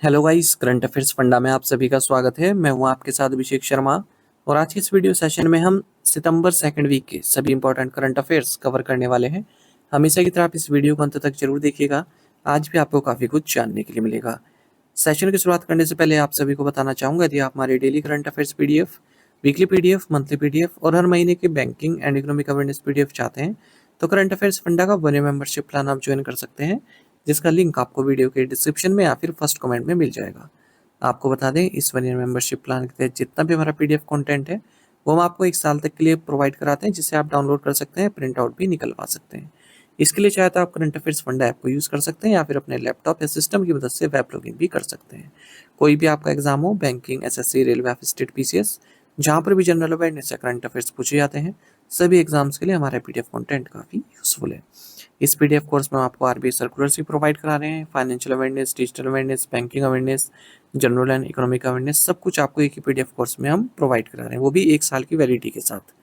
Hello guys, current affairs funda में आप सभी का स्वागत है। मैं हूं आपके साथ अभिषेक शर्मा और आज की इस वीडियो सेशन में हम सितंबर सेकंड वीक के सभी इंपॉर्टेंट करंट अफेयर्स कवर करने वाले हैं। हमेशा की तरह आप इस वीडियो को अंत तक जरूर देखिएगा। आज भी आपको काफी कुछ जानने के लिए मिलेगा। सेशन की शुरुआत करने से पहले आप सभी को बताना चाहूंगा, यदि आप हमारे daily current affairs PDF, weekly PDF, monthly PDF और हर महीने के banking and economic awareness PDF चाहते हैं तो करंट अफेयर्स फंडा का 1 ईयर मेंबरशिप प्लान आप ज्वाइन कर सकते हैं, जिसका लिंक आपको वीडियो के डिस्क्रिप्शन में या फिर फर्स्ट कमेंट में मिल जाएगा। आपको बता दें, इस 1 ईयर मेंबरशिप प्लान के तहत जितना भी हमारा पीडीएफ कंटेंट है वो हम आपको 1 साल तक के लिए प्रोवाइड कराते हैं, जिसे आप डाउनलोड कर सकते हैं, प्रिंट आउट भी निकलवा सकते हैं। इसके लिए चाहे तो आप करंट अफेयर्स फंडा ऐप को यूज़ कर सकते हैं या फिर अपने लैपटॉप या सिस्टम की मदद से वेब लॉगिन भी कर सकते हैं। कोई भी आपका एग्जाम हो, banking, SSC, railway, state, PCS, जहाँ पर भी जनरल अवेयरनेस या करंट अफेयर्स पूछे जाते हैं, सभी एग्जाम्स के लिए हमारा पीडीएफ कंटेंट काफ़ी यूजफुल है। इस पीडीएफ कोर्स में आपको आरबीआई सर्कुलर्स भी प्रोवाइड करा रहे हैं, financial awareness, digital awareness, banking awareness, general and economic awareness, सब कुछ आपको एक ही पीडीएफ कोर्स में हम प्रोवाइड करा रहे हैं, वो भी 1 साल की वैलिडिटी के साथ।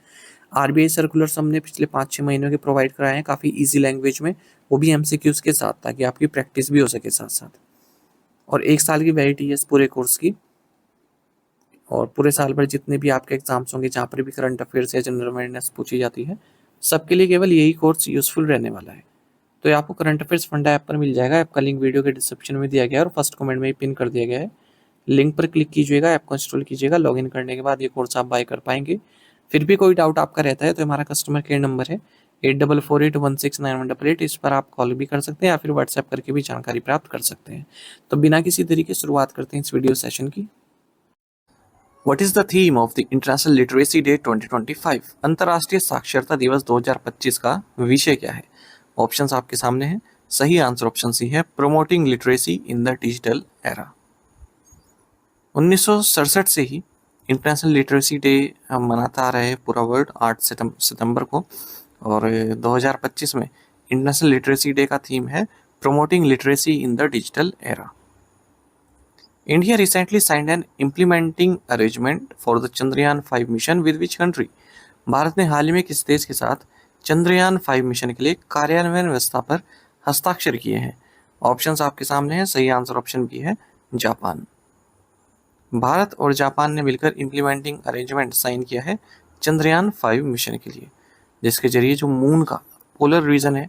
आरबीआई सर्कुलर्स हमने पिछले 5-6 महीनों के प्रोवाइड कराए हैं, काफ़ी ईजी लैंग्वेज में, वो भी एमसीक्यूज के साथ, ताकि आपकी प्रैक्टिस भी हो सके साथ साथ। और 1 साल की वैलिडिटी है इस पूरे कोर्स की। और पूरे साल भर जितने भी आपके एग्जाम्स होंगे, जहाँ पर भी करंट अफेयर्स या जनरल अवेयरनेस पूछी जाती है, सबके लिए केवल यही कोर्स यूजफुल रहने वाला है। तो ये आपको करंट अफेयर्स फंडा ऐप पर मिल जाएगा। ऐप का लिंक वीडियो के डिस्क्रिप्शन में दिया गया है और फर्स्ट कमेंट में ही पिन कर दिया गया है। लिंक पर क्लिक कीजिएगा, ऐप को इंस्टॉल कीजिएगा। लॉगिन करने के बाद ये कोर्स आप बाय कर पाएंगे। फिर भी कोई डाउट आपका रहता है तो हमारा कस्टमर केयर नंबर है 8448169188। इस पर आप कॉल भी कर सकते हैं या फिर व्हाट्सएप करके भी जानकारी प्राप्त कर सकते हैं। तो बिना किसी देरी के शुरुआत करते हैं इस वीडियो सेशन की। What is the theme of the international literacy day 2025? अंतर्राष्ट्रीय साक्षरता दिवस 2025 का विषय क्या है? ऑप्शंस आपके सामने हैं। सही आंसर ऑप्शन सी है, promoting literacy in the digital era. 1967 से ही इंटरनेशनल लिटरेसी डे हम मनाता आ रहे हैं पूरा वर्ल्ड 8 सितंबर को, और 2025 में इंटरनेशनल लिटरेसी डे का थीम है promoting literacy in the digital era. India recently signed an implementing arrangement for the Chandrayaan-5 mission with which country? Bharat ने हाल ही में किस देश के साथ चंद्रयान 5 मिशन के लिए कार्यान्वयन व्यवस्था पर हस्ताक्षर किए हैं? ऑप्शंस आपके सामने हैं। सही आंसर ऑप्शन बी है, जापान। भारत और जापान ने मिलकर इम्प्लीमेंटिंग अरेंजमेंट साइन किया है चंद्रयान 5 मिशन के लिए, जिसके जरिए जो मून का पोलर रीजन है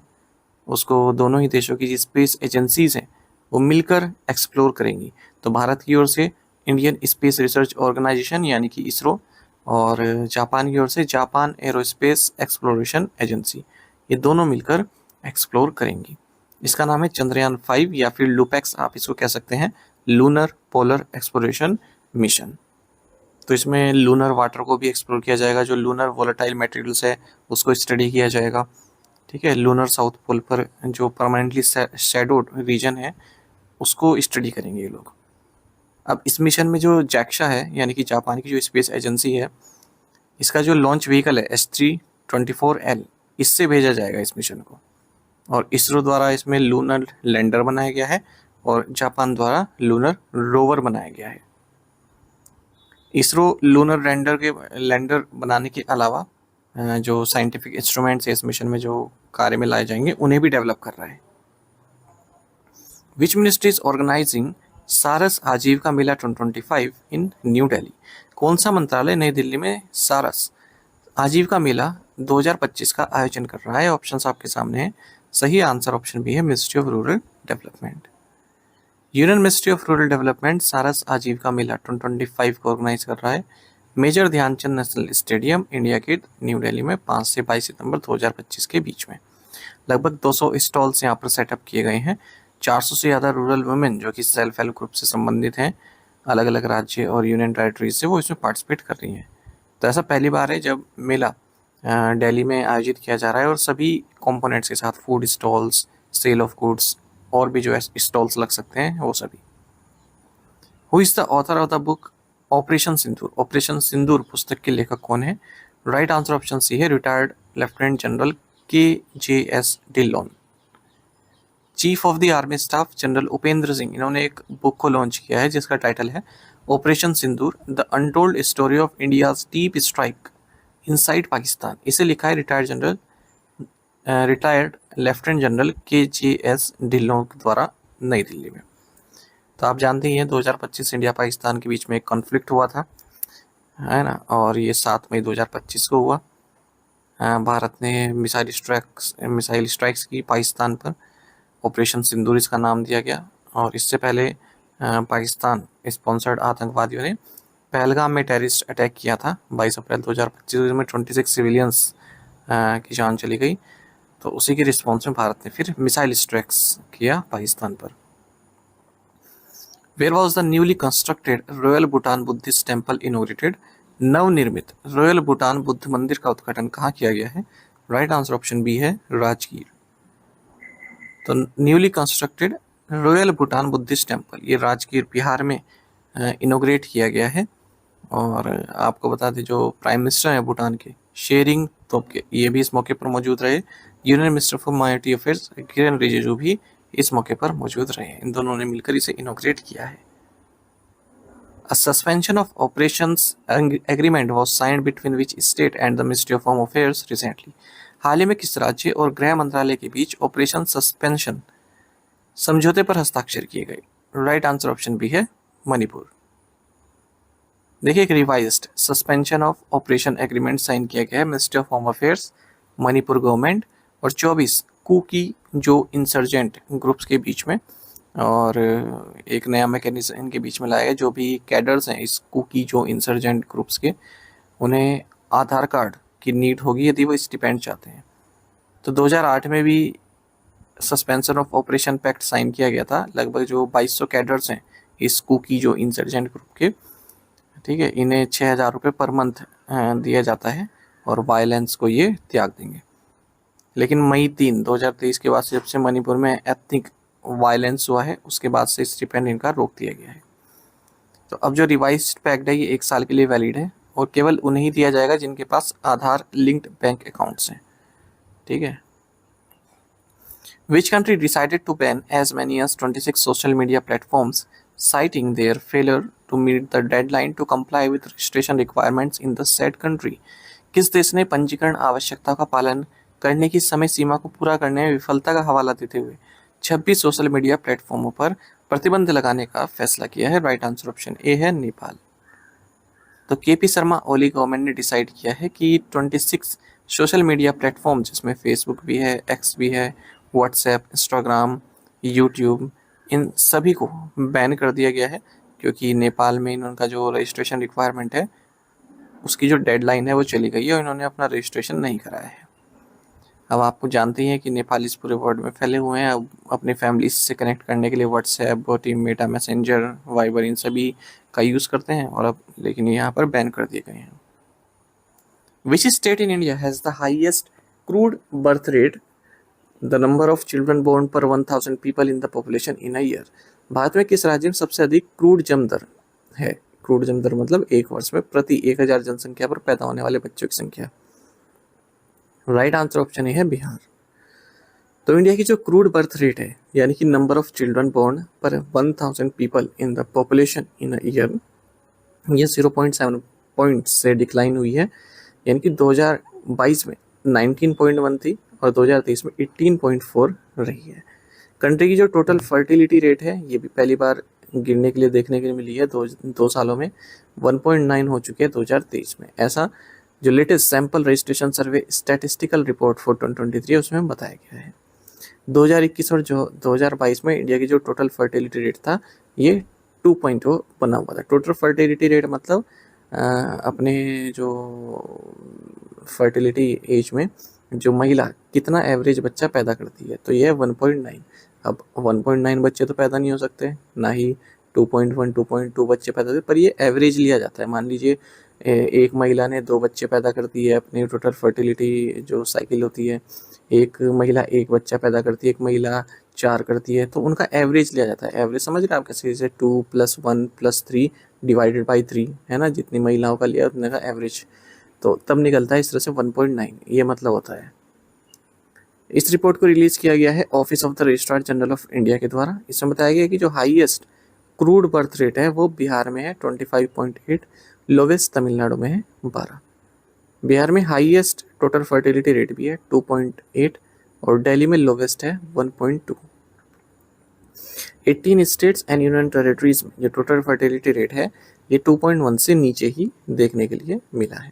उसको दोनों ही देशों की स्पेस एजेंसीज हैं वो मिलकर एक्सप्लोर करेंगी। तो भारत की ओर से इंडियन स्पेस रिसर्च ऑर्गेनाइजेशन यानी कि इसरो, और जापान की ओर से जापान एरोस्पेस एक्सप्लोरेशन एजेंसी, ये दोनों मिलकर एक्सप्लोर करेंगी। इसका नाम है चंद्रयान 5 या फिर लूपेक्स आप इसको कह सकते हैं, लूनर पोलर एक्सप्लोरेशन मिशन। तो इसमें लूनर वाटर को भी एक्सप्लोर किया जाएगा, जो लूनर वोलेटाइल मटेरियल्स है उसको स्टडी किया जाएगा। ठीक है, लूनर साउथ पोल पर जो परमानेंटली शैडोड रीजन है उसको स्टडी करेंगे ये लोग। अब इस मिशन में जो जैक्शा है यानी कि जापान की जो स्पेस एजेंसी है, इसका जो लॉन्च व्हीकल है S324L, इससे भेजा जाएगा इस मिशन को। और इसरो द्वारा इसमें लूनर लैंडर बनाया गया है और जापान द्वारा लूनर रोवर बनाया गया है। इसरो लूनर लैंडर बनाने के अलावा जो साइंटिफिक इंस्ट्रूमेंट्स इस मिशन में जो कार्य में लाए जाएंगे उन्हें भी डेवलप कर रहा है। विच मिनिस्ट्री इज ऑर्गेनाइजिंग सारस आजीविका मेला 2025 इन न्यू दिल्ली? कौन सा मंत्रालय नई दिल्ली में सारस आजीविका मेला 2025 का आयोजन कर रहा है? ऑप्शंस आपके सामने हैं। सही आंसर ऑप्शन बी है, ministry of rural development. Union ministry of rural development Saras Aajeevika Mela 2025 को ऑर्गेनाइज कर रहा है major Dhyanchand national stadium, India gate, new Delhi में 5 से 22 सितंबर 2025 के बीच में। लगभग 200 स्टॉल्स यहाँ पर सेटअप किए गए हैं। 400 से ज़्यादा रूरल वुमेन जो कि सेल्फ हेल्प ग्रुप से संबंधित हैं, अलग अलग राज्य और यूनियन टेरिटरीज से, वो इसमें पार्टिसिपेट कर रही हैं। तो ऐसा पहली बार है जब मेला दिल्ली में आयोजित किया जा रहा है और सभी कंपोनेंट्स के साथ, food stalls, sale of goods और भी जो स्टॉल्स लग सकते हैं वो सभी। Who is the author of the book operation Sindoor? Operation Sindoor पुस्तक के लेखक कौन है? राइट आंसर ऑप्शन सी है, retired lieutenant general KJS Dhillon. Chief of the army staff general Upendra Singh, इन्होंने एक बुक को लॉन्च किया है जिसका टाइटल है operation Sindoor, the untold story of India's deep strike inside Pakistan. इसे लिखा है retired lieutenant general KJS Dhillon द्वारा नई दिल्ली में। तो आप जानते ही हैं 2025 इंडिया पाकिस्तान के बीच में एक कॉन्फ्लिक्ट हुआ था, है ना, और ये 7 मई 2025 को हुआ। भारत ने मिसाइल स्ट्राइक्स की पाकिस्तान पर। ऑपरेशन सिंदूर इसका नाम दिया गया। और इससे पहले पाकिस्तान स्पॉन्सर्ड आतंकवादियों ने पहलगाम में टेररिस्ट अटैक किया था 22 अप्रैल 2025 में 26 सिविलियंस की जान चली गई। तो उसी के रिस्पॉन्स में भारत ने फिर मिसाइल स्ट्राइक्स किया पाकिस्तान पर। Where was the newly constructed royal Bhutan Buddhist temple inaugurated? नवनिर्मित रॉयल भूटान बुद्ध मंदिर का उद्घाटन कहाँ किया गया है? राइट आंसर ऑप्शन बी है राजगीर। तो newly constructed royal Bhutan Buddhist temple ये राजगीर बिहार में इनोग्रेट किया गया है। और आपको बता दें जो प्राइम मिनिस्टर हैं भूटान के शेरिंग तोब्गे ये भी इस मौके पर मौजूद रहे। Union minister for minority affairs Kiren Rijiju भी इस मौके पर मौजूद रहे। इन दोनों ने मिलकर इसे इनोग्रेट किया है। A suspension of operations agreement was signed between which state and the Ministry of Home Affairs recently? हाल ही में किस राज्य और गृह मंत्रालय के बीच ऑपरेशन सस्पेंशन समझौते पर हस्ताक्षर किए गए? राइट आंसर ऑप्शन बी है मणिपुर। देखिए एक revised suspension of operation agreement sign किया गया है ministry of home affairs, Manipur government और 24 कुकी जो इंसर्जेंट ग्रुप्स के बीच में। और एक नया मैकेनिज्म इनके बीच में लाया गया। जो भी कैडर्स हैं इस कुकी जो इंसर्जेंट ग्रुप्स के, उन्हें आधार कार्ड की नीड होगी यदि वो स्टिपेंड चाहते हैं। तो 2008 में भी suspension of operation pact sign किया गया था। लगभग जो 2200 कैडर्स हैं इस कुकी जो इंसर्जेंट ग्रुप के, ठीक है, इन्हें 6000 रुपये पर मंथ दिया जाता है और वायलेंस को ये त्याग देंगे। लेकिन मई 3, 2023 के बाद से जब से मणिपुर में एथनिक वायलेंस हुआ है उसके बाद से स्टिपेंड इनका रोक दिया गया है। तो अब जो रिवाइज्ड पैक्ट है ये 1 साल के लिए वैलिड है और केवल उन्हें ही दिया जाएगा जिनके पास आधार लिंक्ड बैंक अकाउंट्स हैं, ठीक है। Which country decided to ban as many as 26 social media platforms, citing their failure to meet the deadline to comply with registration requirements in the said country? किस देश ने पंजीकरण आवश्यकता का पालन करने की समय सीमा को पूरा करने में विफलता का हवाला देते हुए 26 सोशल मीडिया प्लेटफॉर्मों पर प्रतिबंध लगाने का फैसला किया है? राइट आंसर ऑप्शन ए है नेपाल। तो केपी शर्मा ओली गवर्नमेंट ने डिसाइड किया है कि 26 सोशल मीडिया प्लेटफॉर्म जिसमें फेसबुक भी है, एक्स भी है, व्हाट्सएप, इंस्टाग्राम, यूट्यूब, इन सभी को बैन कर दिया गया है क्योंकि नेपाल में इनका जो रजिस्ट्रेशन रिक्वायरमेंट है उसकी जो डेडलाइन है वो चली गई है और इन्होंने अपना रजिस्ट्रेशन नहीं कराया है। अब आपको जानते ही हैं कि नेपाली इस पूरे वर्ल्ड में फैले हुए हैं। अब अपने फैमिली से कनेक्ट करने के लिए WhatsApp, team, Meta Messenger, Viber इन सभी का यूज़ करते हैं और अब लेकिन यहाँ पर बैन कर दिए गए हैं। Which state in India has the highest crude birth rate, the number of children born per 1000 people in the population in a year? Bharat में किस राज्य में सबसे अधिक क्रूड जन्म दर है? क्रूड जन्म दर मतलब एक वर्ष में प्रति 1000 जनसंख्या पर पैदा होने वाले बच्चों की संख्या। राइट आंसर ऑप्शन ए है बिहार। तो इंडिया की जो क्रूड बर्थ रेट है यानी कि number of children born per 1000 people in the population in a year, ये 0.7 पॉइंट से डिक्लाइन हुई है। यानी कि 2022 में 19.1 थी और 2023 में 18.4 रही है। कंट्री की जो टोटल फर्टिलिटी रेट है ये भी पहली बार गिरने के लिए देखने के लिए मिली है। दो सालों में 1.9 हो चुके हैं 2023 में। ऐसा जो latest sample registration survey statistical report for 2023 उसमें बताया गया है। 2021 और जो 2022 में इंडिया की जो टोटल फर्टिलिटी रेट था ये 2.0 बना हुआ था। टोटल फर्टिलिटी रेट मतलब अपने जो फर्टिलिटी एज में जो महिला कितना एवरेज बच्चा पैदा करती है, तो ये है 1.9। अब 1.9 बच्चे तो पैदा नहीं हो सकते, ना ही 2.1, 2.2 बच्चे पैदा होते, पर ये एवरेज लिया जाता है। मान लीजिए एक महिला ने 2 बच्चे पैदा करती है, अपनी टोटल फर्टिलिटी जो साइकिल होती है, एक महिला 1 बच्चा पैदा करती है, एक महिला 4 करती है, तो उनका एवरेज लिया जाता है। एवरेज समझ रहे हैं आप कैसे? जैसे 2 + 1 + 3 डिवाइडेड बाई 3 है ना, जितनी महिलाओं का लिया उतने का एवरेज, तो तब निकलता है इस तरह से 1.9, ये मतलब होता है। इस रिपोर्ट को रिलीज किया गया है office of the registrar general of India के द्वारा। इसमें बताया गया कि जो हाईएस्ट क्रूड बर्थ रेट है वो बिहार में है 25.8, लोवेस्ट तमिलनाडु में है 12। बिहार में हाईएस्ट टोटल फर्टिलिटी रेट भी है 2.8 और दिल्ली में लोवेस्ट है 1.2। 18 स्टेट्स एंड यूनियन टेरिटरीज में जो टोटल फर्टिलिटी रेट है ये 2.1 से नीचे ही देखने के लिए मिला है।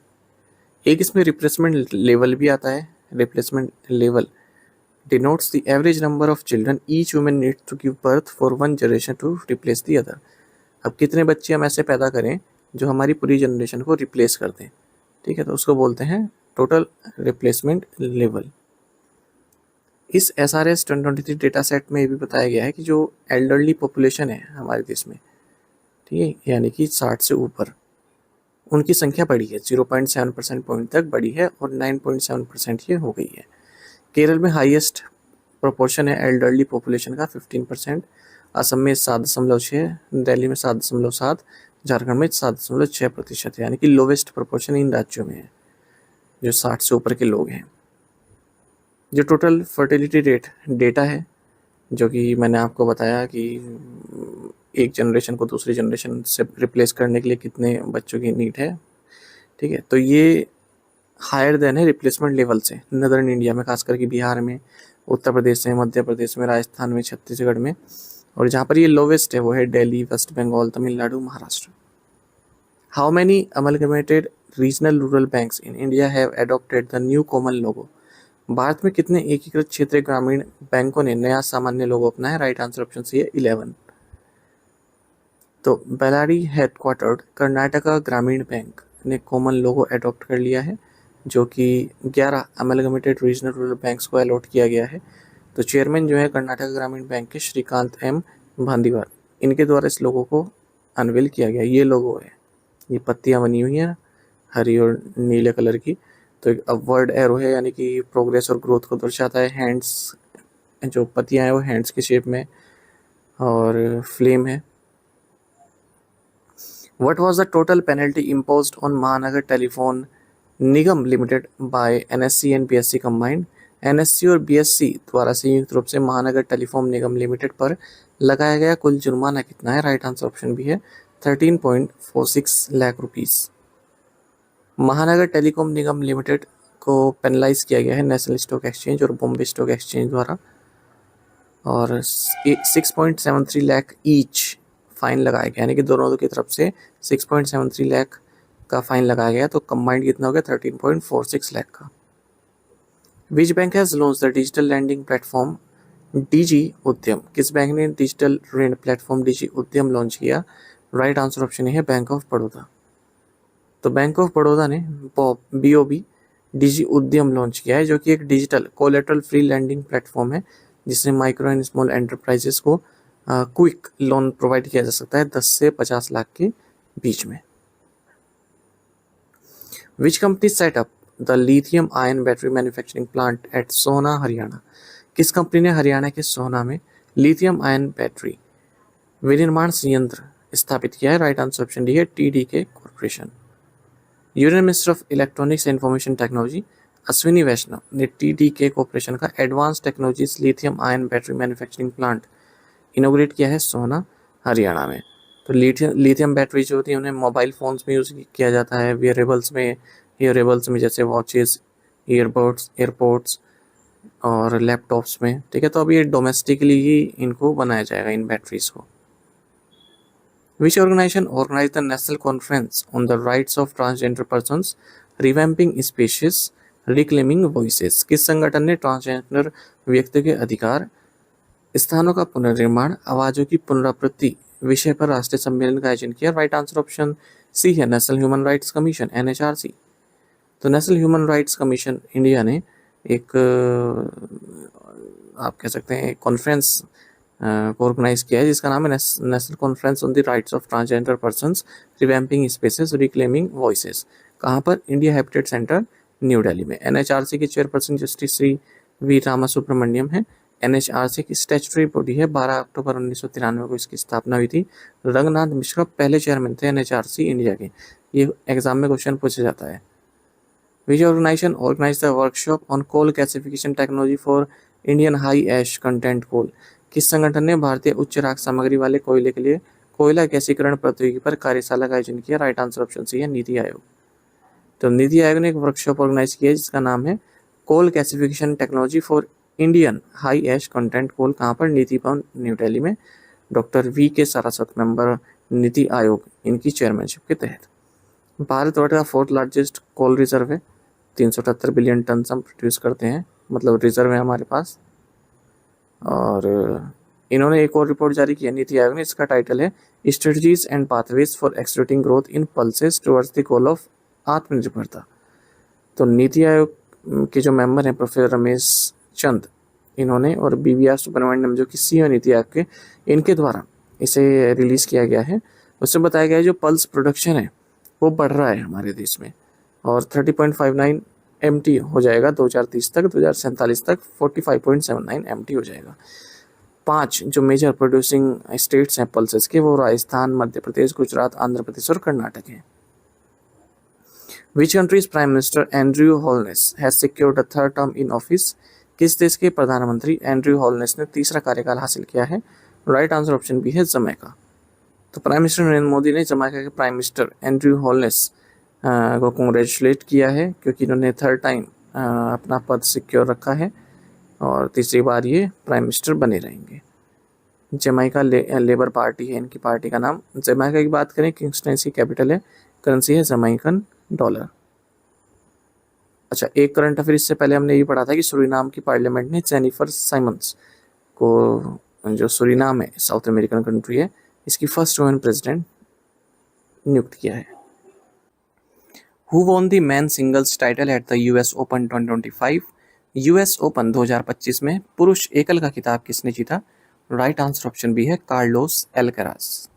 एक इसमें रिप्लेसमेंट लेवल भी आता है। Replacement level denotes the average number of children each woman needs to give birth for one generation to replace the other। अब कितने बच्चे हम ऐसे पैदा करें जो हमारी पूरी जनरेशन को रिप्लेस कर दें, ठीक है, तो उसको बोलते हैं टोटल रिप्लेसमेंट लेवल। इस SRS 2023 डेटा सेट में ये भी बताया गया है कि जो एल्डरली पॉपुलेशन है हमारे देश में, ठीक है, यानी कि 60 से ऊपर, उनकी संख्या बढ़ी है, 0.7% पॉइंट तक बढ़ी है और 9.7% ये हो गई है। केरल में हाईएस्ट प्रोपोर्शन है एल्डरली पॉपुलेशन का 15%, असम में 7.6, दिल्ली में 7.7, झारखंड में 7.6% यानी कि लोवेस्ट प्रोपोर्शन इन राज्यों में है जो 60 से ऊपर के लोग हैं। जो टोटल फर्टिलिटी रेट डेटा है जो कि मैंने आपको बताया कि एक जनरेशन को दूसरी जनरेशन से रिप्लेस करने के लिए कितने बच्चों की नीड है, ठीक है, तो ये हायर देन है रिप्लेसमेंट लेवल से नदर्न इंडिया में, खास करके बिहार में, उत्तर प्रदेश में, मध्य प्रदेश में, राजस्थान में, छत्तीसगढ़ में, और जहाँ पर ये लोवेस्ट है वो है Delhi, West Bengal, Tamil Nadu, Maharashtra. How many amalgamated regional rural banks in India have adopted the new common logo. Bharat में कितने एकीकृत क्षेत्रीय ग्रामीण बैंकों ने नया सामान्य लोगो अपनाया? राइट आंसर ऑप्शन सी है 11। तो बेलारी हेडक्वार्टर्ड कर्नाटका ग्रामीण बैंक ने कॉमन लोगो एडॉप्ट कर लिया है जो कि 11 अमलगमेटेड रीजनल रूरल बैंक्स को अलॉट किया गया है। तो चेयरमैन जो है कर्नाटक ग्रामीण बैंक के श्रीकांत एम भांदीवार, इनके द्वारा इस लोगो को अनवील किया गया। ये लोगो है, ये पत्तियां बनी हुई हैं हरी और नीले कलर की, तो एक अपवर्ड एरो है यानी कि प्रोग्रेस और ग्रोथ को दर्शाता है। हैंड्स, जो पत्तियां हैं वो हैंड्स के शेप में, और फ्लेम है। What was the total penalty imposed on Mahanagar Telephone Nigam limited by NSC and BSC combined? NSC और BSC द्वारा संयुक्त रूप से महानगर टेलीफोन निगम लिमिटेड पर लगाया गया कुल जुर्माना कितना है? राइट आंसर ऑप्शन भी है 13.46 लाख रुपीस। महानगर टेलीकॉम निगम लिमिटेड को पेनलाइज किया गया है नेशनल स्टॉक एक्सचेंज और बॉम्बे स्टॉक एक्सचेंज द्वारा, और 6.73 लाख ईच फाइन लगाया गया, यानी कि दोनों की तरफ से 6.73 लाख का फाइन लगाया गया, तो कंबाइंड कितना हो गया? 13.46 लाख का। Which bank has launch the digital lending platform DG Udyam? किस बैंक ने डिजिटल ऋण प्लेटफॉर्म DG उद्यम लॉन्च किया? राइट आंसर ऑप्शन है बैंक ऑफ बड़ौदा। तो बैंक ऑफ बड़ौदा ने BOB DG उद्यम लॉन्च किया है जो कि एक digital collateral free lending platform है जिसमें माइक्रो एंड स्मॉल एंटरप्राइजेस को क्विक लोन प्रोवाइड किया जा सकता है 10 से 50 लाख के बीच में। Which company set up the lithium ion battery manufacturing plant at Sohna Haryana? किस कंपनी ने हरियाणा के सोहना में लिथियम आयन बैटरी विनिर्माण संयंत्र स्थापित किया है? राइट आंसर ऑप्शन डी है TDK corporation. Union minister of electronics and information technology Ashwini Vaishnaw ने TDK कॉर्पोरेशन का advance technologies lithium ion battery manufacturing plant inaugurate किया है सोहना हरियाणा में। तो लिथियम बैटरी जो होती है उन्हें मोबाइल फ़ोन्स में यूज़ किया जाता है, ईयरेबल्स में जैसे वॉचेस, ईयरबड्स, एयरपोर्ट्स और लैपटॉप्स में, ठीक है, तो अभी ये डोमेस्टिकली ही इनको बनाया जाएगा इन बैटरीज को। Which organization organize the national conference on the rights of transgender persons revamping spaces reclaiming voices? किस संगठन ने ट्रांसजेंडर व्यक्ति के अधिकार, स्थानों का पुनर्निर्माण, आवाज़ों की पुनरावृत्ति विषय पर राष्ट्रीय सम्मेलन का आयोजन किया? राइट आंसर ऑप्शन सी है national human rights commission NHRC। तो national human rights commission India ने एक आप कह सकते हैं कॉन्फ्रेंस को ऑर्गेनाइज किया है जिसका नाम है national conference on the rights of transgender persons revamping spaces reclaiming voices. कहाँ पर? India habitat centre new Delhi में। NHRC के chairperson justice Shri V Ramasubramaniam है। NHRC की स्टैट्यूटरी बॉडी है, 12 अक्टूबर 1993 को इसकी स्थापना हुई थी। रंगनाथ मिश्रा पहले चेयरमैन थे NHRC इंडिया के। ये एग्जाम में क्वेश्चन पूछा जाता है। Which organization organize the workshop on coal gasification technology for Indian high ash content coal? किस संगठन ने भारतीय उच्च राख सामग्री वाले कोयले के लिए कोयला गैसीकरण प्रौद्योगिकी पर कार्यशाला का आयोजन किया? राइट आंसर ऑप्शन सी है नीति आयोग। तो नीति आयोग ने एक वर्कशॉप ऑर्गेनाइज किया जिसका नाम है coal gasification technology for Indian high ash content coal कहाँ पर? नीति भवन न्यू दिल्ली में। डॉक्टर वी के सारास्वत मेंबर नीति आयोग इनकी चेयरमैनशिप के तहत। भारत वर्ल्ड का फोर्थ लार्जेस्ट कोल रिजर्व है, 378 बिलियन टन हम प्रोड्यूस करते हैं, मतलब रिजर्व है हमारे पास। और इन्होंने एक और रिपोर्ट जारी की है नीति आयोग ने, इसका टाइटल है strategies and pathways for accelerating growth in pulses towards the goal of आत्मनिर्भरता। तो नीति आयोग के जो मेंबर हैं प्रोफेसर रमेश चंद इन्होंने, और BVR सुब्रमण्यम जो कि CEO नीति आयोग के, इनके द्वारा इसे रिलीज़ किया गया है। उसमें बताया गया है जो पल्स प्रोडक्शन है वो बढ़ रहा है हमारे देश में, और 30.59 MT हो जाएगा 2030 तक, 2047 तक 45.79 MT हो जाएगा। 5 जो मेजर प्रोड्यूसिंग स्टेट्स हैं पल्सेस के, वो राजस्थान, मध्य प्रदेश, गुजरात, आंध्र प्रदेश और कर्नाटक हैं। Which country's Prime Minister Andrew Holness has secured a third term in office? किस देश के प्रधानमंत्री एंड्रयू हॉलनेस ने तीसरा कार्यकाल हासिल किया है? राइट आंसर ऑप्शन बी है जमैका। तो प्राइम मिनिस्टर नरेंद्र मोदी ने जमैका के प्राइम मिनिस्टर एंड्रयू हॉलनेस को कंग्रेचुलेट किया है, क्योंकि इन्होंने थर्ड टाइम अपना पद सिक्योर रखा है और तीसरी बार ये प्राइम मिनिस्टर बने रहेंगे। जमैका लेबर पार्टी है इनकी पार्टी का नाम। जमैका की बात करें, किंगस्टन की कैपिटल है, करेंसी है जमैकन डॉलर। अच्छा, एक करंट अफेयर इससे पहले हमने ये पढ़ा था कि सूरीनाम की पार्लियामेंट ने जेनिफर साइमंस को, जो सूरीनाम है साउथ अमेरिकन कंट्री है, इसकी फर्स्ट वुमेन प्रेसिडेंट नियुक्त किया है। Who won the man singles title at the US open 2025? US open 2025 में पुरुष एकल का खिताब किसने जीता? राइट आंसर ऑप्शन बी है कार्लोस एल्कराज।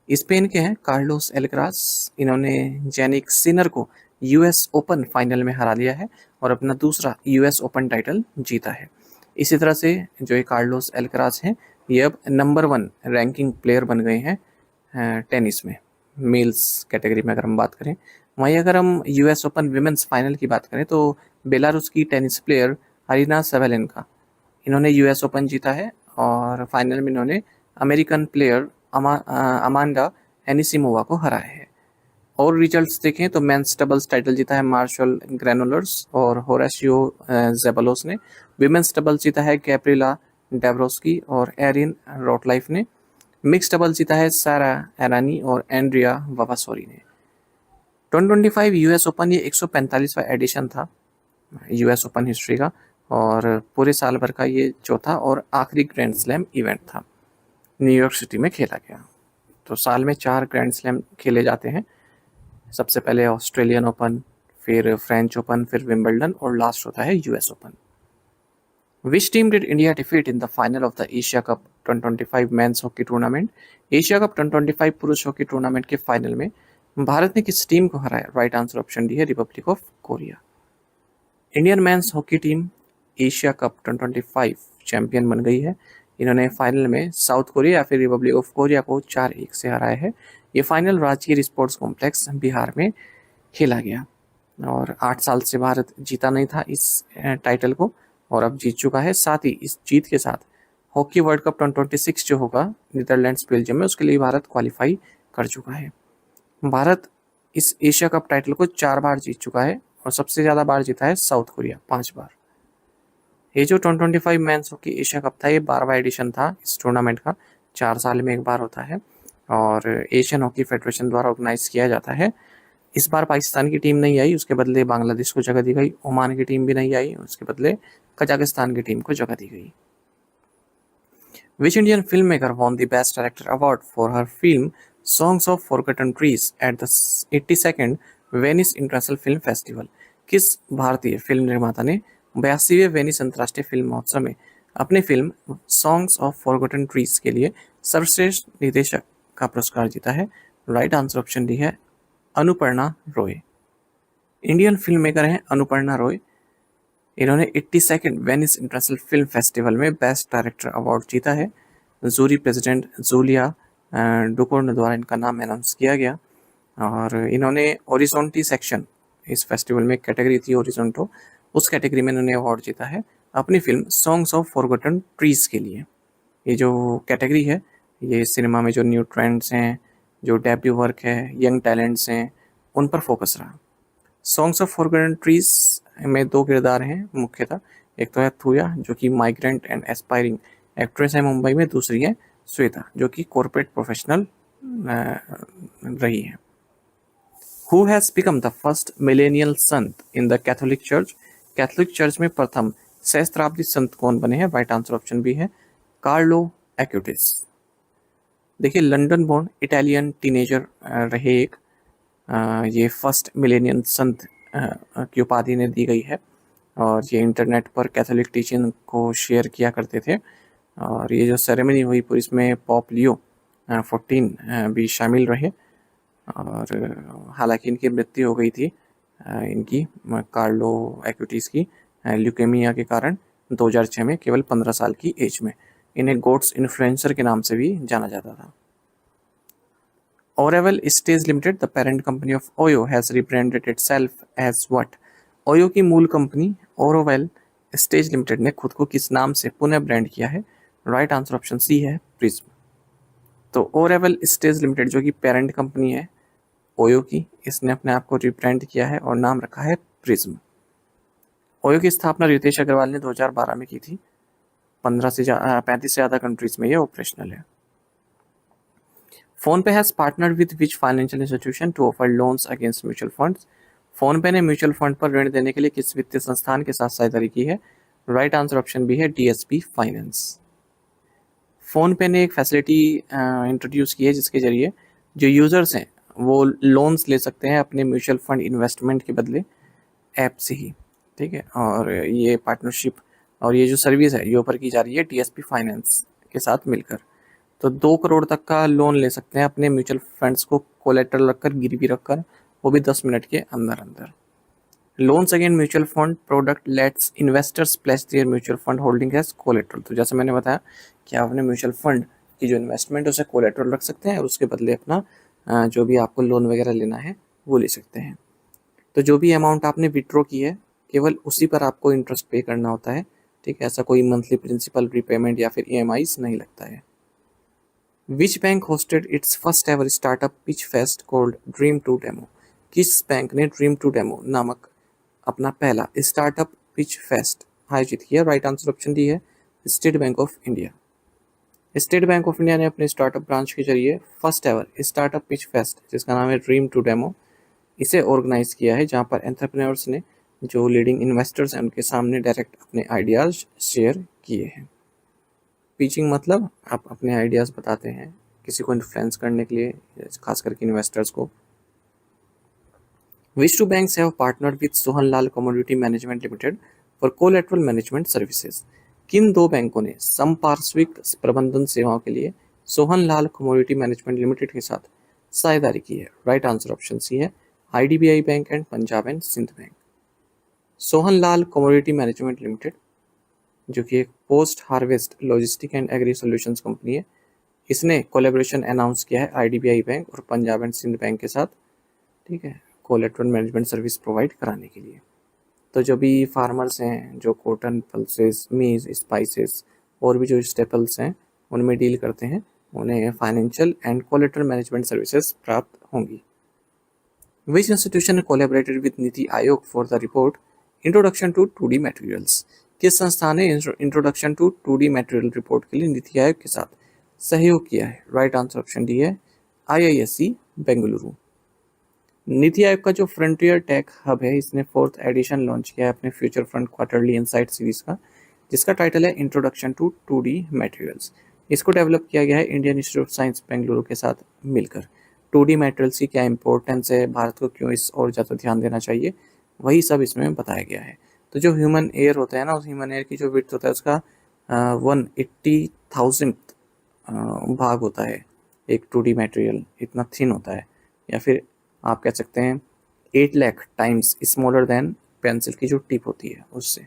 स्पेन के हैं कार्लोस एल्कराज। इन्होंने जेनिक सिनर को US ओपन फाइनल में हरा लिया है और अपना दूसरा US ओपन टाइटल जीता है। इसी तरह से जो ये कार्लोस एल्कराज हैं, ये अब नंबर 1 रैंकिंग प्लेयर बन गए हैं टेनिस में, मेल्स कैटेगरी में अगर हम बात करें। वहीं अगर हम US ओपन विमेंस फाइनल की बात करें तो बेलारूस की टेनिस प्लेयर अरीना सेवेलेंका, इन्होंने US ओपन जीता है और फाइनल में इन्होंने अमेरिकन प्लेयर अमांडा एनिसिमोवा को हराया है। और रिजल्ट्स देखें तो मेंस डबल्स टाइटल जीता है मार्शल ग्रेनुलर्स और होराशियो जेबलोस ने। विमेंस डबल्स जीता है गैब्रिएला डेब्रोस्की और एरिन रोटलाइफ ने। मिक्स डबल्स जीता है सारा एरानी और एंड्रिया वावासोरी ने। 2025 US ओपन ये 145वां एडिशन था US ओपन हिस्ट्री का, और पूरे साल भर का ये चौथा और आखिरी ग्रैंड स्लैम इवेंट था, न्यूयॉर्क सिटी में खेला गया। तो साल में 4 ग्रैंड स्लैम खेले जाते हैं, सबसे पहले ऑस्ट्रेलियन ओपन, फिर फ्रेंच ओपन, फिर विंबलडन और लास्ट होता है US open. Which team did India defeat in the final of the Asia cup 2025 men's hockey tournament? Asia cup 2025 पुरुष हॉकी टूर्नामेंट के फाइनल में भारत ने किस टीम को हराया? राइट आंसर ऑप्शन डी है Republic of Korea. Indian men's hockey team Asia cup 2025 champion बन गई है। इन्होंने फाइनल में साउथ कोरिया या फिर रिपब्लिक ऑफ कोरिया को 4-1 से हराया है। ये final Rajgir sports complex Bihar में खेला गया, और 8 साल से भारत जीता नहीं था इस टाइटल को, और अब जीत चुका है। साथ ही इस जीत के साथ हॉकी वर्ल्ड कप 2026 जो होगा नीदरलैंड्स बेल्जियम में, उसके लिए भारत क्वालिफाई कर चुका है। भारत इस एशिया कप टाइटल को 4 बार जीत चुका है, और सबसे ज़्यादा बार जीता है साउथ कोरिया, 5 बार। ये जो 2025 मेंस हॉकी एशिया कप था, ये 12वां एडिशन था इस टूर्नामेंट का, 4 साल में एक बार होता है और एशियन हॉकी फेडरेशन द्वारा ऑर्गेनाइज किया जाता है। इस बार पाकिस्तान की टीम नहीं आई, उसके बदले बांग्लादेश को जगह दी गई। ओमान की टीम भी नहीं आई, उसके बदले कजाकिस्तान की टीम को जगह दी गई। Which Indian filmmaker won the Best Director Award for her film Songs of Forgotten Trees at the 82nd Venice international film festival? किस भारतीय फिल्म निर्माता ने 82वें वेनिस अंतर्राष्ट्रीय फिल्म महोत्सव में अपनी film songs of forgotten trees के लिए सर्वश्रेष्ठ निर्देशक का पुरस्कार जीता है? राइट आंसर ऑप्शन डी है Anuparna Roy. Indian film maker हैं अनुपर्णा रॉय। इन्होंने 82nd Venice international film festival में बेस्ट डायरेक्टर अवार्ड जीता है। जूरी प्रेसिडेंट जूलिया डुकोर्न द्वारा इनका नाम अनाउंस किया गया, और इन्होंने ओरिजोंटी सेक्शन, इस फेस्टिवल में कैटेगरी थी ओरिजोंटो, उस कैटेगरी में इन्होंने अवार्ड जीता है अपनी film songs of forgotten trees के लिए। ये जो कैटेगरी है, ये सिनेमा में जो न्यू ट्रेंड्स हैं, जो डेब्यू वर्क है, यंग टैलेंट्स हैं, उन पर फोकस रहा। सॉन्ग्स ऑफ फॉरगॉटन ट्रीज में 2 किरदार हैं मुख्यतः। एक तो है थूया जो कि माइग्रेंट एंड एस्पायरिंग एक्ट्रेस है मुंबई में, दूसरी है श्वेता जो कि कॉर्पोरेट प्रोफेशनल रही है। Who has become the first millennial saint in the Catholic church? Catholic church में प्रथम सहस्त्राब्दी संत कौन बने हैं? राइट आंसर ऑप्शन बी है कार्लो एक्यूटिस। देखिए लंदन बोर्न इटालियन टीनेजर रहे एक, ये फर्स्ट मिलेनियन संत की उपाधि ने दी गई है और ये इंटरनेट पर कैथोलिक टीचिंग को शेयर किया करते थे। और ये जो सेरेमनी हुई पूरी इसमें पॉप लियो 14 भी शामिल रहे और हालांकि इनकी मृत्यु हो गई थी इनकी कार्लो एक्यूटिस की ल्यूकेमिया के कारण 2006 में केवल 15 साल की एज में। इन्हें गोड्स इन्फ्लुएंसर के नाम से भी जाना जाता था। Oracle Stage Limited, the parent company of Oyo, has rebranded itself as what? OYO की मूल कंपनी ओरोवेल स्टेज लिमिटेड ने खुद को किस नाम से पुनः ब्रांड किया है? राइट आंसर ऑप्शन सी है प्रिज्म। तो ओरेवेल स्टेज लिमिटेड जो कि पेरेंट कंपनी है ओयो की, इसने अपने आप को रिब्रांड किया है और नाम रखा है प्रिज्म। ओयो की स्थापना रितेश अग्रवाल ने 2012 में की थी। 35 से ज़्यादा कंट्रीज में ये ऑपरेशनल है। PhonePe has partnered with which financial institution to offer loans against mutual funds? PhonePe ने म्यूचुअल फंड पर ऋण देने के लिए किस वित्तीय संस्थान के साथ साझेदारी की है? राइट आंसर ऑप्शन बी है डीएसपी फाइनेंस। फोनपे ने एक फैसिलिटी इंट्रोड्यूस की है जिसके जरिए जो यूजर्स हैं वो लोन्स ले सकते हैं अपने म्यूचुअल फंड इन्वेस्टमेंट के बदले ऐप से ही, ठीक है। और ये पार्टनरशिप और ये जो सर्विस है ये ऊपर की जा रही है डीएसपी फाइनेंस के साथ मिलकर। तो 2 करोड़ तक का लोन ले सकते हैं अपने म्यूचुअल फंड्स को कोलेटरल रखकर, गिरवी रखकर, वो भी 10 मिनट के अंदर अंदर। Loans against mutual fund product lets investors place their mutual fund holding as collateral. तो जैसे मैंने बताया कि आप अपने म्यूचुअल फंड की जो इन्वेस्टमेंट है उसे कोलेटरल रख सकते हैं और उसके बदले अपना जो भी आपको लोन वगैरह लेना है वो ले सकते हैं। तो जो भी अमाउंट आपने विड्रॉ की है केवल उसी पर आपको इंटरेस्ट पे करना होता है, ठीक है। ऐसा कोई मंथली प्रिंसिपल रीपेमेंट या फिर ईएमआईज नहीं लगता है। Which bank hosted its first ever startup pitch fest called dream to demo? किस बैंक ने ड्रीम टू डेमो नामक अपना पहला स्टार्टअप पिच फेस्ट आयोजित किया? राइट आंसर ऑप्शन डी है State Bank of India. State Bank of India ने अपने स्टार्टअप ब्रांच के जरिए first ever startup pitch fest जिसका नाम है ड्रीम टू डेमो इसे ऑर्गेनाइज किया है, जहां पर एंटरप्रेन्योर्स ने जो लीडिंग इन्वेस्टर्स हैं उनके सामने डायरेक्ट अपने आइडियाज शेयर किए हैं। पिचिंग मतलब आप अपने आइडियाज बताते हैं किसी को इन्फ्लुएंस करने के लिए, खास करके इन्वेस्टर्स को। Which two banks have partnered with Sohanlal commodity management limited for collateral management services? किन 2 बैंकों ने संपार्श्विक प्रबंधन सेवाओं के लिए सोहनलाल कमोडिटी मैनेजमेंट लिमिटेड के साथ साझेदारी की है? राइट आंसर ऑप्शन सी है IDBI bank and Punjab and Sind bank. Sohanlal commodity management limited जो कि एक post harvest logistic and agri solutions company है, इसने कोलैबोरेशन अनाउंस किया है आईडीबीआई बैंक और पंजाब एंड सिंध बैंक के साथ, ठीक है, कोलैटरल मैनेजमेंट सर्विस प्रोवाइड कराने के लिए। तो जो भी फार्मर्स हैं जो कॉटन, पल्सेस, मीज, स्पाइसेस और भी जो स्टेपल्स हैं उनमें डील करते हैं उन्हें financial and collateral management services प्राप्त होंगी। Which institution collaborated with NITI Aayog for the report Introduction to 2D Materials? किस संस्था ने introduction to 2D material report के लिए नीति आयोग के साथ सहयोग किया है? राइट आंसर ऑप्शन डी है आईआईएससी बेंगलुरु। नीति आयोग का जो फ्रंटियर टेक हब है इसने 4th एडिशन लॉन्च किया है अपने future front quarterly insight series का, जिसका टाइटल है इंट्रोडक्शन टू 2D मटेरियल्स। इसको डेवलप किया गया है Indian institute of science Bengaluru के साथ मिलकर। 2D मटेरियल्स की क्या इंपॉर्टेंस है, भारत को क्यों इस और ज़्यादा ध्यान देना चाहिए, वही सब इसमें बताया गया है। तो जो ह्यूमन एयर होता है ना, उस ह्यूमन एयर की जो विड्थ होता है उसका 180,000 भाग होता है एक 2D मटेरियल, इतना थिन होता है। या फिर आप कह सकते हैं 8 lakh times smaller than pencil की जो टिप होती है उससे,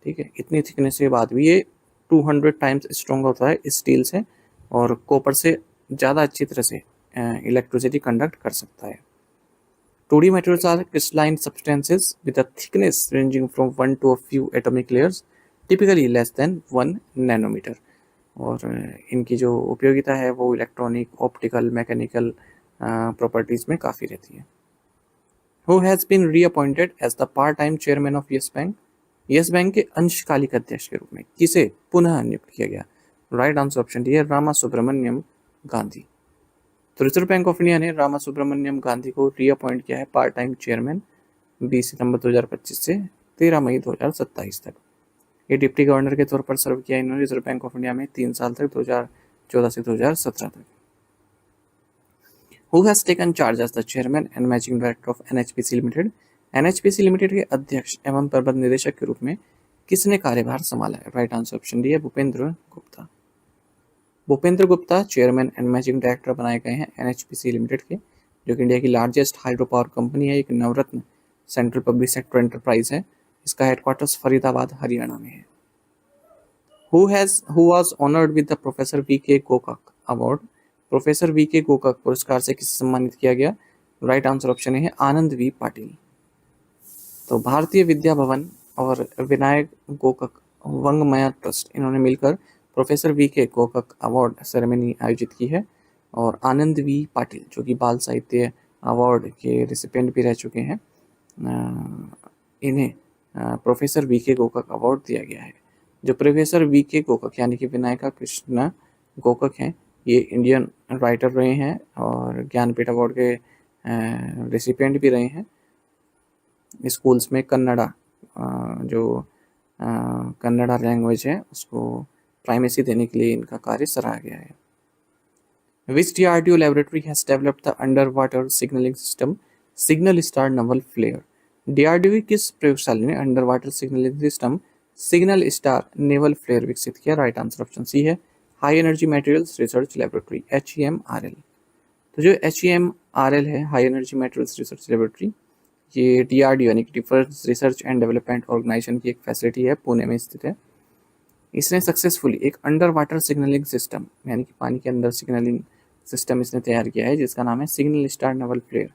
ठीक है। इतनी थिकनेस के बाद भी ये 200 टाइम्स स्ट्रॉन्ग होता है स्टील से और कॉपर से ज़्यादा अच्छी तरह से इलेक्ट्रिसिटी कंडक्ट कर सकता है। 2D materials are crystalline substances with a thickness ranging from 1 to a few atomic layers, typically less than 1 nanometer। और इनकी जो उपयोगिता है वो इलेक्ट्रॉनिक, ऑप्टिकल, मैकेनिकल प्रॉपर्टीज में काफ़ी रहती है। Who has been reappointed as the part-time chairman of Yes Bank? Yes bank के अंशकालिक अध्यक्ष के रूप में किसे पुनः नियुक्त किया गया? राइट आंसर ऑप्शन डी है रामा सुब्रमण्यम गांधी। तो रिजर्व बैंक ऑफ इंडिया ने रामा सुब्रमण्यम गांधी को रीअपॉइंट किया है पार्ट टाइम चेयरमैन 20 सितंबर 2025 से 13 मई 2027 तक। ये डिप्टी गवर्नर के तौर पर सर्व किया इन्होंने रिजर्व बैंक ऑफ इंडिया में 3 साल तक 2014 से 2017 तक। Who has taken charge as the chairman and managing director of NHPC Limited? NHPC Limited के अध्यक्ष एवं प्रबंध निदेशक के रूप में किसने कार्यभार संभाला है? राइट आंसर ऑप्शन डी है Bhupendra Gupta. Bhupendra Gupta chairman and managing director बनाए गए हैं NHPC लिमिटेड के, जो कि इंडिया की लार्जेस्ट हाइड्रो पावर कंपनी है, एक नवरत्न सेंट्रल पब्लिक सेक्टर एंटरप्राइज है। इसका हेडक्वार्टर्स फरीदाबाद हरियाणा में है। Who was honored with the professor V.K. Gokak award? Professor V.K. Gokak पुरस्कार से किसे सम्मानित किया गया? राइट आंसर ऑप्शन है आनंद वी पाटिल। तो भारतीय विद्या भवन और विनायक गोकाक वंगमया ट्रस्ट इन्होंने मिलकर professor V.K. Gokak award ceremony आयोजित की है। और आनंद वी पाटिल जो कि बाल साहित्य अवार्ड के रिसिपेंट भी रह चुके हैं, इन्हें प्रोफेसर V.K. गोकाक अवार्ड दिया गया है। जो प्रोफेसर V.K. गोकाक यानी कि विनायका कृष्णा गोकाक हैं, ये इंडियन राइटर रहे हैं और ज्ञानपीठ अवार्ड के रेसिपिएंट भी रहे हैं। स्कूल्स में कन्नड़ा जो कन्नड़ा लैंग्वेज है उसको प्राइमेसी देने के लिए इनका कार्य सराहा गया है। Which DRDO laboratory has developed the underwater signaling system Signal Star Naval Flare? DRDO की किस प्रयोगशाला ने under water signalling system signal star naval flare विकसित किया? राइट आंसर ऑप्शन सी है high energy materials research laboratory HEMRL। तो जो HEMRL है high energy materials research laboratory, ये DRDO यानी कि defence research and development organisation की एक फैसिलिटी है, पुणे में स्थित है। इसने सक्सेसफुली एक अंडर वाटर सिग्नलिंग सिस्टम यानी कि पानी के अंदर सिग्नलिंग सिस्टम इसने तैयार किया है जिसका नाम है सिग्नल स्टार नेवल फ्लेयर।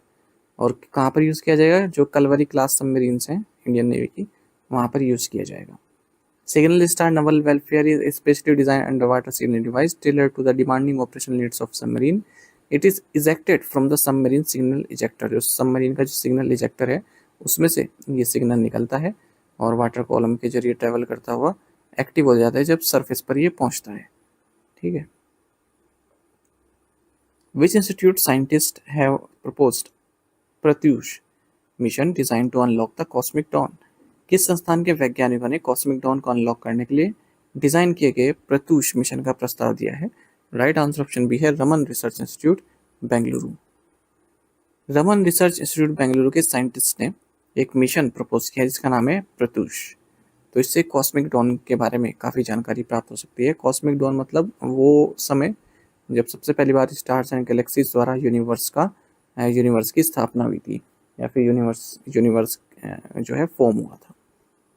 और कहाँ पर यूज़ किया जाएगा? जो कलवरी क्लास सबमरीन्स हैं इंडियन नेवी की, वहाँ पर यूज़ किया जाएगा। Signal Star Naval Welfare is a specially designed underwater signal device tailored to the demanding operational needs of submarine. It is ejected from the submarine signal ejector। जो submarine का जो signal ejector है उसमें से ये signal निकलता है और वाटर कॉलम के जरिए ट्रेवल करता हुआ एक्टिव हो जाता है जब सरफेस पर ये पहुंचता है। ठीक है। Which institute scientists have proposed Pratyush mission design to unlock the cosmic dawn? किस संस्थान के वैज्ञानिकों ने कॉस्मिक डॉन को अनलॉक करने के लिए डिजाइन किए गए प्रत्यूष मिशन का प्रस्ताव दिया है? राइट आंसर ऑप्शन बी है Raman research institute Bengaluru. Raman research institute Bengaluru के साइंटिस्ट ने एक मिशन प्रपोज किया जिसका नाम है प्रत्यूष। तो इससे कॉस्मिक डॉन के बारे में काफ़ी जानकारी प्राप्त हो सकती है। कॉस्मिक डॉन मतलब वो समय जब सबसे पहली बार स्टार्स एंड गैलेक्सीज द्वारा यूनिवर्स की स्थापना हुई थी, या फिर यूनिवर्स जो है फॉर्म हुआ था।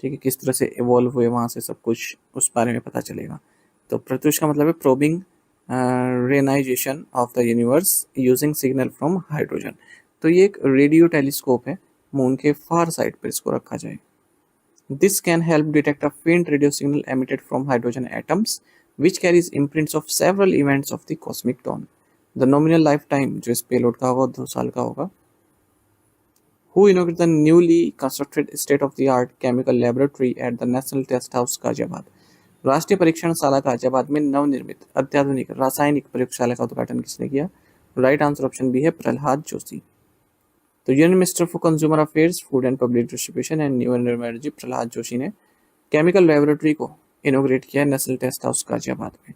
ठीक है, किस तरह से इवॉल्व हुए वहाँ से सब कुछ उस बारे में पता चलेगा। तो प्रत्यूष का मतलब है probing reionization of the universe using signal from hydrogen. तो ये एक रेडियो टेलीस्कोप है, मून के फार साइड पर इसको रखा जाए। दिस कैन हेल्प डिटेक्ट अ फेंट radio signal emitted from hydrogen atoms which carries imprints of several events of the cosmic dawn. The nominal lifetime जो इस पेलोड का होगा 2 साल का होगा। Who inaugurated the newly constructed state-of-the-art chemical laboratory at the National Test House Ghaziabad? राष्ट्रीय परीक्षणशाला गाजियाबाद में नवनिर्मित अत्याधुनिक रासायनिक प्रयोगशाला का उद्घाटन किसने किया? राइट आंसर ऑप्शन बी है प्रहलाद जोशी। तो union minister for consumer affairs, food and public distribution and new energy Pralhad Joshi ने केमिकल लेबोरेटरी को इनोग्रेट किया है नेशनल टेस्ट हाउस गाजियाबाद में।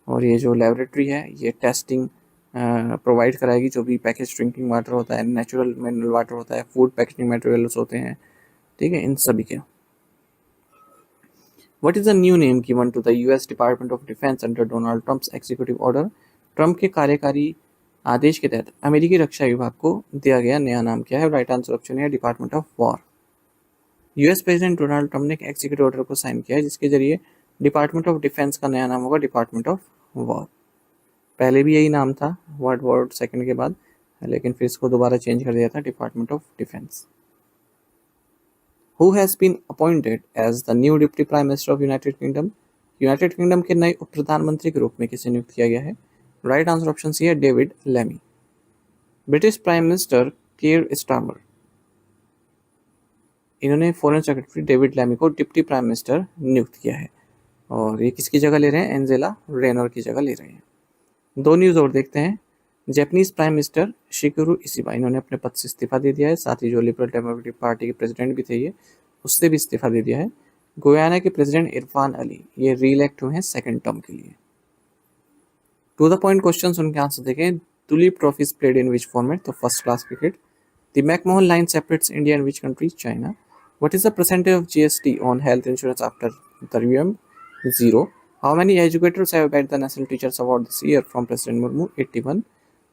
और ये जो लेबोरेटरी है ये टेस्टिंग प्रोवाइड कराएगी, जो भी पैकेज ड्रिंकिंग वाटर होता है, नेचुरल मिनरल वाटर होता है, फूड पैकेजिंग मटेरियल्स होते हैं, ठीक है, इन सभी के। What is the new name given to the US department of defence under Donald Trump's executive order? Trump के कार्यकारी आदेश के तहत अमेरिकी रक्षा विभाग को दिया गया नया नाम क्या है? राइट आंसर ऑप्शन है department of war. US president Donald Trump ने एक एग्जीक्यूटिव ऑर्डर को साइन किया है जिसके जरिए डिपार्टमेंट ऑफ डिफेंस का नया नाम होगा डिपार्टमेंट ऑफ वॉर। पहले भी यही नाम था वर्ल्ड वॉर सेकंड के बाद, लेकिन फिर इसको दोबारा चेंज कर दिया था department of defence. Who has been appointed as the new deputy prime minister of United Kingdom? United Kingdom के नए उप प्रधानमंत्री के रूप में किसे नियुक्त किया गया है? राइट आंसर ऑप्शन सी है David Lammy. British prime minister Keir Starmer इन्होंने फॉरेन सेक्रेटरी डेविड लैमी को डिप्टी प्राइम मिनिस्टर नियुक्त किया है। और ये किसकी जगह ले रहे हैं? एंजेला रेनर की जगह ले रहे हैं। दो न्यूज़ और देखते हैं। Japanese prime minister Shigeru Ishiba, इन्होंने अपने पद से इस्तीफा दे दिया है। साथ ही जो लिबरल डेमोक्रेटिक पार्टी के प्रेसिडेंट भी थे ये, उससे भी इस्तीफा दे दिया है। गुयाना के प्रेसिडेंट इरफान अली, ये रीइलेक्ट हुए हैं सेकंड टर्म के लिए। टू द पॉइंट क्वेश्चंस, उनके आंसर देखें। Duleep trophy is played in which format? तो first class cricket. The McMahon line separates India and which country? China. What is the percentage of GST on health insurance after the revamp? 0. How many educators have bagged the National Teachers Award this year from President Murmu? 81.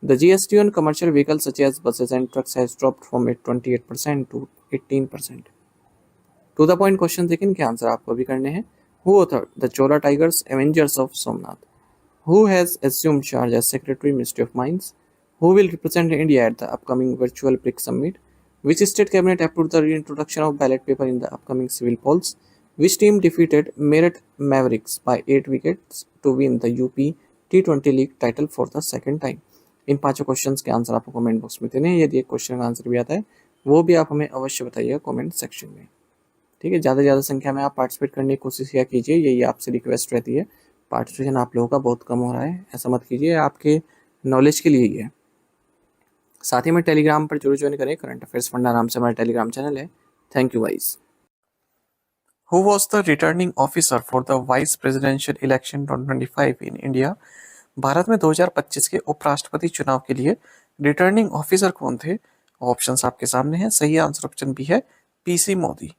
The GST on commercial vehicles such as buses and trucks has dropped from 28% to 18%. To the point question देखें, इनके answer आपको भी करने हैं। Who authored the Chola Tigers Avengers of Somnath? Who has assumed charge as Secretary Ministry of Mines? Who will represent India at the upcoming virtual BRICS summit? Which state cabinet approved the reintroduction of ballot paper in the upcoming civil polls? Which team defeated Meerut Mavericks by 8 wickets to win the UP T20 League title for the second time? इन पांचों questions के answer आपको comment box में देने हैं। यदि एक question का answer भी आता है वो भी आप हमें अवश्य बताइएगा कमेंट सेक्शन में। ठीक है, ज़्यादा से ज़्यादा संख्या में आप पार्टिसिपेट करने की कोशिश किया कीजिए, यही आपसे रिक्वेस्ट रहती है। पार्टिसिपेशन आप लोगों का बहुत कम हो रहा है, ऐसा मत कीजिए, आपके नॉलेज के लिए ही है। साथ ही में टेलीग्राम पर जरूर ज्वाइन करें, करंट अफेयर्स फंडा नाम से हमारा टेलीग्राम चैनल है। Thank you guys. Who was the returning officer for the vice presidential election 2025 in India? Bharat में 2025 के उपराष्ट्रपति चुनाव के लिए रिटर्निंग ऑफिसर कौन थे? ऑप्शंस आपके सामने हैं। सही आंसर ऑप्शन बी है PC Modi.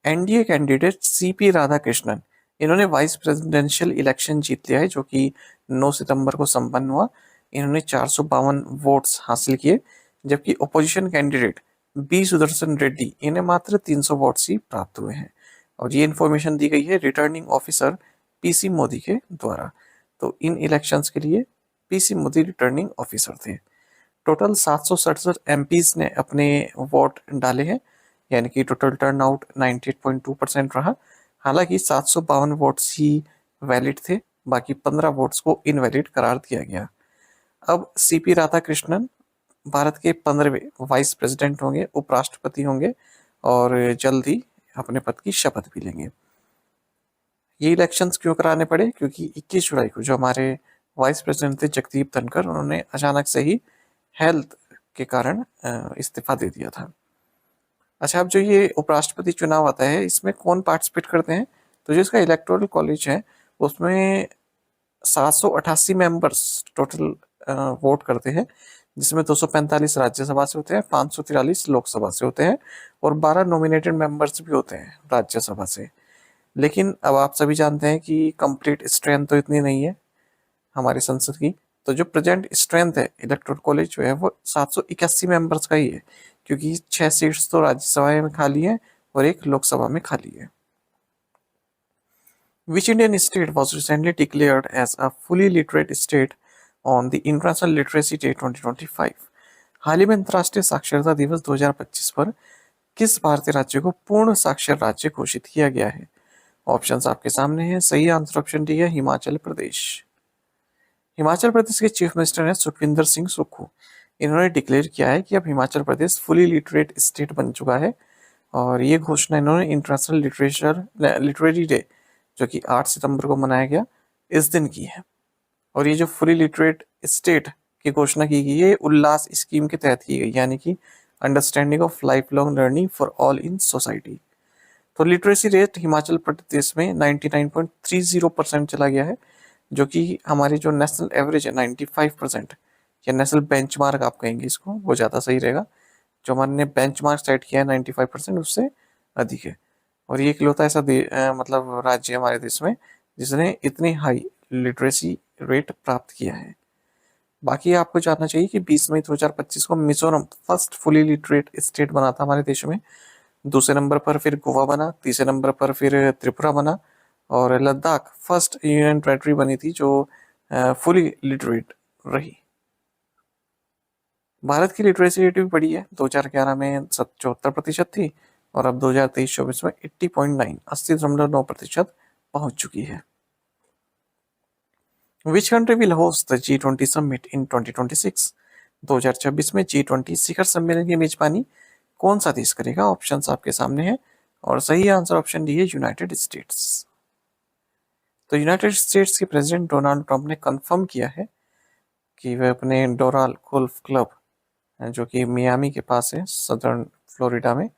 NDA candidate CP Radhakrishnan, इन्होंने वाइस प्रेसिडेंशियल इलेक्शन जीत लिया है जो कि 9 सितंबर को संपन्न हुआ। इन्होंने 452 वोट्स हासिल किए, जबकि opposition candidate B Sudarshan Reddy, इन्हें मात्र 300 वोट्स ही प्राप्त हुए हैं। और ये इन्फॉर्मेशन दी गई है रिटर्निंग ऑफिसर पीसी मोदी के द्वारा। तो इन इलेक्शंस के लिए पीसी मोदी रिटर्निंग ऑफिसर थे। टोटल 767 एमपीज ने अपने वोट डाले हैं, यानी कि टोटल टर्नआउट 98.2% रहा। हालांकि 752 वोट्स ही वैलिड थे, बाकी 15 वोट्स को इनवैलिड करार दिया गया। अब सीपी राधाकृष्णन भारत के 15वें वाइस प्रेसिडेंट होंगे, उपराष्ट्रपति होंगे और जल्द ही अपने पद की शपथ भी लेंगे। ये इलेक्शंस क्यों कराने पड़े? क्योंकि 21 जुलाई को जो हमारे वाइस प्रेसिडेंट थे जगदीप धनखड़, उन्होंने अचानक से ही हेल्थ के कारण इस्तीफा दे दिया था। अच्छा, अब जो ये उपराष्ट्रपति चुनाव आता है इसमें कौन पार्टिसिपेट करते हैं? तो जो इसका इलेक्टोरल कॉलेज है उसमें 788 मेंबर्स टोटल वोट करते हैं, जिसमें 245 राज्यसभा से होते हैं, 543 लोकसभा से होते हैं और 12 नॉमिनेटेड मेंबर्स भी होते हैं राज्यसभा से। लेकिन अब आप सभी जानते हैं कि कंप्लीट स्ट्रेंथ तो इतनी नहीं है हमारी संसद की। तो जो प्रेजेंट स्ट्रेंथ है इलेक्टोरल कॉलेज जो है वो 781 मेंबर्स का ही है, क्योंकि 6 सीट्स तो राज्यसभा में खाली है और 1 लोकसभा में खाली है। Which Indian state was recently declared as a fully literate state on the International Literacy Day 2025? हाल ही में अंतर्राष्ट्रीय साक्षरता दिवस 2025 पर किस भारतीय राज्य को पूर्ण साक्षर राज्य घोषित किया गया है? ऑप्शंस आपके सामने हैं। सही आंसर ऑप्शन डी है हिमाचल प्रदेश। हिमाचल प्रदेश के चीफ मिनिस्टर हैं सुखविंदर सिंह सुक्खू। इन्होंने डिक्लेयर किया है कि अब Himachal Pradesh fully literate state बन चुका है और ये घोषणा इन्होंने इंटरनेशनल लिटरेरी डे जो कि 8 सितंबर को मनाया गया इस दिन की है। और ये जो फुली लिटरेट स्टेट की घोषणा की गई है उल्लास स्कीम के तहत की गई, यानी कि understanding of life long learning for all in society. तो लिटरेसी रेट हिमाचल प्रदेश में 99.30% चला गया है, जो कि हमारी जो नेशनल एवरेज है 95% या नेशनल बेंचमार्क आप कहेंगे इसको, वो ज़्यादा सही रहेगा। जो हमने बेंचमार्क सेट किया है 95% उससे अधिक है। और ये इकलौता ऐसा मतलब राज्य हमारे देश में जिसने इतनी हाई लिटरेसी रेट प्राप्त किया है। बाकी आपको जानना चाहिए कि 20 मई 2025 को Mizoram first fully literate state बना था हमारे देश में। दूसरे नंबर पर फिर गोवा बना, तीसरे नंबर पर फिर त्रिपुरा बना और लद्दाख फर्स्ट यूनियन टेरिटरी बनी थी जो फुली लिटरेट रही। भारत की लिटरेसी रेट भी बढ़ी है, 2011 में 74% थी और अब 2023-24 में 80.9% पहुंच चुकी है। Which country will host the G20 summit in 2026? 2026 में G20 शिखर सम्मेलन की मेजबानी कौन सा देश करेगा? ऑप्शंस आपके सामने है और सही आंसर ऑप्शन डी है यूनाइटेड स्टेट्स। तो यूनाइटेड स्टेट्स के प्रेसिडेंट डोनाल्ड ट्रंप ने कंफर्म किया है कि वे अपने डोराल गोल्फ क्लब, जो कि मियामी के पास है सदर्न फ्लोरिडा में,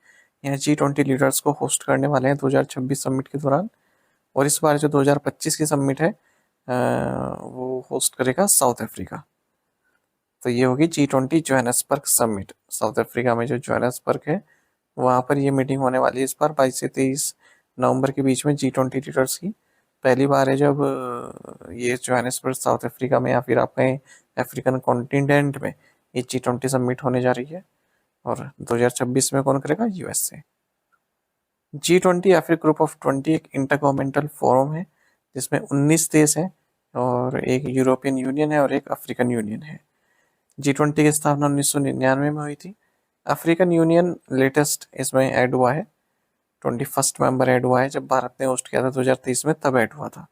यहाँ G20 लीडर्स को होस्ट करने वाले हैं 2026 समिट के दौरान। और इस बार जो 2025 की समिट है वो होस्ट करेगा साउथ अफ्रीका। तो ये होगी G20 Johannesburg summit. South Africa में जो जोहानिसबर्ग है वहाँ पर ये मीटिंग होने वाली है इस बार 22 से 23 नवंबर के बीच में G20 लीडर्स की। पहली बार है जब ये जोहानिसबर्ग साउथ अफ्रीका में या फिर आप कहें अफ्रीकन कॉन्टिनेंट में ये G20 समिट होने जा रही है। और 2026 में कौन करेगा? यूएसए। G20 या फिर ग्रुप ऑफ 20 एक इंटर गवर्नमेंटल फोरम है जिसमें 19 देश हैं और एक यूरोपियन यूनियन है और एक अफ्रीकन यूनियन है। G20 की स्थापना 1999 में हुई थी। अफ्रीकन यूनियन लेटेस्ट इसमें ऐड हुआ है, 21 मेंबर ऐड हुआ है। जब भारत ने होस्ट किया था 2023 में तब ऐड हुआ था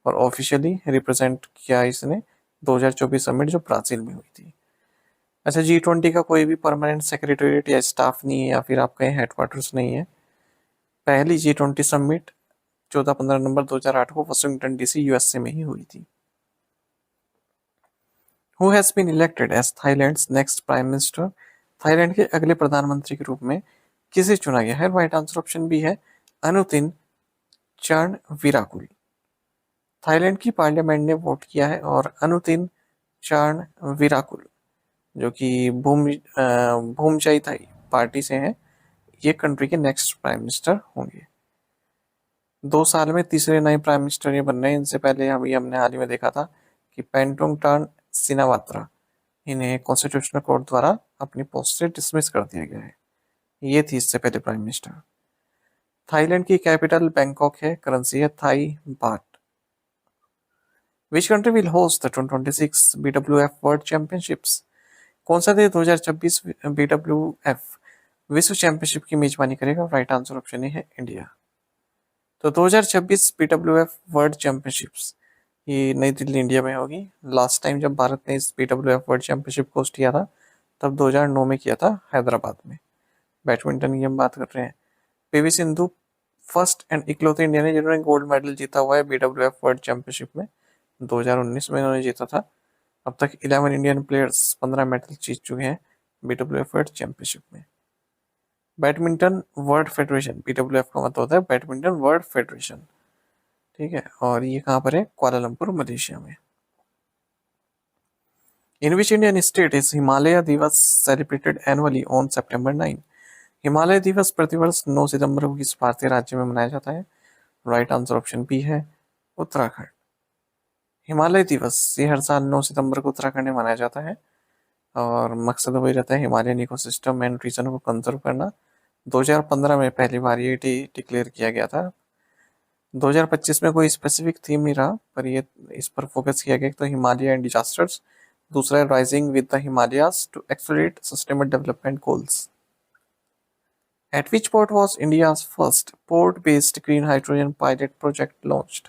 और ऑफिशियली रिप्रेजेंट किया इसने 2024 समिट जो ब्राजील में हुई थी। अच्छा, G20 का कोई भी परमानेंट सेक्रेटरीट या स्टाफ नहीं है या फिर आपका हेडक्वार्टर्स नहीं है। पहली G20 समिट 14-15 नवंबर 2008 को वाशिंगटन डीसी यूएसए में ही हुई थी। Who has been elected as Thailand's next prime minister? Thailand के अगले प्रधानमंत्री के रूप में किसे चुना गया है? राइट आंसर ऑप्शन बी है अनुतिन चार्नविराकुल। थाईलैंड की पार्लियामेंट ने वोट किया है और अनुतिन चार्नविराकुल जो कि भूमचाई थाई पार्टी से हैं, ये कंट्री के नेक्स्ट प्राइम मिनिस्टर होंगे। 2 साल में तीसरे नए प्राइम मिनिस्टर ये बन रहे हैं। इनसे पहले हमने हाल ही में देखा था कि पेंटोंगटान सिनावात्रा, इन्हें कॉन्स्टिट्यूशनल कोर्ट द्वारा अपनी पोस्ट से डिसमिस कर दिया गया है। ये थी इससे पहले प्राइम मिनिस्टर। थाईलैंड की कैपिटल बैंकॉक है, करेंसी है Thai baht. Which country will host the 2026 BWF world championships? कौन सा देश 2026 BWF विश्व चैंपियनशिप की मेजबानी करेगा? राइट आंसर ऑप्शन है इंडिया। तो 2026 BWF वर्ल्ड चैंपियनशिप्स ये नई दिल्ली इंडिया में होगी। लास्ट टाइम जब भारत ने इस BWF वर्ल्ड चैंपियनशिप को होस्ट किया था तब 2009 में किया था हैदराबाद में। बैडमिंटन की हम बात कर रहे हैं। पीवी सिंधु फर्स्ट एंड इकलौते इंडियन है जिन्होंने गोल्ड मेडल जीता हुआ है BWF वर्ल्ड चैंपियनशिप में। 2019 में इन्होंने जीता था। अब तक 11 इंडियन प्लेयर्स 15 मेडल जीत चुके हैं BWF वर्ल्ड चैंपियनशिप में। बैडमिंटन वर्ल्ड फेडरेशन, BWF का मतलब होता है बैडमिंटन वर्ल्ड फेडरेशन, ठीक है। और ये कहाँ पर है? कुआलालंपुर, मलेशिया में। In which Indian state is Himalaya Diwas celebrated annually on September 9? Himalaya Diwas प्रतिवर्ष 9 सितंबर को किस भारतीय राज्य में मनाया जाता है? राइट आंसर ऑप्शन बी है उत्तराखंड। हिमालय दिवस ये हर साल 9 सितंबर को उत्तराखंड में मनाया जाता है और मकसद वही रहता है हिमालयन इकोसिस्टम एंड रीजन को कंजर्व करना। 2015 में पहली बार ये डिक्लेयर किया गया था। 2025 में कोई स्पेसिफिक थीम नहीं रहा पर ये इस पर फोकस किया गया। तो हिमालय एंड डिजास्टर्स, दूसरा है rising with the Himalayas to accelerate sustainable development goals. At which port was India's first port based green hydrogen pilot project launched?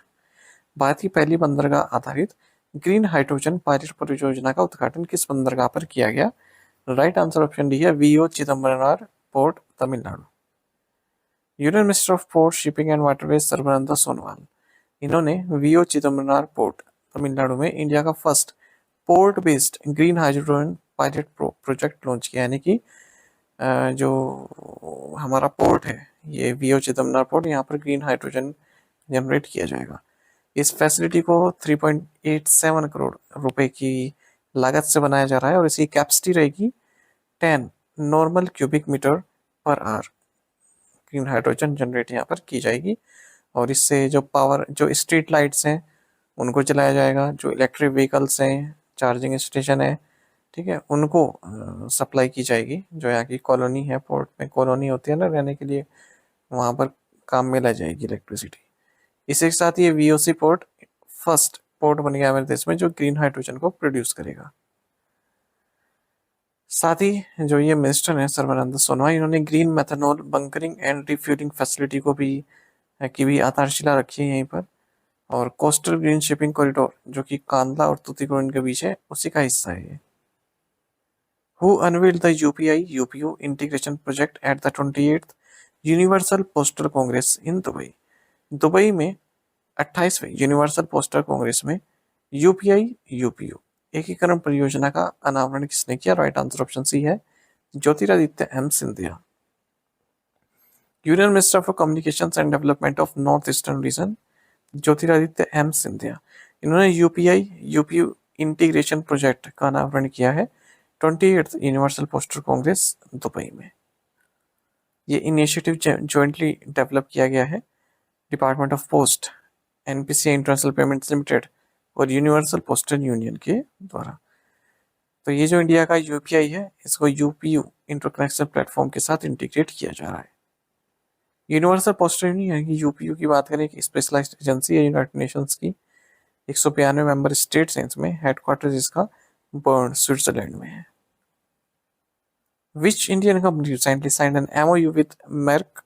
Bharat की पहली बंदरगाह आधारित ग्रीन हाइड्रोजन पायलट परियोजना का उद्घाटन किस बंदरगाह पर किया गया? राइट आंसर ऑप्शन डी है VO Chidambaranar port, Tamil Nadu. Union minister of port shipping and waterways Sarbananda Sonowal, इन्होंने वीओ चिदम्बरनार पोर्ट तमिलनाडु में इंडिया का first port based green hydrogen pilot project launch किया। यानी कि जो हमारा पोर्ट है ये वीओ चिदम्बरनार पोर्ट, यहाँ पर ग्रीन हाइड्रोजन जनरेट किया जाएगा। इस फैसिलिटी को 3.87 करोड़ रुपए की लागत से बनाया जा रहा है और इसकी कैपेसिटी रहेगी 10 normal cubic metre per hour green hydrogen generate यहाँ पर की जाएगी। और इससे जो पावर, जो स्ट्रीट लाइट्स हैं उनको चलाया जाएगा, जो इलेक्ट्रिक व्हीकल्स हैं, चार्जिंग स्टेशन है, ठीक है, उनको सप्लाई की जाएगी। जो यहाँ की कॉलोनी है, पोर्ट में कॉलोनी होती है ना रहने के लिए, वहाँ पर काम में ला जाएगी इलेक्ट्रिसिटी। इसी के साथ ये वीओसी पोर्ट फर्स्ट पोर्ट बन गया हमारे देश में जो ग्रीन हाइड्रोजन को प्रोड्यूस करेगा। साथ ही जो ये मिनिस्टर हैं सर्बानंद सोनोवाल, इन्होंने green methanol bunkering and refuelling facility को भी आधारशिला रखी है यहीं पर। और कोस्टल ग्रीन शिपिंग कॉरिडोर जो कि कांदला और तूतीकोरिन के बीच है उसी का हिस्सा है ये। Who unveiled the UPI-UPU integration project at the 28th universal postal congress in Dubai? Dubai में 28वें यूनिवर्सल पोस्टल कांग्रेस में यूपीआई यूपीयू एकीकरण परियोजना का अनावरण किसने किया? राइट आंसर ऑप्शन सी है Jyotiraditya M Scindia. Union minister for communications and development of north eastern region Jyotiraditya M Scindia. इन्होंने यूपीआई यूपीयू इंटीग्रेशन प्रोजेक्ट का अनावरण किया है 28th universal postal congress Dubai में। ये इनिशिएटिव जॉइंटली डेवलप किया गया है department of post, NPCI international payments limited और यूनिवर्सल पोस्टल यूनियन के द्वारा। तो ये जो इंडिया का यूपीआई है इसको यूपीयू इंटरकनेक्शन प्लेटफॉर्म के साथ इंटीग्रेट किया जा रहा है। यूनिवर्सल पोस्टल यूनियन की यूपीयू की बात करें कि स्पेशलाइज्ड एजेंसी है यूनाइटेड नेशंस की, 192 मेंबर स्टेट्स हैं इसमें, हेडक्वार्टर इसका बर्न स्विट्जरलैंड में है। Which Indian company recently signed an MOU with Merck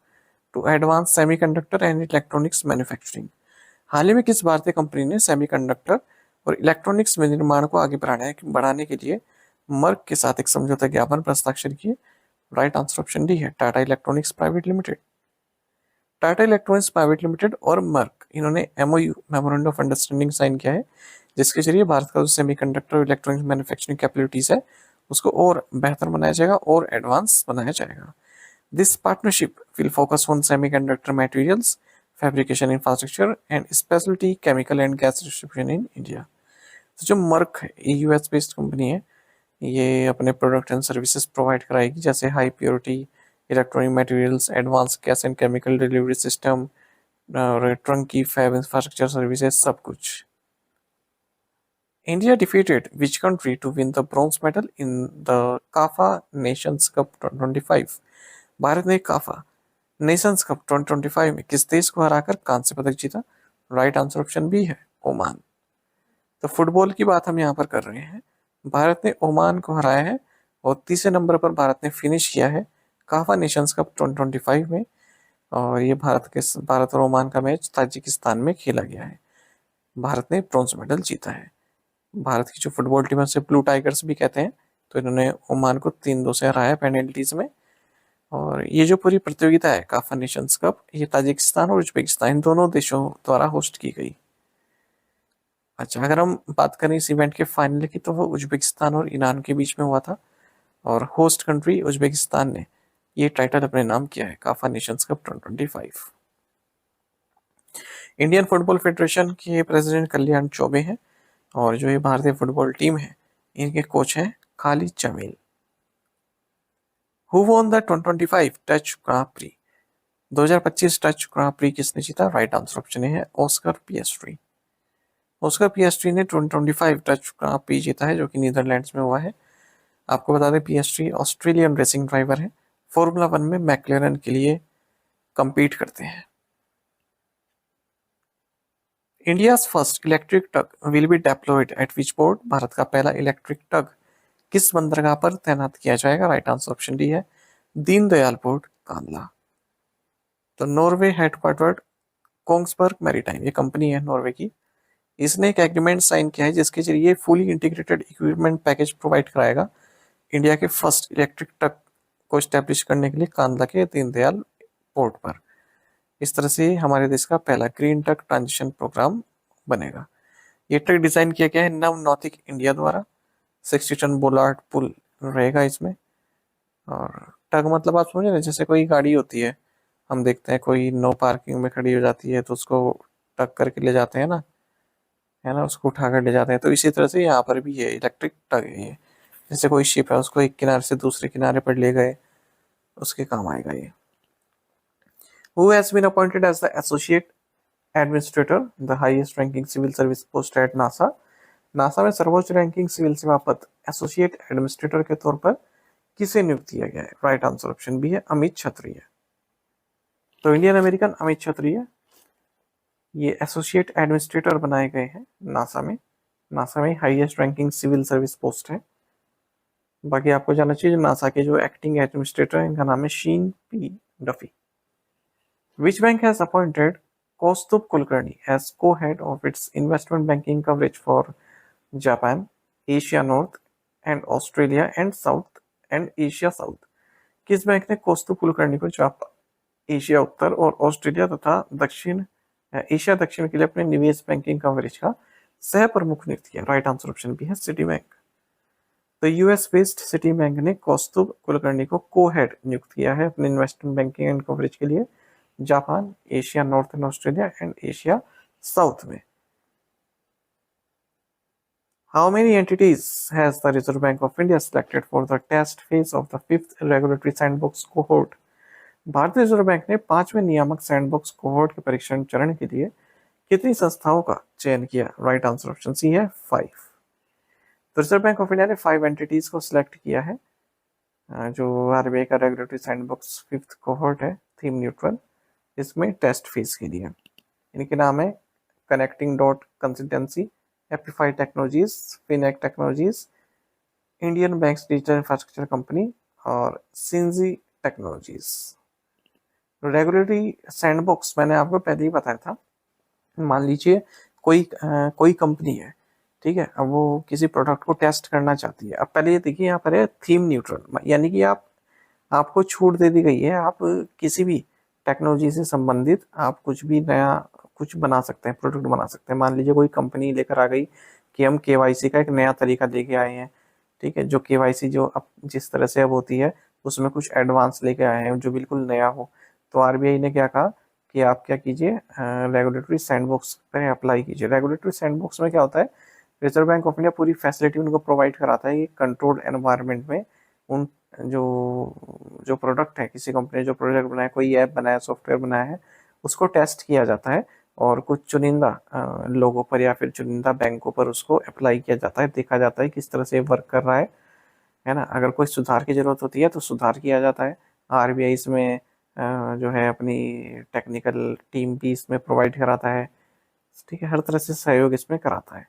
to advance semiconductor and electronics manufacturing? हाल ही में किस भारतीय कंपनी ने सेमीकंडक्टर और इलेक्ट्रॉनिक्स में निर्माण को आगे बढ़ाने के लिए मर्क के साथ एक समझौता ज्ञापन पर हस्ताक्षर किए? राइट आंसर ऑप्शन डी है Tata electronics private limited. Tata electronics private limited और मर्क इन्होंने MOU memorandum of understanding sign किया है जिसके जरिए भारत का जो सेमीकंडक्टर और इलेक्ट्रॉनिक्स मैन्युफैक्चरिंग कैपेबिलिटीज है उसको और बेहतर बनाया जाएगा और एडवांस बनाया जाएगा। This partnership will focus on semiconductor materials, fabrication infrastructure and speciality chemical and gas distribution in India. तो जो मर्क है ये यूएस बेस्ड कंपनी है, ये अपने प्रोडक्ट एंड सर्विसेज प्रोवाइड कराएगी जैसे high purity electronic materials, advance gas and chemical delivery system और ट्रंकी फैब इंफ्रास्ट्रक्चर सर्विसेज सब कुछ। India defeated which country to win the bronze medal in the CAFA Nations Cup 2025? Bharat ने Kafa nations cup 2025 में किस देश को हराकर कांस्य पदक जीता? राइट आंसर ऑप्शन बी है ओमान। तो फुटबॉल की बात हम यहाँ पर कर रहे हैं। भारत ने ओमान को हराया है और तीसरे नंबर पर भारत ने फिनिश किया है काफा नेशंस कप 2025 में। और ये भारत और ओमान का मैच ताजिकिस्तान में खेला गया है। भारत ने ब्रॉन्ज मेडल जीता है। भारत की जो फुटबॉल टीम है उसे ब्लू टाइगर्स भी कहते हैं। तो इन्होंने ओमान को 3-2 से हराया पेनल्टीज में। और ये जो पूरी प्रतियोगिता है काफा नेशंस कप ये ताजिकिस्तान और उज्बेकिस्तान इन दोनों देशों द्वारा होस्ट की गई। अच्छा, अगर हम बात करें इस इवेंट के फाइनल की तो वो उज्बेकिस्तान और ईरान के बीच में हुआ था और होस्ट कंट्री उज्बेकिस्तान ने ये टाइटल अपने नाम किया है CAFA nations cup 2025। Indian football federation के प्रेसिडेंट कल्याण चौबे हैं और जो ये भारतीय फुटबॉल टीम है इनके कोच हैं Khalid Jamil. Who won the 2025 Dutch grand prix? 2025 Dutch grand prix किसने जीता? राइट आंसर ऑप्शन है ऑस्कर पिएस्ट्री। ऑस्कर पिएस्ट्री ने 2025 डच ग्रां प्री जीता है जो कि नीदरलैंड्स में हुआ है। आपको बता दें पिएस्ट्री ऑस्ट्रेलियन रेसिंग ड्राइवर है, फॉर्मूला 1 में मैक्लेरन के लिए compete करते हैं। India's first electric tug will be deployed eight which port? Bharat का पहला इलेक्ट्रिक टग किस बंदरगाह पर तैनात किया जाएगा? राइट आंसर ऑप्शन डी है दीनदयाल पोर्ट कांदला। तो नॉर्वे हेडक्वार्टर्ड कोंग्सबर्ग मैरीटाइम ये कंपनी है नॉर्वे की, इसने एक एग्रीमेंट साइन किया है जिसके जरिए fully integrated equipment package provide कराएगा इंडिया के फर्स्ट इलेक्ट्रिक टग को स्टैब्लिश करने के लिए कांदला के दीनदयाल पोर्ट पर। इस तरह से हमारे देश का पहला ग्रीन टग ट्रांजिशन प्रोग्राम बनेगा। ये टग डिजाइन किया गया है नव नौतिक इंडिया द्वारा। 60 टन बोलार्ड पुल रहेगा इसमें। और टग मतलब आप समझे ना, जैसे कोई गाड़ी होती है, हम देखते हैं कोई नो पार्किंग में खड़ी हो जाती है तो उसको टग करके ले जाते हैं ना, है ना, उसको उठा कर ले जाते हैं। तो इसी तरह से यहाँ पर भी ये इलेक्ट्रिक टग है ये। जैसे कोई शिप है उसको एक किनारे से दूसरे किनारे पर ले गए, उसके काम आएगा ये। Who has been appointed as the associate administrator, the highest ranking civil service post at NASA? NASA में सर्वोच्च रैंकिंग सिविल सेवा पद एसोसिएट एडमिनिस्ट्रेटर के तौर पर किसे नियुक्त किया गया है? राइट आंसर ऑप्शन बी है अमित क्षत्रिय। तो इंडियन अमेरिकन अमित क्षत्रिय ये एसोसिएट एडमिनिस्ट्रेटर बनाए गए हैं नासा में। नासा में highest ranking civil service post है। बाकी आपको जानना चाहिए नासा के जो एक्टिंग एडमिनिस्ट्रेटर है इनका नाम है Sean P Duffy. Which bank has appointed Kaustubh Kulkarni as co-head of its investment banking coverage for Japan, Asia North and Australia and South and Asia south. किस बैंक ने कौस्तुभ कुलकर्णी को Japan, Asia उत्तर और Australia तथा दक्षिण Asia दक्षिण के लिए अपने निवेश बैंकिंग कवरेज का सह प्रमुख नियुक्त किया? राइट आंसर ऑप्शन बी है सिटी बैंक। तो यूएस बेस्ड सिटी बैंक ने कौस्तुभ कुलकर्णी को को हेड नियुक्त किया है अपने इन्वेस्टमेंट बैंकिंग एंड कवरेज के लिए Japan, Asia north and Australia and Asia south में। How many entities has the Reserve Bank of India selected for the test phase of the 5th regulatory sandbox cohort? भारतीय reserve bank ने 5वें नियामक sandbox cohort के परीक्षण चरण के लिए कितनी संस्थाओं का चयन किया? राइट आंसर ऑप्शन सी है 5। तो रिजर्व बैंक ऑफ इंडिया ने 5 एंटिटीज को सिलेक्ट किया है जो आरबीआई का रेगुलेटरी सैंडबॉक्स 5th कोहोर्ट है थीम न्यूट्रल, इसमें टेस्ट फेज के लिए। इनके नाम है connecting dot consultancy, Epifi technologies, Finec technologies, Indian banks digital infrastructure company और सिंजी टेक्नोलॉजीज। रेगुलेटरी सैंडबॉक्स मैंने आपको पहले ही बताया था। मान लीजिए कोई कंपनी है, ठीक है, अब वो किसी प्रोडक्ट को टेस्ट करना चाहती है। अब पहले ये देखिए यहाँ पर है थीम न्यूट्रल, यानी कि आपको छूट दे दी गई है, आप किसी भी टेक्नोलॉजी से संबंधित आप कुछ भी नया कुछ बना सकते हैं, प्रोडक्ट बना सकते हैं। मान लीजिए कोई कंपनी लेकर आ गई कि हम केवाईसी का एक नया तरीका लेके आए हैं, ठीक है, जो केवाईसी जो अब जिस तरह से अब होती है उसमें कुछ एडवांस लेके आए हैं जो बिल्कुल नया हो। तो आरबीआई ने क्या कहा कि आप क्या कीजिए, रेगुलेटरी सैंडबॉक्स पे अप्लाई कीजिए। रेगुलेटरी सैंडबॉक्स में क्या होता है, रिजर्व बैंक ऑफ इंडिया पूरी फैसिलिटी उनको प्रोवाइड कराता है कि कंट्रोल्ड एनवायरनमेंट में उन जो प्रोडक्ट है, किसी कंपनी ने जो प्रोडक्ट बनाया, कोई ऐप बनाया, सॉफ्टवेयर बनाया है, उसको टेस्ट किया जाता है और कुछ चुनिंदा लोगों पर या फिर चुनिंदा बैंकों पर उसको अप्लाई किया जाता है, देखा जाता है किस तरह से वर्क कर रहा है ना। अगर कोई सुधार की जरूरत होती है तो सुधार किया जाता है। आरबीआई इसमें जो है अपनी टेक्निकल टीम भी इसमें प्रोवाइड कराता है, ठीक है, हर तरह से सहयोग इसमें कराता है।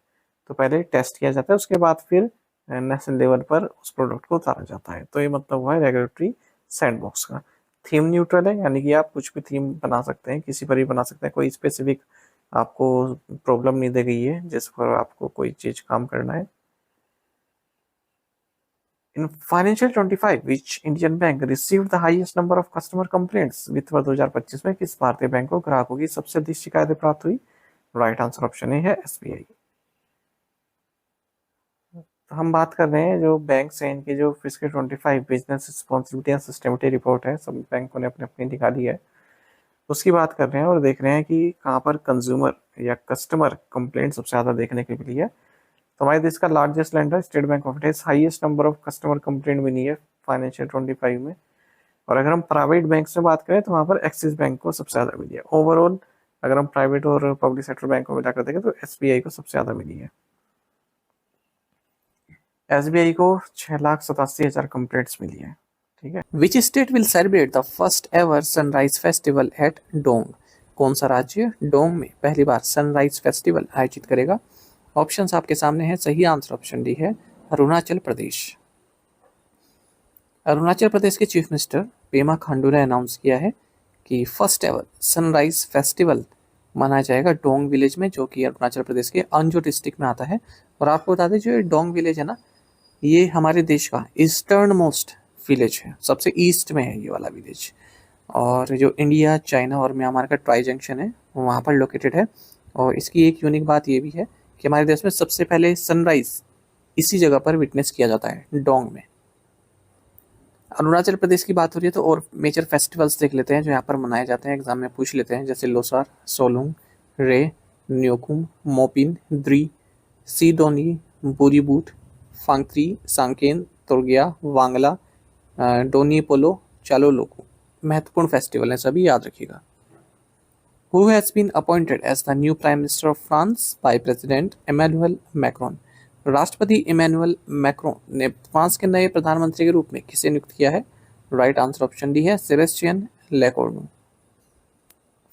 तो पहले टेस्ट किया जाता है, उसके बाद फिर नेशनल लेवल पर उस प्रोडक्ट को उतारा जाता है। तो ये मतलब हुआ है रेगुलेटरी सैंडबॉक्स का। थीम न्यूट्रल है, यानी कि आप कुछ भी थीम बना सकते हैं, किसी पर भी बना सकते हैं, कोई स्पेसिफिक आपको प्रॉब्लम नहीं दी गई है जिस पर आपको कोई चीज काम करना है। In financial 25, which Indian bank received the highest number of customer complaints? वित्त वर्ष 2025 में किस भारतीय बैंक को ग्राहकों की सबसे अधिक शिकायतें प्राप्त हुई? राइट आंसर ऑप्शन ए है एसबीआई। तो हम बात कर रहे हैं जो बैंक है इनके जो fiscal 25 business responsibility and sustainability report है, सब बैंकों ने अपने अपनी निकाली है, उसकी बात कर रहे हैं और देख रहे हैं कि कहाँ पर कंज्यूमर या कस्टमर कंप्लेंट सबसे ज़्यादा देखने के लिए है। तो हमारे देश का largest lender State Bank of India highest number of customer complaint मिली है फाइनेंशियल 25 में। और अगर हम प्राइवेट बैंक से बात करें तो वहाँ पर एक्सिस बैंक को सबसे ज़्यादा मिली है। ओवरऑल अगर हम प्राइवेट और पब्लिक सेक्टर बैंक को मिलाकर देखें तो एसबीआई को सबसे ज़्यादा मिली है। एसबीआई को 6,87,000 कंप्लेंट्स मिली है, ठीक है। Which state will celebrate the first ever sunrise festival at Dong? कौन सा राज्य डोंग में पहली बार सनराइज फेस्टिवल आयोजित करेगा? ऑप्शंस आपके सामने हैं, सही आंसर ऑप्शन डी है अरुणाचल प्रदेश। अरुणाचल प्रदेश के चीफ मिनिस्टर पेमा खांडू ने अनाउंस किया है कि फर्स्ट एवर सनराइज फेस्टिवल मनाया जाएगा डोंग विलेज में, जो कि अरुणाचल प्रदेश के अंजो डिस्ट्रिक्ट में आता है। और आपको बता दें जो ये डोंग विलेज है ना, ये हमारे देश का ईस्टर्न मोस्ट विलेज है, सबसे ईस्ट में है ये वाला विलेज। और जो इंडिया, चाइना और म्यांमार का ट्राई जंक्शन है वहाँ पर लोकेटेड है। और इसकी एक यूनिक बात ये भी है कि हमारे देश में सबसे पहले सनराइज इसी जगह पर विटनेस किया जाता है, डोंग में। अरुणाचल प्रदेश की बात हो रही है तो और मेजर फेस्टिवल्स देख लेते हैं जो यहाँ पर मनाए जाते हैं, एग्जाम में पूछ लेते हैं, जैसे लोसार, सोलुंग, रे, न्योकुम, मोपिन, द्री, सीडोनी, बुरीबूट, फांगत्री, सांकेन, तुर्गिया, वांगला, डोनी पोलो, चालो लोको। महत्वपूर्ण फेस्टिवल हैं सभी, याद रखिएगा। Who has been appointed as the new Prime Minister of France by President Emmanuel Macron? राष्ट्रपति इमैनुअल मैक्रोन ने फ्रांस के नए प्रधानमंत्री के रूप में किसे नियुक्त किया है? राइट आंसर ऑप्शन डी है सेबेस्टियन लेकोर्नु।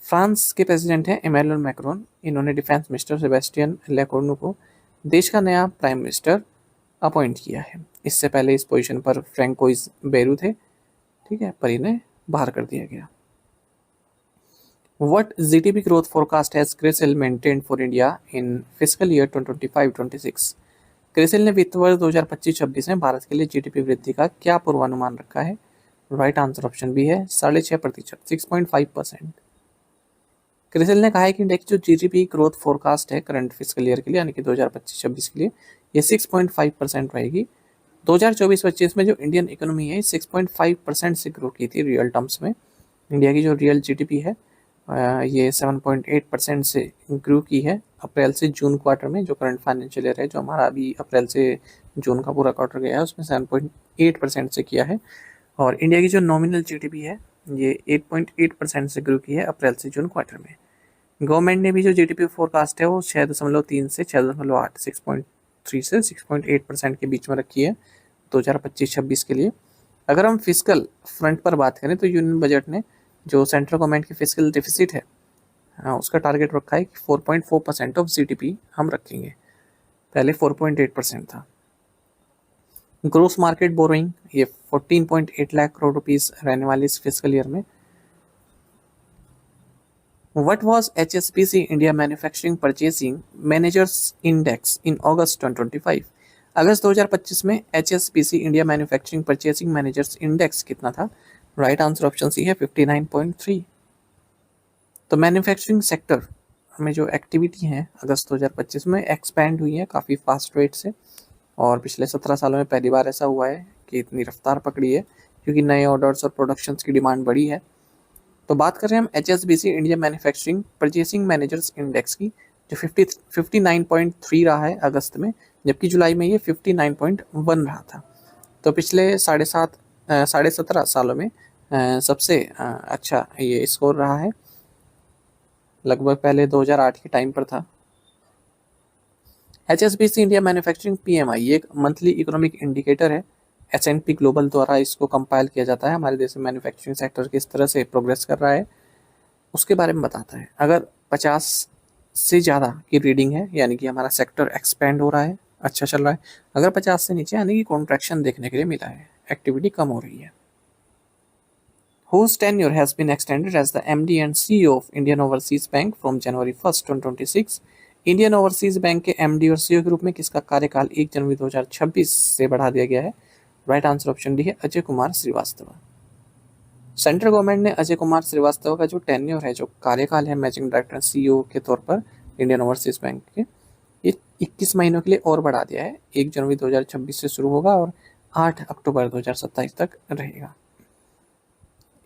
फ्रांस के प्रेसिडेंट हैं इमैनुअल मैक्रोन, इन्होंने डिफेंस मिनिस्टर सेबेस्टियन लेकोर्नु को देश का नया प्राइम मिनिस्टर अपॉइंट किया है। इससे पहले इस पोजीशन पर फ्रैंकोइज बेरू थे, ठीक है, पर इन्हें बाहर कर दिया गया। What GDP growth forecast has CRISIL maintained for India in fiscal year 2025-26? CRISIL ने वित्त वर्ष 2025-26 में भारत के लिए जीडीपी वृद्धि का क्या पूर्वानुमान रखा है? राइट आंसर ऑप्शन बी है 6.5%, 6.5%। क्रिसिल ने कहा है कि इंडिया की जो जीडीपी ग्रोथ फोरकास्ट है करंट फिजिकल ईयर के लिए यानी कि 2025-26 के लिए ये 6.5% रहेगी। 2024-25 में जो इंडियन इकोनॉमी है 6.5% से ग्रो की थी रियल टर्म्स में। इंडिया की जो रियल जीडीपी है ये 7.8% से ग्रो की है अप्रैल से जून क्वार्टर में। जो करंट फाइनेंशियल ईयर है जो हमारा अभी अप्रैल से जून का पूरा क्वार्टर गया है उसमें 7.8% से किया है। और इंडिया की जो नॉमिनल जीडीपी है ये 8.8% से ग्रो की है अप्रैल से जून क्वार्टर में। गवर्नमेंट ने भी जो जीडीपी फोरकास्ट है वो 6.3 से 6.8, 6.3 से 6.8% के बीच में रखी है 2025-26 के लिए। अगर हम फिजिकल फ्रंट पर बात करें तो यूनियन बजट ने जो सेंट्रल गवर्नमेंट की फिजिकल डिफिसिट है उसका टारगेट रखा है कि 4.4% ऑफ जीडीपी हम रखेंगे, पहले 4.8% था। ग्रोस मार्केट बोरोइंग ये 14.8 लाख करोड़ रुपीस रहने वाली इस फिजिकल ईयर में। What was HSBC India Manufacturing Purchasing Managers Index in August 2025? अगस्त 2025 में HSBC India Manufacturing Purchasing Managers Index कितना था? राइट आंसर ऑप्शन सी है 59.3। तो मैन्युफैक्चरिंग सेक्टर में जो एक्टिविटी है अगस्त 2025 में एक्सपैंड हुई है काफ़ी फास्ट रेट से, और पिछले 17 सालों में पहली बार ऐसा हुआ है कि इतनी रफ्तार पकड़ी है क्योंकि नए ऑर्डर्स और प्रोडक्शंस की डिमांड बढ़ी है। तो बात कर रहे हैं हम HSBC India manufacturing purchasing managers index की जो 59.3 रहा है अगस्त में, जबकि जुलाई में ये 59.1 रहा था। तो पिछले 17 सालों में सबसे अच्छा ये स्कोर रहा है, लगभग पहले 2008 के टाइम पर था। HSBC इंडिया मैन्युफैक्चरिंग PMI ये एक मंथली इकोनॉमिक इंडिकेटर है, S&P ग्लोबल द्वारा इसको कंपाइल किया जाता है। हमारे देश में मैन्युफैक्चरिंग सेक्टर किस तरह से प्रोग्रेस कर रहा है उसके बारे में बताता है। अगर 50 से ज़्यादा की रीडिंग है यानी कि हमारा सेक्टर एक्सपेंड हो रहा है, अच्छा चल रहा है। अगर 50 से नीचे यानी कि कॉन्ट्रैक्शन देखने के लिए मिला है, एक्टिविटी कम हो रही है। Whose tenure has been extended as the MD and CEO of Indian Overseas Bank from January 1st, 2026? Indian overseas bank के MD और CEO के रूप में किसका कार्यकाल 1 जनवरी 2026 से बढ़ा दिया गया है? राइट आंसर ऑप्शन डी है अजय कुमार श्रीवास्तव। सेंट्रल गवर्नमेंट ने अजय कुमार श्रीवास्तव का जो टेन्योर है, जो कार्यकाल है मैनेजिंग डायरेक्टर CEO के तौर पर इंडियन ओवरसीज बैंक के, ये 21 महीनों के लिए और बढ़ा दिया है। 1 जनवरी 2026 से शुरू होगा और 8 अक्टूबर 2027 तक रहेगा।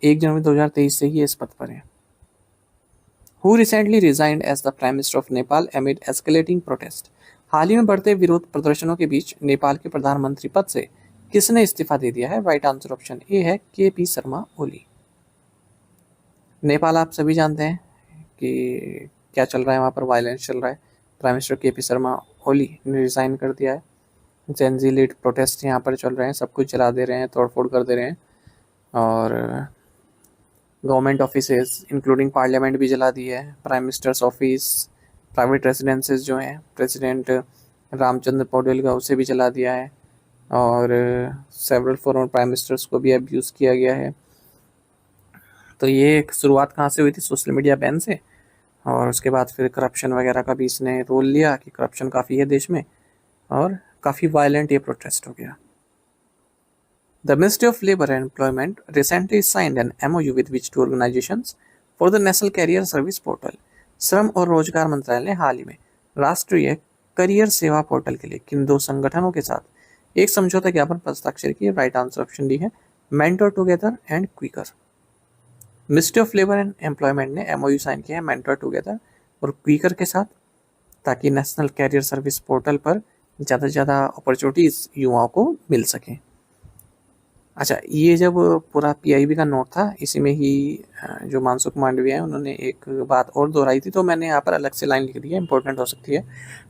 1 जनवरी 2023 से ही इस पद पर है। Who recently resigned as the Prime Minister of Nepal amid escalating protest? हाल ही में बढ़ते विरोध प्रदर्शनों के बीच नेपाल के प्रधानमंत्री पद से किसने इस्तीफा दे दिया है? राइट आंसर ऑप्शन ए है KP शर्मा ओली। नेपाल आप सभी जानते हैं कि क्या चल रहा है, वहाँ पर वायलेंस चल रहा है। Prime minister KP Sharma Oli ने रिज़ाइन कर दिया है। जेनजी लीड प्रोटेस्ट यहाँ पर चल रहे हैं, सब कुछ जला दे रहे हैं, तोड़फोड़ कर दे रहे हैं, और गवर्नमेंट ऑफिसेज इंक्लूडिंग पार्लियामेंट भी जला दी है। Prime minister's office, private residences जो हैं प्रेसिडेंट रामचंद्र पौडेल का, उसे भी जला दिया है, और सेवरल फॉर्मर प्राइम मिनिस्टर्स को भी अब्यूज़ किया गया है। तो ये एक शुरुआत कहाँ से हुई थी? सोशल मीडिया बैन से, और उसके बाद फिर करप्शन वगैरह का भी इसने रोल लिया कि करप्शन काफ़ी है देश में, और काफ़ी वायलेंट ये प्रोटेस्ट हो गया। The Ministry of Labour and Employment recently signed an MOU with which two organizations for the National Career Service Portal? श्रम और रोजगार मंत्रालय ने हाल ही में राष्ट्रीय करियर सेवा पोर्टल के लिए किन 2 संगठनों के साथ एक समझौता ज्ञापन पर हस्ताक्षर किए? राइट आंसर ऑप्शन डी है mentor together and Quikr. Ministry of labour and employment ने MOU साइन किया है मेंटर टुगेदर और क्विकर के साथ, ताकि नेशनल कैरियर सर्विस पोर्टल पर ज़्यादा से ज़्यादा अपॉर्चुनिटीज़ युवाओं को मिल सकें। अच्छा, ये जब पूरा PIB का नोट था, इसी में ही जो मानसुख मांडविया है उन्होंने एक बात और दोहराई थी, तो मैंने यहाँ पर अलग से लाइन लिख दी है, इंपॉर्टेंट हो सकती है।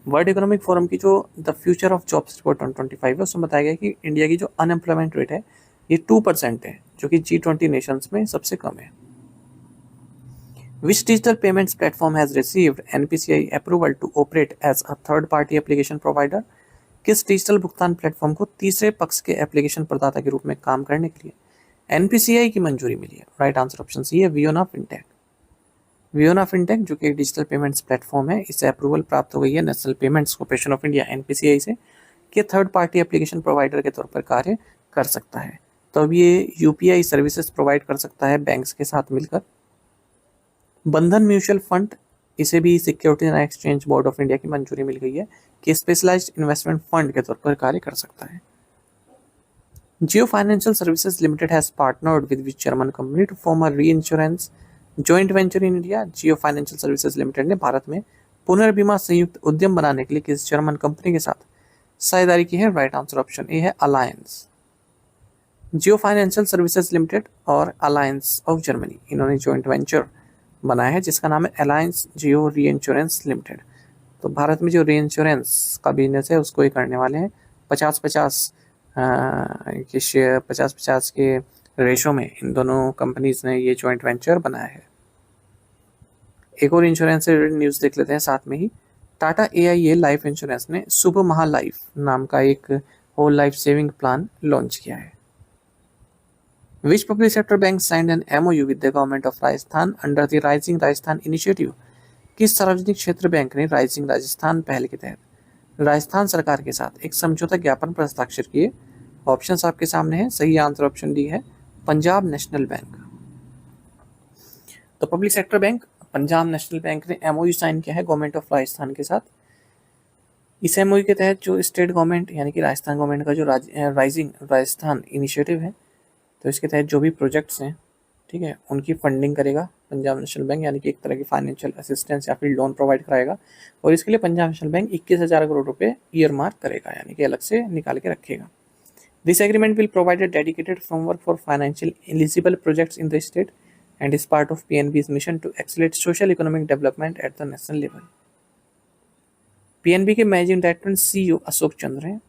वर्ल्ड इकोनॉमिक फोरम की जो the future of jobs report 2025 है उसमें बताया गया कि इंडिया की जो अनएम्प्लॉयमेंट रेट है ये 2% है, जो कि G20 नेशंस में सबसे कम है। Which digital payments platform has received NPCI approval to operate as a third-party application provider? किस डिजिटल भुगतान प्लेटफॉर्म को तीसरे पक्ष के एप्लीकेशन प्रदाता के रूप में काम करने के लिए NPCI की मंजूरी मिली है? राइट आंसर ऑप्शन सी है वियोना फिनटेक। वियोना फिनटेक जो कि एक डिजिटल पेमेंट्स प्लेटफॉर्म है, इससे अप्रूवल प्राप्त हो गई है national payments corporation of India NPCI से कि थर्ड पार्टी एप्लीकेशन प्रोवाइडर के तौर पर कार्य कर सकता है। तो अब ये यूपीआई सर्विसेज प्रोवाइड कर सकता है बैंक्स के साथ मिलकर। बंधन म्यूचुअल फंड, इसे भी securities and exchange board of India की मंजूरी मिल गई है कि स्पेशलाइज्ड इन्वेस्टमेंट फंड के तौर पर कार्य कर सकता है। Jio financial services limited has partnered with which German company to form a reinsurance joint venture in India. Jio financial services limited ने भारत में पुनर्बीमा संयुक्त उद्यम बनाने के लिए किस जर्मन कंपनी के साथ साझेदारी की है? राइट आंसर ऑप्शन ए है अलायंस। जियो फाइनेंशियल सर्विसेज लिमिटेड और अलायंस ऑफ जर्मनी, इन्होंने जॉइंट वेंचर बनाया है जिसका नाम है अलायंस जियो री इंश्योरेंस लिमिटेड। तो भारत में जो री इंश्योरेंस का बिजनेस है उसको ये करने वाले हैं। 50-50 के शेयर, 50-50 के रेशो में इन दोनों कंपनीज ने ये जॉइंट वेंचर बनाया है। एक और इंश्योरेंस से न्यूज़ देख लेते हैं साथ में ही। टाटा AIA लाइफ इंश्योरेंस ने शुभ महा लाइफ नाम का एक whole life saving plan launch किया है। Which public sector bank signed an MOU with the government of Rajasthan under the Rising Rajasthan Initiative? किस सार्वजनिक क्षेत्र बैंक ने राइजिंग राजस्थान पहल के तहत राजस्थान सरकार के साथ एक समझौता ज्ञापन पर हस्ताक्षर किए? ऑप्शंस आपके सामने हैं। सही आंसर ऑप्शन डी है पंजाब नेशनल बैंक। तो public sector bank Punjab national bank ने MOU साइन किया है गवर्नमेंट ऑफ राजस्थान के साथ। इस MOU के तहत जो स्टेट गवर्नमेंट यानी कि राजस्थान गवर्नमेंट का जो राइजिंग राजस्थान इनिशिएटिव है, तो इसके तहत जो भी प्रोजेक्ट्स हैं, ठीक है, उनकी फंडिंग करेगा पंजाब नेशनल बैंक, यानी कि एक तरह की फाइनेंशियल असिस्टेंस या फिर लोन प्रोवाइड कराएगा। और इसके लिए पंजाब नेशनल बैंक 21,000 करोड़ रुपए ईयर मार्क करेगा, यानी कि अलग से निकाल के रखेगा। This agreement will provide a dedicated framework for financial eligible projects in the state and is part of PNB's mission to accelerate social economic development at the national level. PNB के managing director CEO Ashok Chandra हैं।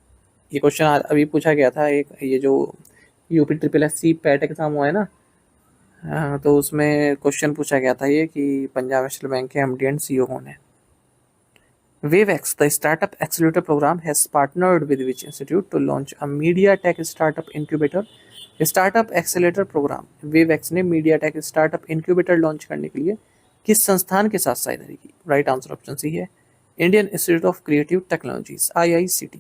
ये question अभी पूछा गया था, एक ये जो UPSSC पैट एग्जाम हुआ है ना, तो उसमें क्वेश्चन पूछा गया था ये कि पंजाब नेशनल बैंक के MD एंड CEO कौन है। Wavex, the startup accelerator program, has partnered with which institute to launch a media tech startup incubator? Startup accelerator programme WaveX ने media tech startup incubator launch करने के लिए किस संस्थान के साथ साझेदारी की? राइट आंसर ऑप्शन सी है Indian institute of creative technologies IICT।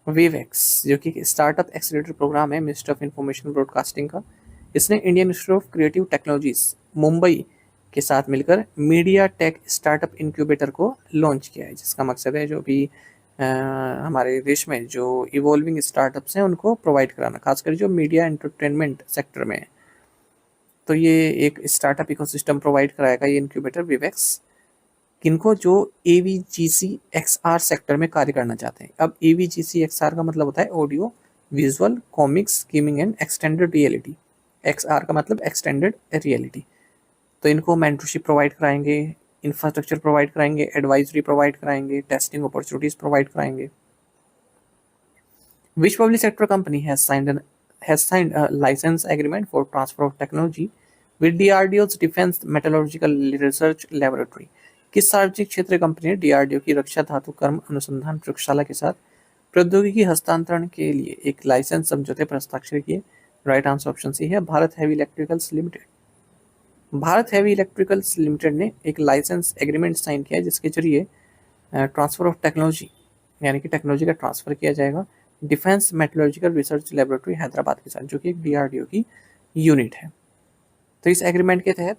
वेवएक्स जो कि स्टार्टअप एक्सेलेरेटर प्रोग्राम है मिनिस्ट्री ऑफ इंफॉर्मेशन ब्रॉडकास्टिंग का, इसने Indian institute of creative technologies Mumbai के साथ मिलकर मीडिया टेक स्टार्टअप इंक्यूबेटर को लॉन्च किया है, जिसका मकसद है जो भी हमारे देश में जो इवॉल्विंग स्टार्टअप्स हैं उनको प्रोवाइड कराना, खासकर जो मीडिया एंटरटेनमेंट सेक्टर में है। तो ये एक स्टार्टअप इकोसिस्टम प्रोवाइड कराएगा ये इंक्यूबेटर वेवएक्स किनको? जो AVGC XR सेक्टर में कार्य करना चाहते हैं। अब AVGC XR का मतलब होता है audio visual comics gaming and extended reality. XR का मतलब एक्सटेंडेड रियलिटी। तो इनको मेंटरशिप प्रोवाइड कराएंगे, इंफ्रास्ट्रक्चर प्रोवाइड कराएंगे, एडवाइजरी प्रोवाइड कराएंगे, टेस्टिंग अपॉर्चुनिटीज प्रोवाइड कराएंगे। Which public sector company has signed a licence agreement for transfer of technology with DRDO's defence metallurgical research laboratory? किस सार्वजनिक क्षेत्र कंपनी ने DRDO की रक्षा धातु कर्म अनुसंधान प्रयोगशाला के साथ प्रौद्योगिकी हस्तांतरण के लिए एक लाइसेंस समझौते पर हस्ताक्षर किए? राइट आंसर ऑप्शन सी है Bharat heavy electricals limited. Bharat heavy electricals limited ने एक लाइसेंस एग्रीमेंट साइन किया है जिसके जरिए ट्रांसफर ऑफ टेक्नोलॉजी यानी कि टेक्नोलॉजी का ट्रांसफर किया जाएगा defence metallurgical research laboratory Hyderabad के साथ, जो कि एक DRDO की यूनिट है। तो इस एग्रीमेंट के तहत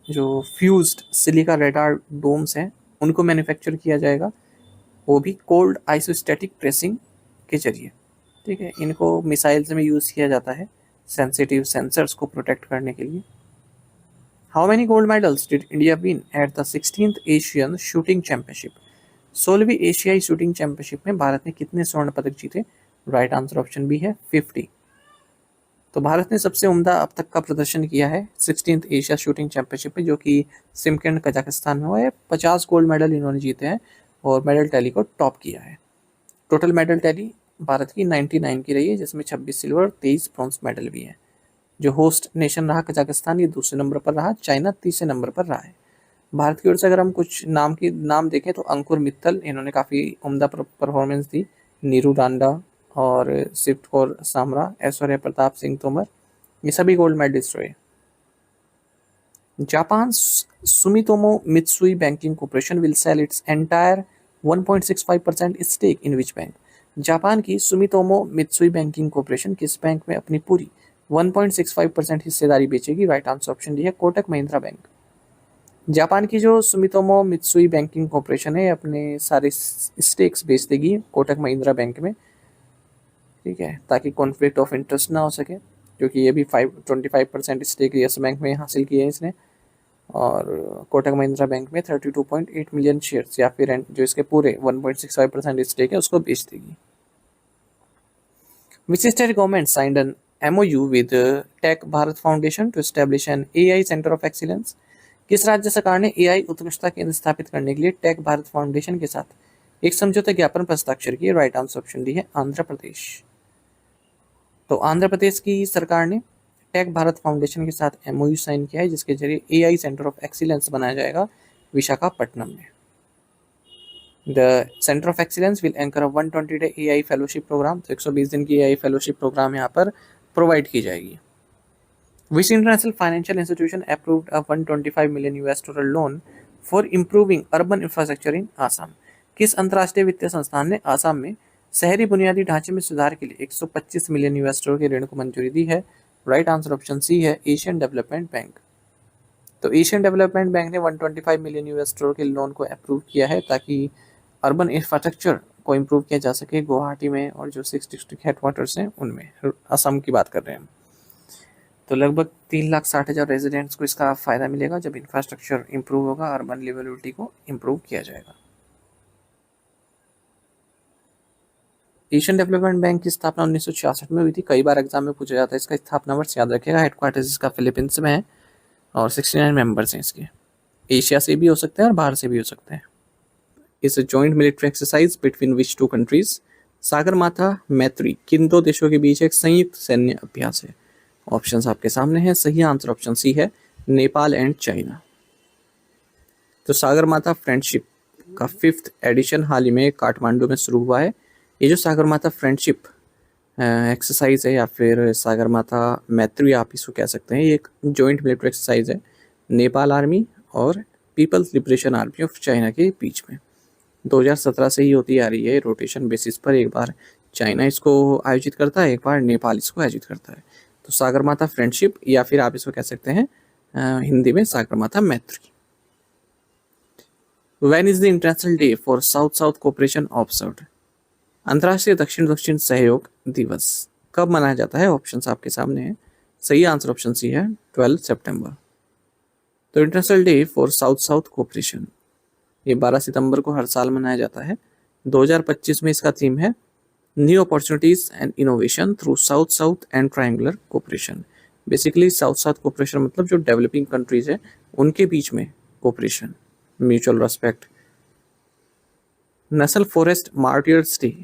जो फ्यूज्ड सिलिका रेडार डोम्स हैं उनको मैन्युफैक्चर किया जाएगा, वो भी कोल्ड आइसोस्टैटिक प्रेसिंग के जरिए, ठीक है। इनको मिसाइल्स में यूज़ किया जाता है सेंसिटिव सेंसर्स को प्रोटेक्ट करने के लिए। How many gold medals did India win at the 16th Asian shooting championship? 16वीं एशियाई शूटिंग चैंपियनशिप में भारत ने कितने स्वर्ण पदक जीते? राइट आंसर ऑप्शन बी है 50। तो भारत ने सबसे उम्दा अब तक का प्रदर्शन किया है 16th एशिया शूटिंग चैंपियनशिप में, जो कि सिमकंड कजाकिस्तान में हुआ है। 50 गोल्ड मेडल इन्होंने जीते हैं और मेडल टैली को टॉप किया है। टोटल मेडल टैली भारत की 99 की रही है, जिसमें 26 सिल्वर 23 ब्रॉन्ज मेडल भी हैं। जो होस्ट नेशन रहा कजाकिस्तान, ये दूसरे नंबर पर रहा। चाइना तीसरे नंबर पर रहा है। भारत की ओर से अगर हम कुछ नाम देखें तो अंकुर मित्तल, इन्होंने काफ़ी उम्दा परफॉर्मेंस दी। नीरू डांडा और शिव कौर सामरा, ऐश्वर्या प्रताप सिंह तोमर, ये सभी गोल्ड मेडलिस्ट रहे। Japan Sumitomo Mitsui banking corporation will sell its entire 1.65% stake in which bank? Japan की सुमितोमो मित्सुई बैंकिंग कॉर्पोरेशन किस बैंक में अपनी पूरी 1.65% हिस्सेदारी बेचेगी? राइट आंसर ऑप्शन डी है कोटक महिंद्रा बैंक। जापान की जो सुमितोमो मित्सुई बैंकिंग कॉर्पोरेशन है अपने सारे स्टेक्स बेच देगी कोटक महिंद्रा बैंक में, ठीक है, ताकि कॉन्फ्लिक्ट ऑफ इंटरेस्ट ना हो सके, क्योंकि ये भी 25% स्टेक यस बैंक में हासिल किए हैं इसने, और कोटक महिंद्रा बैंक में 32.8 मिलियन शेयर्स या फिर जो इसके पूरे 1.65% स्टेक है उसको बेच देगी। Which state government signed an MOU with Tech Bharat Foundation to establish an AI Center of Excellence? किस राज्य सरकार ने AI उत्कृष्टता केंद्र स्थापित करने के लिए टेक भारत फाउंडेशन के साथ एक समझौता ज्ञापन पर हस्ताक्षर किए? राइट आंसर ऑप्शन डी है आंध्र प्रदेश। तो आंध्र प्रदेश की सरकार ने टेक भारत फाउंडेशन के साथ MOU साइन किया है जिसके जरिए AI सेंटर ऑफ एक्सीलेंस बनाया जाएगा विशाखापट्टनम में। The centre of excellence will anchor 120 day AI fellowship programme, तो 120 दिन की AI फेलोशिप प्रोग्राम यहाँ पर प्रोवाइड की जाएगी। Which international financial institution approved a 125 million US dollar loan for improving urban infrastructure in Assam? किस अंतर्राष्ट्रीय वित्तीय संस्थान ने आसाम में शहरी बुनियादी ढांचे में सुधार के लिए 125 मिलियन US डॉलर के ऋण को मंजूरी दी है? राइट आंसर ऑप्शन सी है एशियन डेवलपमेंट बैंक। तो एशियन डेवलपमेंट बैंक ने 125 मिलियन US डॉलर के लोन को अप्रूव किया है ताकि अर्बन इंफ्रास्ट्रक्चर को इम्प्रूव किया जा सके गुवाहाटी में और जो 6 डिस्ट्रिक्ट हेडक्वार्टर्स हैं उनमें, असम की बात कर रहे हैं हम। तो लगभग 3,60,000 रेजिडेंट्स को इसका फ़ायदा मिलेगा जब इंफ्रास्ट्रक्चर इंप्रूव होगा, अर्बन लिवेबिलिटी को इंप्रूव किया जाएगा। एशियन डेवलपमेंट बैंक की स्थापना 1966 में हुई थी। कई बार एग्जाम में पूछा जाता है इसका स्थापना वर्ष, याद रखिएगा। हेडक्वार्टर्स इसका फिलीपींस में है और 69 मेंबर्स हैं इसके। एशिया से भी हो सकते हैं और बाहर से भी हो सकते हैं। इस joint military exercise between which two countries? Sagarmatha Maitri किन दो देशों के बीच एक संयुक्त सैन्य अभ्यास है? ऑप्शंस आपके सामने हैं। सही आंसर ऑप्शन सी है नेपाल एंड चाइना। तो सागरमाथा फ्रेंडशिप का 5th एडिशन हाल ही में काठमांडू में शुरू हुआ है। ये जो सागरमाथा फ्रेंडशिप एक्सरसाइज है या फिर सागरमाथा मैत्री आप इसको कह सकते हैं, ये एक जॉइंट मिलिट्री एक्सरसाइज है नेपाल आर्मी और People's Liberation Army of China के बीच में। 2017 से ही होती आ रही है रोटेशन बेसिस पर, एक बार चाइना इसको आयोजित करता है, एक बार नेपाल इसको आयोजित करता है। तो सागरमाथा फ्रेंडशिप या फिर आप इसको कह सकते हैं हिंदी में सागरमाथा मैत्री। When is the international day for south south cooperation observed? अंतर्राष्ट्रीय दक्षिण दक्षिण सहयोग दिवस कब मनाया जाता है? ऑप्शंस आपके सामने हैं। सही आंसर ऑप्शन सी है 12 सितंबर। तो international day for south south cooperation ये 12 सितंबर को हर साल मनाया जाता है। 2025 में इसका थीम है new opportunities and innovation through south south and triangular cooperation. Basically south south cooperation मतलब जो डेवलपिंग कंट्रीज है उनके बीच में cooperation, mutual respect. National forest martyrs day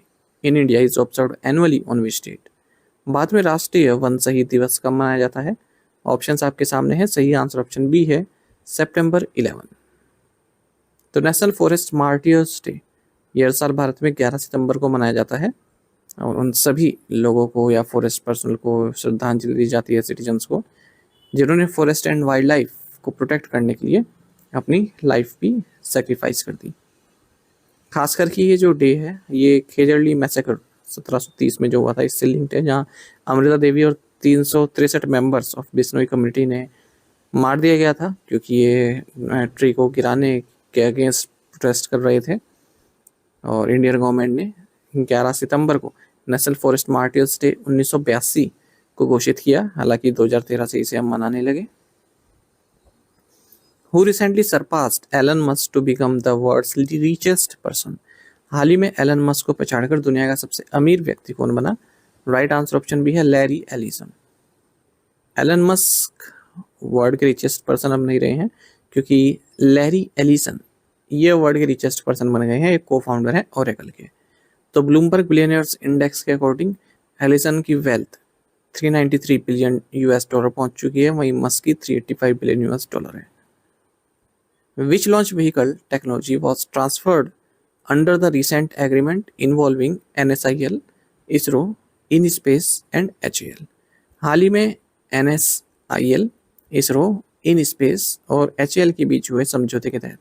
in India is observed annually on which date? बाद में राष्ट्रीय one शहीद दिवस कब मनाया जाता है? ऑप्शंस आपके सामने हैं। सही आंसर ऑप्शन बी है सितंबर 11। तो नेशनल फॉरेस्ट मार्टियर्स डे ये हर साल भारत में 11 सितंबर को मनाया जाता है और उन सभी लोगों को या फॉरेस्ट पर्सनल को श्रद्धांजलि दी जाती है, सिटीजन्स को, जिन्होंने फॉरेस्ट एंड वाइल्ड लाइफ को प्रोटेक्ट करने के लिए अपनी लाइफ भी सेक्रीफाइस कर दी। खास करके ये जो डे है ये खेजड़ली मैसेकर 1730 में जो हुआ था इससे लिंक्ड है, जहाँ अमृता देवी और 363 मेंबर्स ऑफ बिश्नोई कम्युनिटी ने मार दिया गया था क्योंकि ये ट्री को गिराने के अगेंस्ट प्रोटेस्ट कर रहे थे। और इंडियन गवर्नमेंट ने 11 सितंबर को नेशनल फॉरेस्ट मार्टियर्स डे 1982 को घोषित किया, हालांकि 2013 से इसे हम मनाने लगे। Who recently surpassed Elon Musk to become the world's richest person? हाल ही में एलन मस्क को पछाड़कर दुनिया का सबसे अमीर व्यक्ति कौन बना? राइट आंसर ऑप्शन भी है Larry Ellison. Elon Musk world के रिचेस्ट पर्सन अब नहीं रहे हैं क्योंकि लैरी एलिसन ये वर्ल्ड के रिचेस्ट पर्सन बन गए हैं, एक को फाउंडर है ओरेकल के। तो ब्लूमबर्ग बिलियनियर्स इंडेक्स के अकॉर्डिंग एलिसन की वेल्थ 393 बिलियन US डॉलर पहुंच चुकी है, वहीं मस्क की 385 बिलियन US डॉलर है। Which launch vehicle technology was transferred under the recent agreement involving NSIL, ISRO, InSpace and HAL? हाल ही में NSIL, ISRO, InSpace और HAL के बीच हुए समझौते के तहत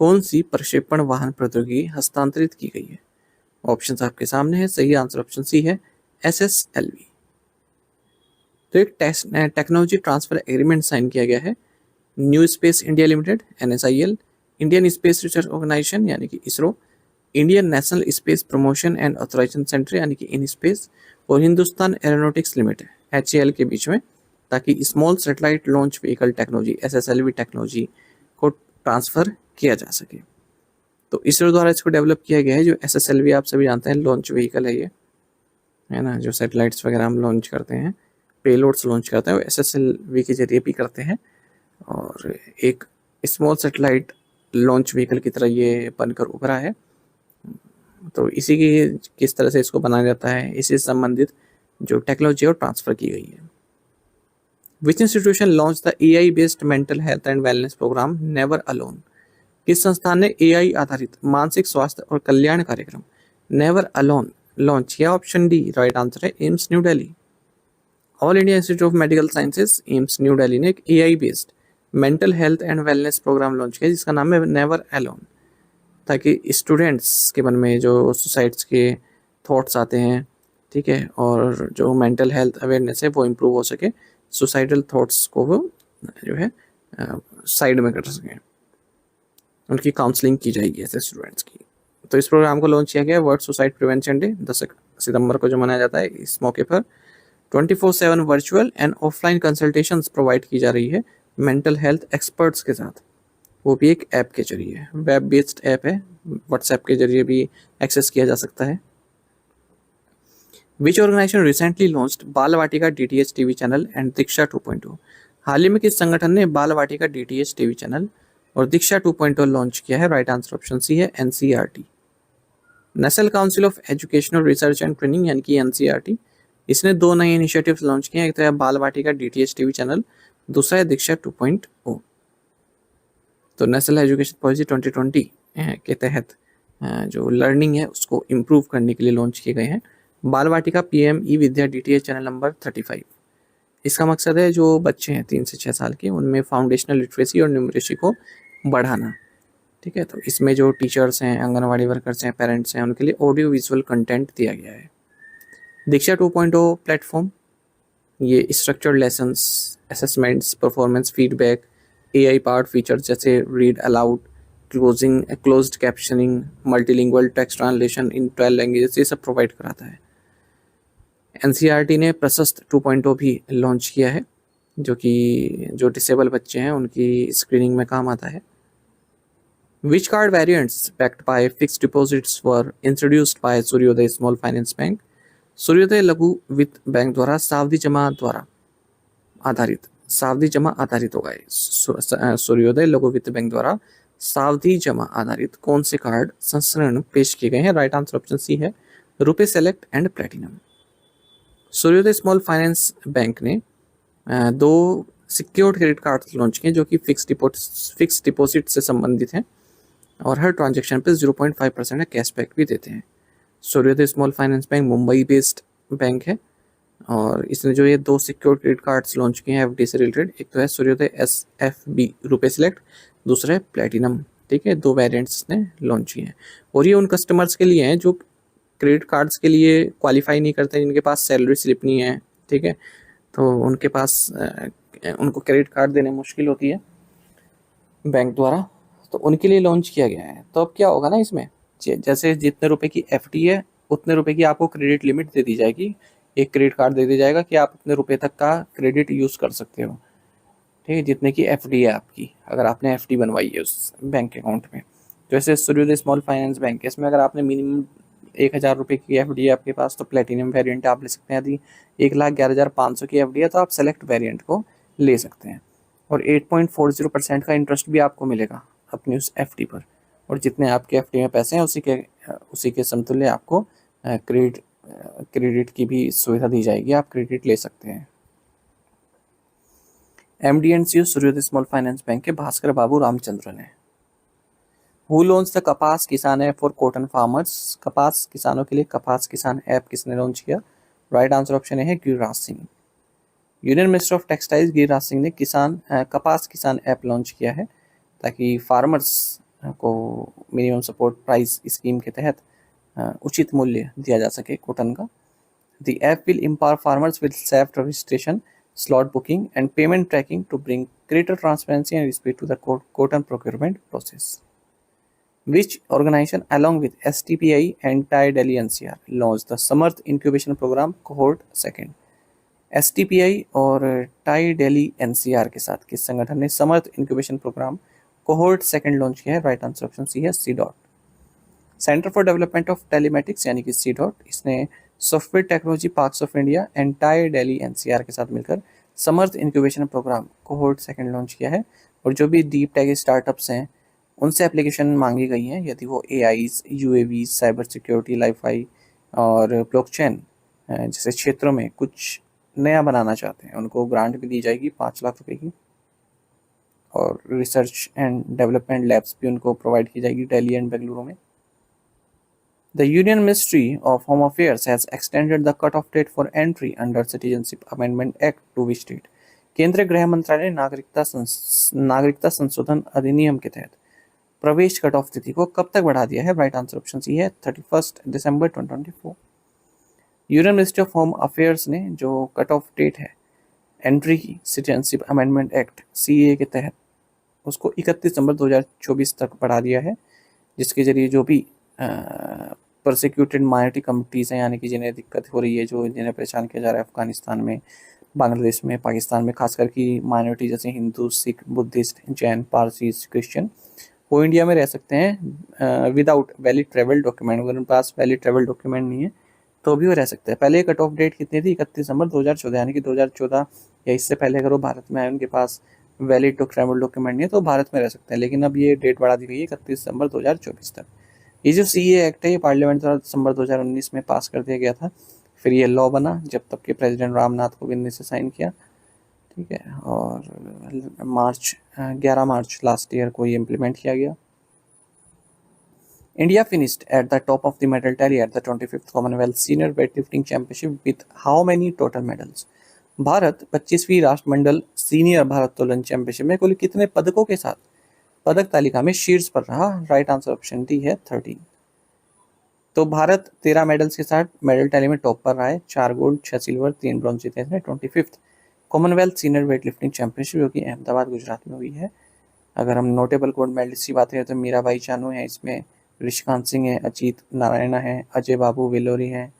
कौन सी प्रक्षेपण वाहन प्रौद्योगिकी हस्तांतरित की गई है? ऑप्शन आपके सामने है। सही आंसर ऑप्शन सी है, SSLV। तो एक टेक्नोलॉजी ट्रांसफर एग्रीमेंट साइन किया गया है new space India limited NSIL, Indian space research organisation यानी कि ISRO, Indian national space promotion and authorisation centre यानी कि इन स्पेस, और हिंदुस्तान एरोनॉटिक्स लिमिटेड HAL के बीच में, ताकि small satellite launch vehicle technology SSLV technology को ट्रांसफर किया जा सके। तो इसरो द्वारा इसको डेवलप किया गया है। जो SSLV आप सभी जानते हैं लॉन्च व्हीकल है ये, है ना, जो सैटेलाइट्स वगैरह हम लॉन्च करते हैं, पेलोड्स लॉन्च करते हैं, वो SSLV के जरिए भी करते हैं। और एक स्मॉल सैटेलाइट लॉन्च व्हीकल की तरह ये बनकर उभरा है। तो इसी की किस तरह से इसको बनाया जाता है, इसी से संबंधित जो टेक्नोलॉजी है ट्रांसफर की गई है। Which institution launch the AI based mental health and wellness programme never alone? किस संस्थान ने AI आधारित मानसिक स्वास्थ्य और कल्याण कार्यक्रम नेवर अलोन लॉन्च किया? ऑप्शन डी राइट आंसर है, AIIMS New Delhi. All India institute of medical sciences AIIMS New Delhi ने एक AI based mental health and wellness programme launch किया जिसका नाम है नेवर अलोन, ताकि स्टूडेंट्स के मन में जो सुसाइड्स के थॉट्स आते हैं, ठीक है, और जो मेंटल हेल्थ अवेयरनेस है वो इम्प्रूव हो सके, सुसाइडल थॉट्स को वो जो है साइड में कर सकें, उनकी काउंसलिंग की जाएगी ऐसे स्टूडेंट्स की। तो इस प्रोग्राम को लॉन्च किया गया वर्ल्ड सुसाइड प्रिवेंशन डे 10 सितंबर को जो मनाया जाता है। इस मौके पर 24/7 virtual and offline consultations provide की जा रही है मेंटल हेल्थ एक्सपर्ट्स के साथ, वो भी एक ऐप के जरिए। वेब बेस्ड ऐप है, व्हाट्सएप के जरिए भी एक्सेस किया जा सकता है। विच ऑर्गेनाइजेशन रिसेंटली लॉन्च्ड बाल वाटिका DTH टीवी चैनल एंड दीक्षा 2.0? हाल ही में किस संगठन ने बाल वाटिका DTH टीवी चैनल और दीक्षा 2.0 लॉन्च किया है? राइट आंसर ऑप्शन सी है, NCERT। National council of educational research and training यानी कि NCERT, इसने 2 नए इनिशिएटिव्स लॉन्च किए हैं। एक तो है बाल वाटिका DTH टीवी चैनल, दूसरा है दीक्षा 2.0। तो नेशनल एजुकेशन पॉलिसी 2020 के तहत जो लर्निंग है उसको इम्प्रूव करने के लिए लॉन्च किए गए हैं बाल वाटिका PM ई विद्या DTH चैनल नंबर 35। इसका मकसद है जो बच्चे हैं 3 से 6 साल के, उनमें फाउंडेशनल लिटरेसी और न्यूमरेसी को बढ़ाना, ठीक है। तो इसमें जो टीचर्स हैं, आंगनवाड़ी वर्कर्स हैं, पेरेंट्स हैं, उनके लिए ऑडियो विजुअल कंटेंट दिया गया है। दीक्षा 2.0 प्लेटफॉर्म ये structured lessons, assessments, performance feedback, AI part features जैसे read aloud, closed captioning, multilingual text translation in 12 languages, ये सब प्रोवाइड कराता है। NCERT ने प्रशस्त 2.0 भी लॉन्च किया है जो कि जो डिसेबल बच्चे हैं उनकी स्क्रीनिंग में काम आता है। Which card variants backed by fixed deposits were introduced by Suryoday small finance bank? Suryoday लघु वित्त बैंक द्वारा सावधि जमा आधारित होगा। सूर्योदय लघु वित्त बैंक द्वारा सावधि जमा आधारित कौन से कार्ड संस्करण पेश किए गए हैं? राइट आंसर ऑप्शन सी है, रुपे सेलेक्ट एंड प्लेटिनम। सूर्योदय स्मॉल फाइनेंस बैंक ने 2 सिक्योर्ड क्रेडिट कार्ड लॉन्च किए जो कि फिक्स डिपॉजिट से संबंधित हैं और हर ट्रांजैक्शन पे 0.5% कैशबैक भी देते हैं। सूर्योदय small finance bank Mumbai based bank है और इसने जो ये 2 सिक्योर्ड क्रेडिट कार्ड्स लॉन्च किए हैं FD से रिलेटेड, एक तो है सूर्योदय SFB रुपे सिलेक्ट, दूसरा है प्लेटिनम, ठीक है। 2 वेरिएंट्स ने लॉन्च किए हैं और ये उन कस्टमर्स के लिए हैं जो क्रेडिट कार्ड्स के लिए क्वालिफाई नहीं करते, जिनके पास सैलरी स्लिप नहीं है, ठीक है, तो उनके पास उनको क्रेडिट कार्ड देने मुश्किल होती है बैंक द्वारा, तो उनके लिए लॉन्च किया गया है। तो अब क्या होगा ना, इसमें जैसे जितने रुपए की FD है उतने रुपए की आपको क्रेडिट लिमिट दे दी जाएगी, एक क्रेडिट कार्ड दे दिया जाएगा कि आप इतने रुपए तक का क्रेडिट यूज़ कर सकते हो, ठीक है, जितने की FD है आपकी, अगर आपने FD बनवाई है उस बैंक अकाउंट में। तो ऐसे सूर्योदय स्मॉल फाइनेंस बैंक है, इसमें अगर आपने मिनिमम 1000 रुपये की FD है आपके पास तो प्लेटिनम वेरिएंट आप ले सकते हैं। यदि 1,11,500 की FD है तो आप सेलेक्ट वेरिएंट को ले सकते हैं और 8.40% का इंटरेस्ट भी आपको मिलेगा अपनी उस FD पर, और जितने आपके FD में पैसे हैं उसी के समतुल्य आपको क्रेडिट की भी सुविधा दी जाएगी, आप क्रेडिट ले सकते हैं। MD एंड CEO सूर्योदय स्मॉल फाइनेंस बैंक के भास्कर बाबू रामचंद्रन है। हु लॉन्च द कपास किसान ऐप फॉर कॉटन फार्मर्स? कपास किसानों के लिए कपास किसान ऐप किसने लॉन्च किया? राइट आंसर ऑप्शन है Giriraj Singh. Union minister of textiles Giriraj Singh ने कपास किसान ऐप लॉन्च किया है ताकि फार्मर्स को मिनिमम सपोर्ट प्राइस स्कीम के तहत उचित मूल्य दिया जा सके कॉटन का। The app will empower farmers with self-registration, slot booking, and payment tracking to bring greater transparency and speed to the cotton procurement process. Which organization, along with STPI and TIE Delhi NCR, launched the Samarth Incubation Program Cohort Second? STPI और TiE Delhi NCR के साथ किस संगठन ने Samarth incubation programme cohort second launch किया है? Right answer option C है C DOT. Centre for development of telematics यानी कि सी डॉट, इसने software technology parks of India and TiE Delhi NCR के साथ मिलकर Samarth incubation programme cohort second launch किया है। और जो भी डीप टेक स्टार्टअप्स हैं उनसे एप्लीकेशन मांगी गई हैं, यदि वो AIs, UAV, cyber security, Li-Fi और ब्लॉकचेन जैसे क्षेत्रों में कुछ नया बनाना चाहते हैं, उनको ग्रांट भी दी जाएगी 5 लाख रुपए की। और रिसर्च एंड डेवलपमेंट लैब्स भी उनको प्रोवाइड की जाएगी दिल्ली एंड बेंगलुरु में। The Union Ministry of Home Affairs has extended the cut-off date for entry under Citizenship Amendment Act to which date? केंद्रीय गृह मंत्रालय ने नागरिकता संशोधन अधिनियम के तहत प्रवेश कट ऑफ तिथि को कब तक बढ़ा दिया है? राइट आंसर ऑप्शन सी है 31 दिसंबर 2024। Union ministry of home affairs ने जो कट ऑफ डेट है एंट्री की सिटीजनशिप अमेंडमेंट एक्ट सीए के तहत उसको 31 दिसंबर 2024 तक बढ़ा दिया है, जिसके जरिए जो भी प्रोसिक्यूटेड माइनॉरिटी कम्युनिटीज़ हैं, यानी कि जिन्हें दिक्कत हो रही है, जो जिन्हें परेशान किया जा रहा है अफगानिस्तान में, बांग्लादेश में, पाकिस्तान में, खासकर की माइनॉरिटी जैसे हिंदू, सिख, बुद्धिस्ट, जैन, पारसी, क्रिश्चियन, वो इंडिया में रह सकते हैं विदाउट वैलिड ट्रेवल डॉक्यूमेंट। अगर उनके पास वैलिड ट्रेवल डॉक्यूमेंट नहीं है तो भी वो रह सकते हैं। पहले कट ऑफ डेट कितनी थी? 31 दिसंबर 2014, यानी कि 2014 या इससे पहले अगर वो भारत में आए, उनके पास वैलिड ट्रैवल डॉक्यूमेंट नहीं है तो भारत में रह सकते हैं। लेकिन अब ये डेट बढ़ा दी गई है 31 दिसंबर 2024 तक। ये जो सीए एक्ट है ये पार्लियामेंट द्वारा दिसंबर 2019 में पास कर दिया गया था, फिर ये लॉ बना जब तब के प्रेसिडेंट रामनाथ कोविंद ने इसे साइन किया, ठीक है, और 11 मार्च लास्ट ईयर को ये इम्प्लीमेंट किया गया। India finished at the top of the medal tally at the 25th Commonwealth Senior Weightlifting Championship with how many total medals? Bharat 25वीं राष्ट्रमंडल सीनियर भारोत्तोलन चैंपियनशिप में कुल कितने पदकों के साथ पदक तालिका में शीर्ष पर रहा? राइट आंसर ऑप्शन डी है 13। तो भारत 13 मेडल्स के साथ मेडल टैली में टॉप पर रहा है। 4 गोल्ड, 6 सिल्वर, 3 ब्रॉन्ज जीते हैं। 25th Commonwealth senior weight lifting championship जो कि अहमदाबाद गुजरात में हुई है। अगर हम नोटेबल गोल्ड मेडलिस्ट की बात करें तो मीराबाई चानू है, इसमें ऋषिकांत सिंह है, अजीत नारायणा है, अजय बाबू वेलोरी है,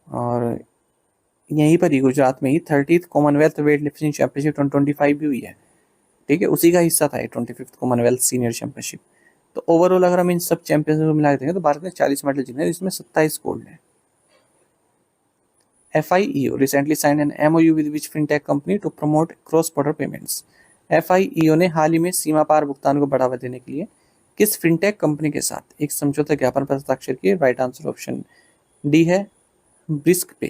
और यहीं पर ही गुजरात में ही 30th Commonwealth weight lifting championship 2025 भी हुई है, ठीक है, उसी का हिस्सा था 25th कॉमनवेल्थ सीनियर चैंपियनशिप। तो ओवरऑल अगर हम इन सब चैंपियनशिप को मिला देंगे तो भारत ने 40 मेडल जीते हैं, जिसमें 27 गोल्ड है। FIEO recently signed an MOU with which fintech company to promote cross-border payments? FIEO ने हाल ही में सीमा पार भुगतान को बढ़ावा देने के लिए किस फिनटेक कंपनी के साथ एक समझौता ज्ञापन पर हस्ताक्षर किए? राइट आंसर ऑप्शन डी है BriskPe.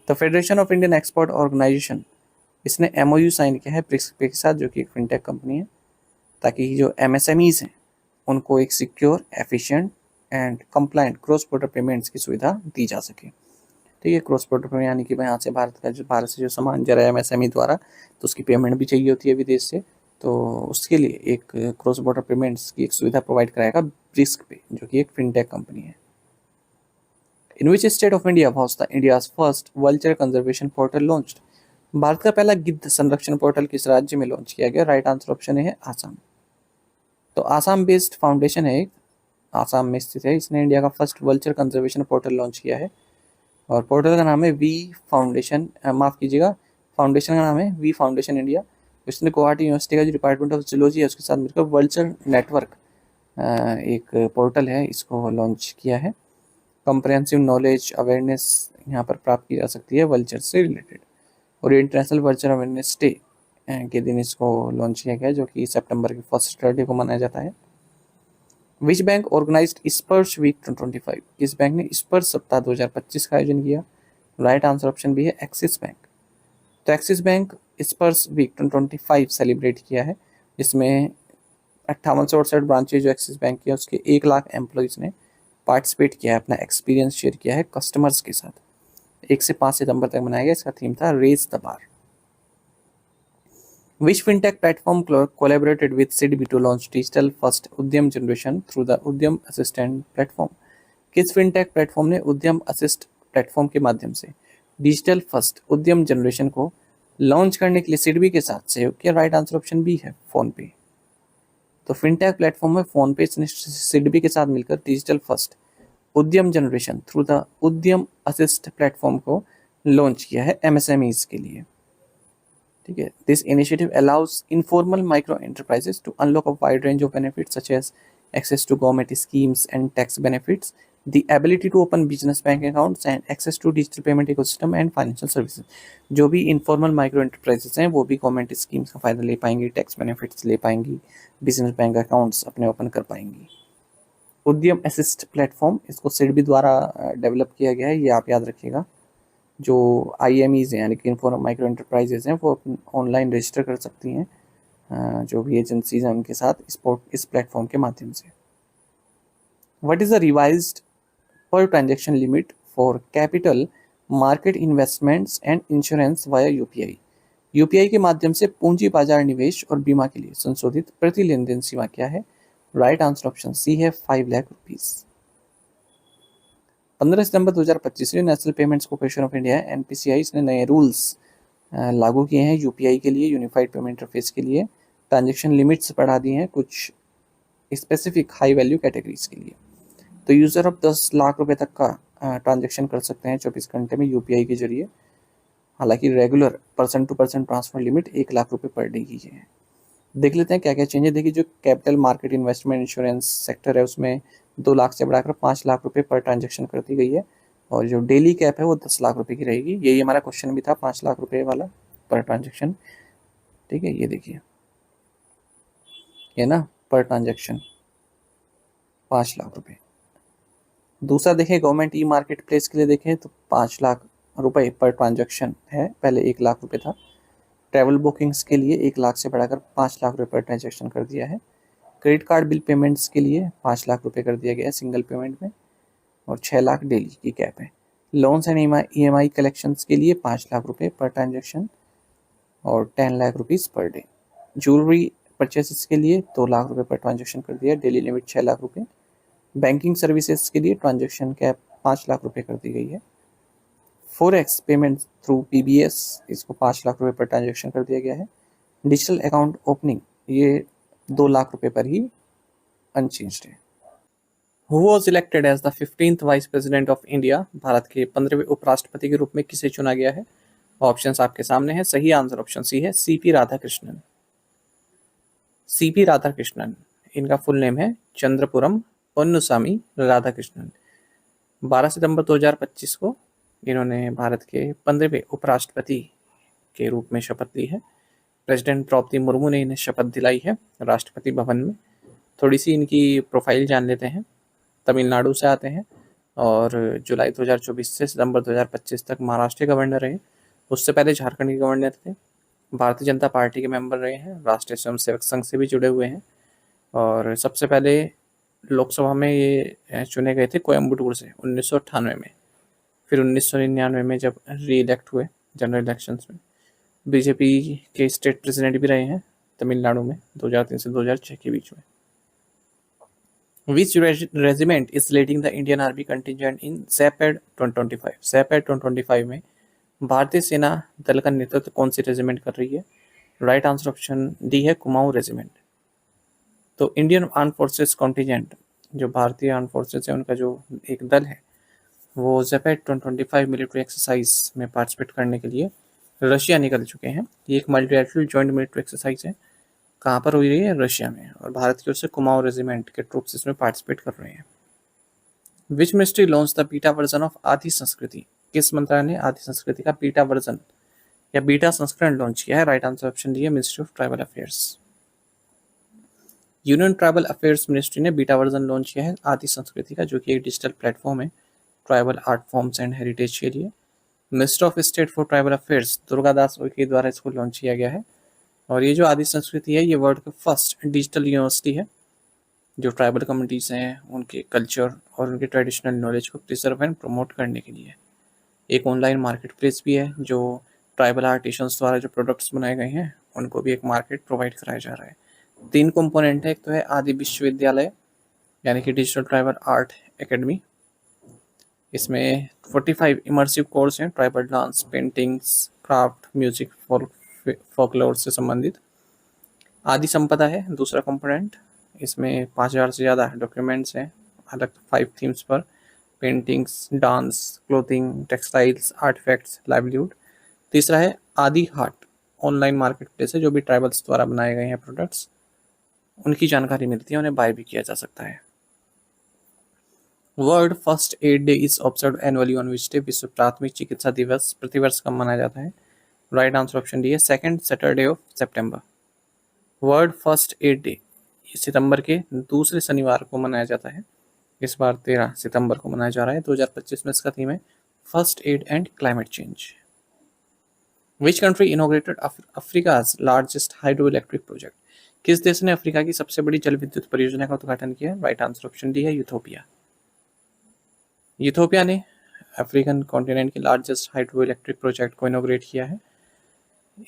The federation of Indian export organisation, इसने MOU साइन किया है ब्रिस्क पे के साथ, जो कि एक फिनटेक कंपनी है, ताकि जो MSMEs हैं उनको एक secure, efficient and compliant cross border payments की सुविधा दी जा सके। ठीक है, क्रॉस बॉर्डर पेमेंट यानी कि यहाँ से भारत से जो सामान जा रहा है MSME द्वारा, तो उसकी पेमेंट भी चाहिए होती है विदेश से, तो उसके लिए एक क्रॉस बॉर्डर पेमेंट्स की एक सुविधा प्रोवाइड कराएगा ब्रिस्क पे, जो कि एक फिनटेक कंपनी है। In which state of India was the India's first vulture conservation portal launched? Bharat का पहला गिद्ध संरक्षण पोर्टल किस राज्य में लॉन्च किया गया? राइट आंसर ऑप्शन है आसाम। तो आसाम बेस्ड फाउंडेशन है, एक आसाम में स्थित है, इसने इंडिया का first vulture conservation portal launch किया है, और पोर्टल का नाम है वी फाउंडेशन, माफ़ कीजिएगा, फाउंडेशन का नाम है वी फाउंडेशन इंडिया। इसने गुवाहाटी यूनिवर्सिटी का जो डिपार्टमेंट ऑफ जूलॉजी है उसके साथ मिलकर वल्चर नेटवर्क एक पोर्टल है, इसको लॉन्च किया है। कंप्रहेंसिव नॉलेज अवेयरनेस यहाँ पर प्राप्त की जा सकती है वल्चर से रिलेटेड, और इंटरनेशनल वल्चर अवेयरनेस डे के दिन इसको लॉन्च किया गया, जो कि सितंबर के फर्स्ट सैटरडे को मनाया जाता है। विच बैंक ऑर्गेनाइज्ड स्पर्श वीक 2025? किस बैंक ने स्पर्श सप्ताह 2025 का आयोजन किया? राइट आंसर ऑप्शन बी है एक्सिस बैंक। तो एक्सिस बैंक स्पर्श वीक 2025 सेलिब्रेट किया है, जिसमें 5868 ब्रांचेज जो एक्सिस बैंक की है उसके 1 लाख एम्प्लॉयज़ ने पार्टिसिपेट किया है, अपना एक्सपीरियंस शेयर किया है कस्टमर्स के साथ। 1 से 5 सितंबर तक मनाया गया। इसका थीम था raise the bar. Which fintech platform collaborated with SIDBI to launch digital first उद्यम जनरेशन थ्रू द उद्यम असिस्टेंट प्लेटफॉर्म? किस फिनटेक प्लेटफॉर्म ने उद्यम असिस्ट प्लेटफॉर्म के माध्यम से डिजिटल फर्स्ट उद्यम जनरेशन को लॉन्च करने के लिए सिडबी के साथ सहयोग किया? राइट आंसर ऑप्शन बी है, फोन पे। तो फिनटेक प्लेटफॉर्म में फोन पे ने सिडबी के साथ मिलकर digital first Udyam generation through the Udyam assist platform को लॉन्च किया है एमएसएमईज के लिए। ठीक है, this initiative allows informal micro enterprises to unlock a wide range of benefits such as access to government schemes and tax benefits, the ability to open business bank accounts and access to digital payment ecosystem and financial services। जो भी informal micro enterprises हैं वो भी government schemes का फायदा ले पाएंगी, tax benefits ले पाएंगी, बिजनेस बैंक अकाउंट्स अपने ओपन कर पाएंगी। उद्यम असिस्ट प्लेटफॉर्म इसको सिडबी द्वारा डेवलप किया गया है, ये आप याद रखिएगा। जो आईएमईज हैं यानी कि इनफॉर्मल माइक्रो एंटरप्राइजेस हैं वो ऑनलाइन रजिस्टर कर सकती हैं जो भी एजेंसीज हैं उनके साथ इस प्लेटफॉर्म के माध्यम से। व्हाट इज द रिवाइज्ड पर transaction limit for capital market investments and insurance via UPI? UPI के माध्यम से पूंजी बाजार निवेश और बीमा के लिए संशोधित प्रति लेन देन सीमा क्या है? राइट आंसर ऑप्शन सी है, 5 लाख रुपीज। 15 सितंबर 2025 से national payments corporation of India NPCI ने नए रूल्स लागू किए हैं यूपीआई के लिए, यूनिफाइड पेमेंट इंटरफेस के लिए। ट्रांजैक्शन लिमिट्स बढ़ा दी हैं कुछ स्पेसिफिक हाई वैल्यू कैटेगरीज के लिए। तो यूज़र अब 10 लाख रुपए तक का ट्रांजैक्शन कर सकते हैं 24 घंटे में यूपीआई के जरिए। हालांकि regular person to person transfer limit 1 lakh रुपए पर डे की है। देख लेते हैं क्या क्या चेंज है। देखिए, जो capital market investment insurance sector है उसमें 2 लाख से बढ़ाकर 5 लाख रुपए पर ट्रांजैक्शन कर दी गई है, और जो डेली कैप है वो 10 लाख रुपए की रहेगी। यही हमारा क्वेश्चन भी था, 5 लाख रुपए वाला पर ट्रांजैक्शन। ठीक है, ये देखिए, ये ना पर ट्रांजैक्शन 5 लाख रुपए। दूसरा देखें, गवर्नमेंट ई मार्केट प्लेस के लिए देखें तो 5 लाख रुपए पर ट्रांजैक्शन है, पहले 1 लाख रुपए था। ट्रैवल बुकिंग्स के लिए 1 लाख से बढ़ाकर 5 लाख रुपए पर ट्रांजैक्शन कर दिया है। क्रेडिट कार्ड बिल पेमेंट्स के लिए 5 लाख रुपए कर दिया गया है सिंगल पेमेंट में, और 6 लाख डेली की कैप है। लोन्स एंड ईएमआई कलेक्शंस के लिए 5 लाख रुपए पर ट्रांजैक्शन और 10 lakh rupees per day. Jewellery purchases के लिए 2 लाख रुपए पर ट्रांजैक्शन कर दिया, डेली लिमिट 6 लाख रुपए। बैंकिंग सर्विसेज के लिए ट्रांजैक्शन कैप 5 लाख रुपए कर दी गई है। फॉरेक्स पेमेंट थ्रू पीबीएस इसको 5 लाख रुपए पर ट्रांजैक्शन कर दिया गया है। डिजिटल अकाउंट ओपनिंग ये 2 लाख रुपए पर ही अनचेंज्ड है। Who was elected as the 15th vice president of India? Bharat के 15वें उपराष्ट्रपति के रूप में किसे चुना गया है? ऑप्शंस आपके सामने हैं। सही आंसर ऑप्शन सी है, सीपी राधाकृष्णन। सीपी राधाकृष्णन, इनका फुल नेम है चंद्रपुरम पोन्नुसामी राधाकृष्णन। 12 सितंबर 2025 को इन्होंने भारत के 15वें उपराष्ट्रपति के रूप में शपथ ली है। प्रेसिडेंट द्रौपदी मुर्मू ने इन्हें शपथ दिलाई है राष्ट्रपति भवन में। थोड़ी सी इनकी प्रोफाइल जान लेते हैं। तमिलनाडु से आते हैं और जुलाई 2024 से सितंबर 2025 तक महाराष्ट्र के गवर्नर रहे। उससे पहले झारखंड के गवर्नर थे। भारतीय जनता पार्टी के मेंबर रहे हैं, राष्ट्रीय स्वयंसेवक संघ से भी जुड़े हुए हैं, और सबसे पहले लोकसभा में ये चुने गए थे कोयम्बटूर से 1998 में। फिर 1999 में जब री इलेक्ट हुए जनरल इलेक्शंस में। बीजेपी के स्टेट प्रेसिडेंट भी रहे हैं तमिलनाडु में 2003 से 2006 के बीच में। Which regiment is leading the Indian Army contingent in SAPAD 2025? SAPAD 2025 में भारतीय सेना दल का नेतृत्व कौन सी रेजिमेंट कर रही है? राइट आंसर ऑप्शन डी है, कुमाऊं रेजिमेंट। तो इंडियन आर्म फोर्सेस कॉन्टिजेंट, जो भारतीय आर्म फोर्सेस है उनका जो एक दल है, वो ज़ैपेड 2025 मिलिट्री एक्सरसाइज में पार्टिसिपेट करने के लिए रशिया निकल चुके हैं। ये एक मल्टीलैटरल जॉइंट मिलिट्री एक्सरसाइज है। कहाँ पर हुई रही है? रशिया में, और भारत की ओर से कुमाऊं रेजिमेंट के ट्रूप्स इसमें पार्टिसिपेट कर रहे हैं। Which ministry launch the beta version of आदि संस्कृति? किस मंत्रालय ने आदि संस्कृति का बीटा वर्जन या बीटा संस्करण लॉन्च किया है? राइट आंसर ऑप्शन डी है, ministry of tribal affairs. Union tribal affairs ministry ने बीटा वर्जन लॉन्च किया है आदि संस्कृति का, जो कि एक डिजिटल प्लेटफॉर्म है tribal art forms and heritage के लिए। Minister of state for tribal affairs Durga Das Uikey द्वारा इसको लॉन्च किया गया है। और ये जो आदि संस्कृति है ये वर्ल्ड का फर्स्ट डिजिटल यूनिवर्सिटी है जो ट्राइबल कम्युनिटीज़ हैं उनके कल्चर और उनके ट्रेडिशनल नॉलेज को प्रिजर्व एंड प्रमोट करने के लिए। एक ऑनलाइन मार्केट प्लेस भी है जो ट्राइबल आर्टिशंस द्वारा जो प्रोडक्ट्स बनाए गए हैं उनको भी एक मार्केट प्रोवाइड कराया जा रहा है। 3 कंपोनेंट है, एक तो है आदि विश्वविद्यालय यानी कि डिजिटल ट्राइबल आर्ट एकेडमी। इसमें 45 इमर्सिव कोर्स हैं, tribal dance, paintings, craft, music, folklore से संबंधित। आदि संपदा है दूसरा कंपोनेंट, इसमें 5000 से ज़्यादा डॉक्यूमेंट्स हैं अलग 5 थीम्स पर, paintings, dance, clothing, textiles, artifacts, livelihood. तीसरा है आदि हाट, ऑनलाइन मार्केट प्लेस है, जो भी ट्राइबल्स द्वारा बनाए गए हैं प्रोडक्ट्स उनकी जानकारी मिलती है, उन्हें बाय भी किया जा सकता है। World first aid day is observe annually on which day, विश्व प्राथमिक चिकित्सा दिवस प्रतिवर्ष कब मनाया जाता है? राइट आंसर ऑप्शन डी है second Saturday of September. World first aid day सितंबर के दूसरे शनिवार को मनाया जाता है, इस बार 13 सितंबर को मनाया जा रहा है। 2025 में इसका थीम है first aid and climate change. Which country inaugurated Africa's largest hydro electric project, किस देश ने अफ्रीका की सबसे बड़ी जल विद्युत परियोजना का उद्घाटन किया? राइट आंसर ऑप्शन डी है यूथोपिया। यूथोपिया ने अफ्रीकन कॉन्टिनेंट के लार्जेस्ट हाइड्रो इलेक्ट्रिक प्रोजेक्ट को इनोग्रेट किया है।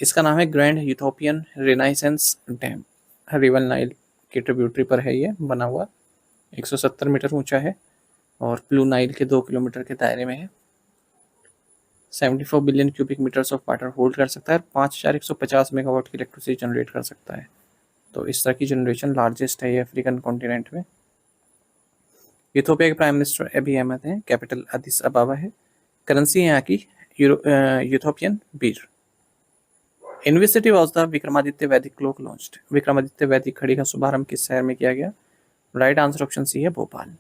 इसका नाम है grand Ethiopian Renaissance dam, river Nile के ट्रिब्यूटरी पर है ये बना हुआ, 170 मीटर ऊंचा है और ब्लू नाइल के 2 किलोमीटर के दायरे में है। 74 billion cubic metres of water hold कर सकता है, 5150 मेगावाट की इलेक्ट्रिसिटी जनरेट कर सकता है। तो इस तरह की जनरेशन लार्जेस्ट है ये अफ्रीकन कॉन्टिनेंट में। यूथोपिया के प्राइम मिनिस्टर अबी अहमद हैं, कैपिटल अदिस अबाबा है, करेंसी है यहाँ की Ethiopian Bir. In which city was the Vikramaditya वैदिक क्लॉक लॉन्च्ड, विक्रमादित्य वैदिक घड़ी का शुभारंभ किस शहर में किया गया? राइट आंसर ऑप्शन सी है भोपाल।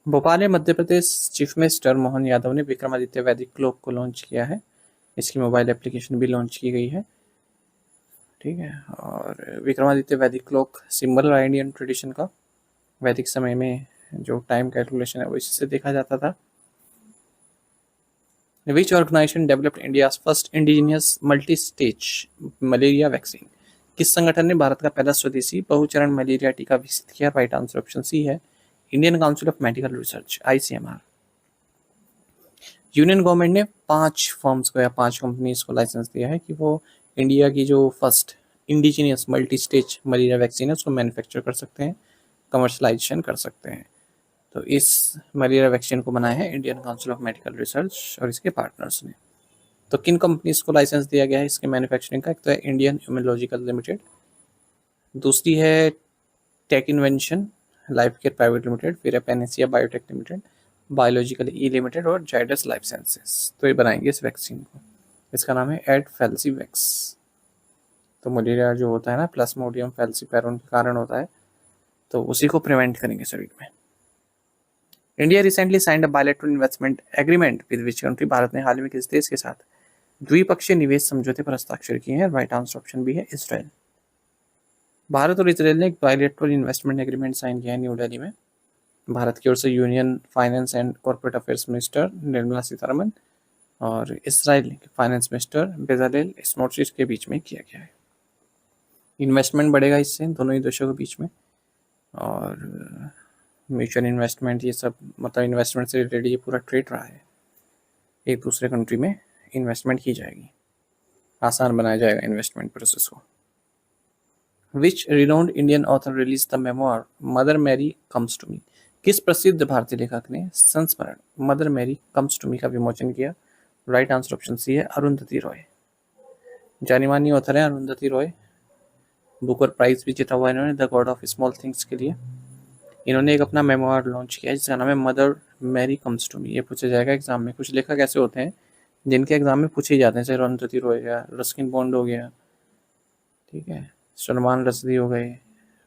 भोपाल में मध्य प्रदेश चीफ मिनिस्टर मोहन यादव ने विक्रमादित्य वैदिक क्लॉक को लॉन्च किया है, इसकी मोबाइल एप्लीकेशन भी लॉन्च की गई है, ठीक है। और विक्रमादित्य वैदिक क्लॉक सिंबल रहा इंडियन ट्रेडिशन का, वैदिक समय में जो टाइम कैलकुलेशन है वो इससे देखा जाता था। Which organization developed India's first indigenous multi stage malaria vaccine, किस संगठन ने भारत का पहला स्वदेशी बहुचरण मलेरिया टीका विकसित किया? राइट आंसर ऑप्शन सी है Indian council of medical research, ICMR। Union government ने 5 फर्म्स को या 5 कंपनीज को लाइसेंस दिया है कि वो इंडिया की जो first indigenous multi stage malaria vaccine है उसको मैन्युफैक्चर कर सकते हैं, कमर्शलाइजेशन कर सकते हैं। तो इस मलेरिया वैक्सीन को बनाया है Indian council of medical research और इसके पार्टनर्स ने। तो किन कंपनीज को लाइसेंस दिया गया है इसके मैन्युफैक्चरिंग का? एक तो है इंडियन इम्यूनोलॉजिकल लिमिटेड, दूसरी है tech invention life care private limited, फिर है panacea biotech limited, biological E limited और जाइडस लाइफ साइंसेस। तो ये बनाएंगे इस वैक्सीन को, इसका नाम है एडफेल्सीवैक्स। तो मलेरिया जो होता है ना प्लाज्मोडियम फैल्सीपैरोन के कारण होता है, तो उसी को प्रिवेंट करेंगे शरीर में। India recently signed a bilateral investment agreement with which country, Bharat ने हाल में किस देश के साथ द्विपक्षीय निवेश समझौते पर हस्ताक्षर किए हैं? राइट आंसर ऑप्शन बी है इजराइल। भारत और इजराइल ने एक बायलैटरल इन्वेस्टमेंट एग्रीमेंट साइन किया है न्यू दिल्ली में, भारत की ओर से union finance and corporate affairs minister Nirmala Sitharaman और इसराइल के फाइनेंस मिनिस्टर बेजालेल स्मोट्रिच के बीच में किया गया है। इन्वेस्टमेंट बढ़ेगा इससे दोनों ही देशों के बीच में, और म्यूचुअल इन्वेस्टमेंट ये सब, मतलब इन्वेस्टमेंट से रिलेटेड ये पूरा ट्रेड रहा है, एक दूसरे कंट्री में इन्वेस्टमेंट की जाएगी, आसान बनाया जाएगा इन्वेस्टमेंट प्रोसेस को। Which renowned Indian author release the memoir Mother Mary comes to me, किस प्रसिद्ध भारतीय लेखक ने संस्मरण Mother Mary comes to me का विमोचन किया? राइट आंसर ऑप्शन सी है अरुंधति रॉय। जानी मानी ऑथर है अरुंधति रॉय, बुकर प्राइज भी जीता हुआ इन्होंने the God of small things के लिए। इन्होंने एक अपना मेमोर लॉन्च किया जिसका नाम है Mother Mary comes to me. ये पूछा जाएगा एग्जाम में, कुछ लेखक ऐसे होते हैं जिनके एग्जाम में पूछे ही जाते हैं, जैसे अरुंधति रॉय हो गया, रस्किन बॉन्ड हो गया, ठीक है, सलमान रश्दी हो गए,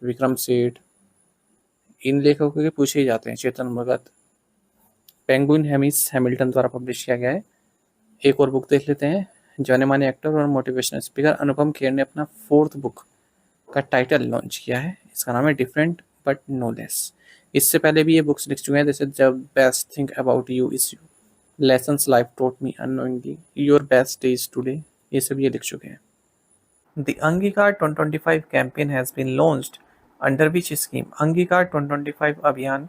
विक्रम सेठ, इन लेखकों के पूछे ही जाते हैं, चेतन भगत। पेंगुइन हेमिस हैमिल्टन द्वारा पब्लिश किया गया है। एक और बुक देख लेते हैं, जाने माने एक्टर और मोटिवेशनल स्पीकर अनुपम खेर ने अपना 4th बुक का टाइटल लॉन्च किया है, इसका नाम है डिफरेंट बट नो लेस। इससे पहले भी ये बुक्स लिख चुके हैं, जैसे the best thing about you is you, lessons life taught me unknowingly, your best days today, ये सब ये लिख चुके हैं। The Angikaar 2025 campaign has been launched under which scheme, Angikaar 2025 अभियान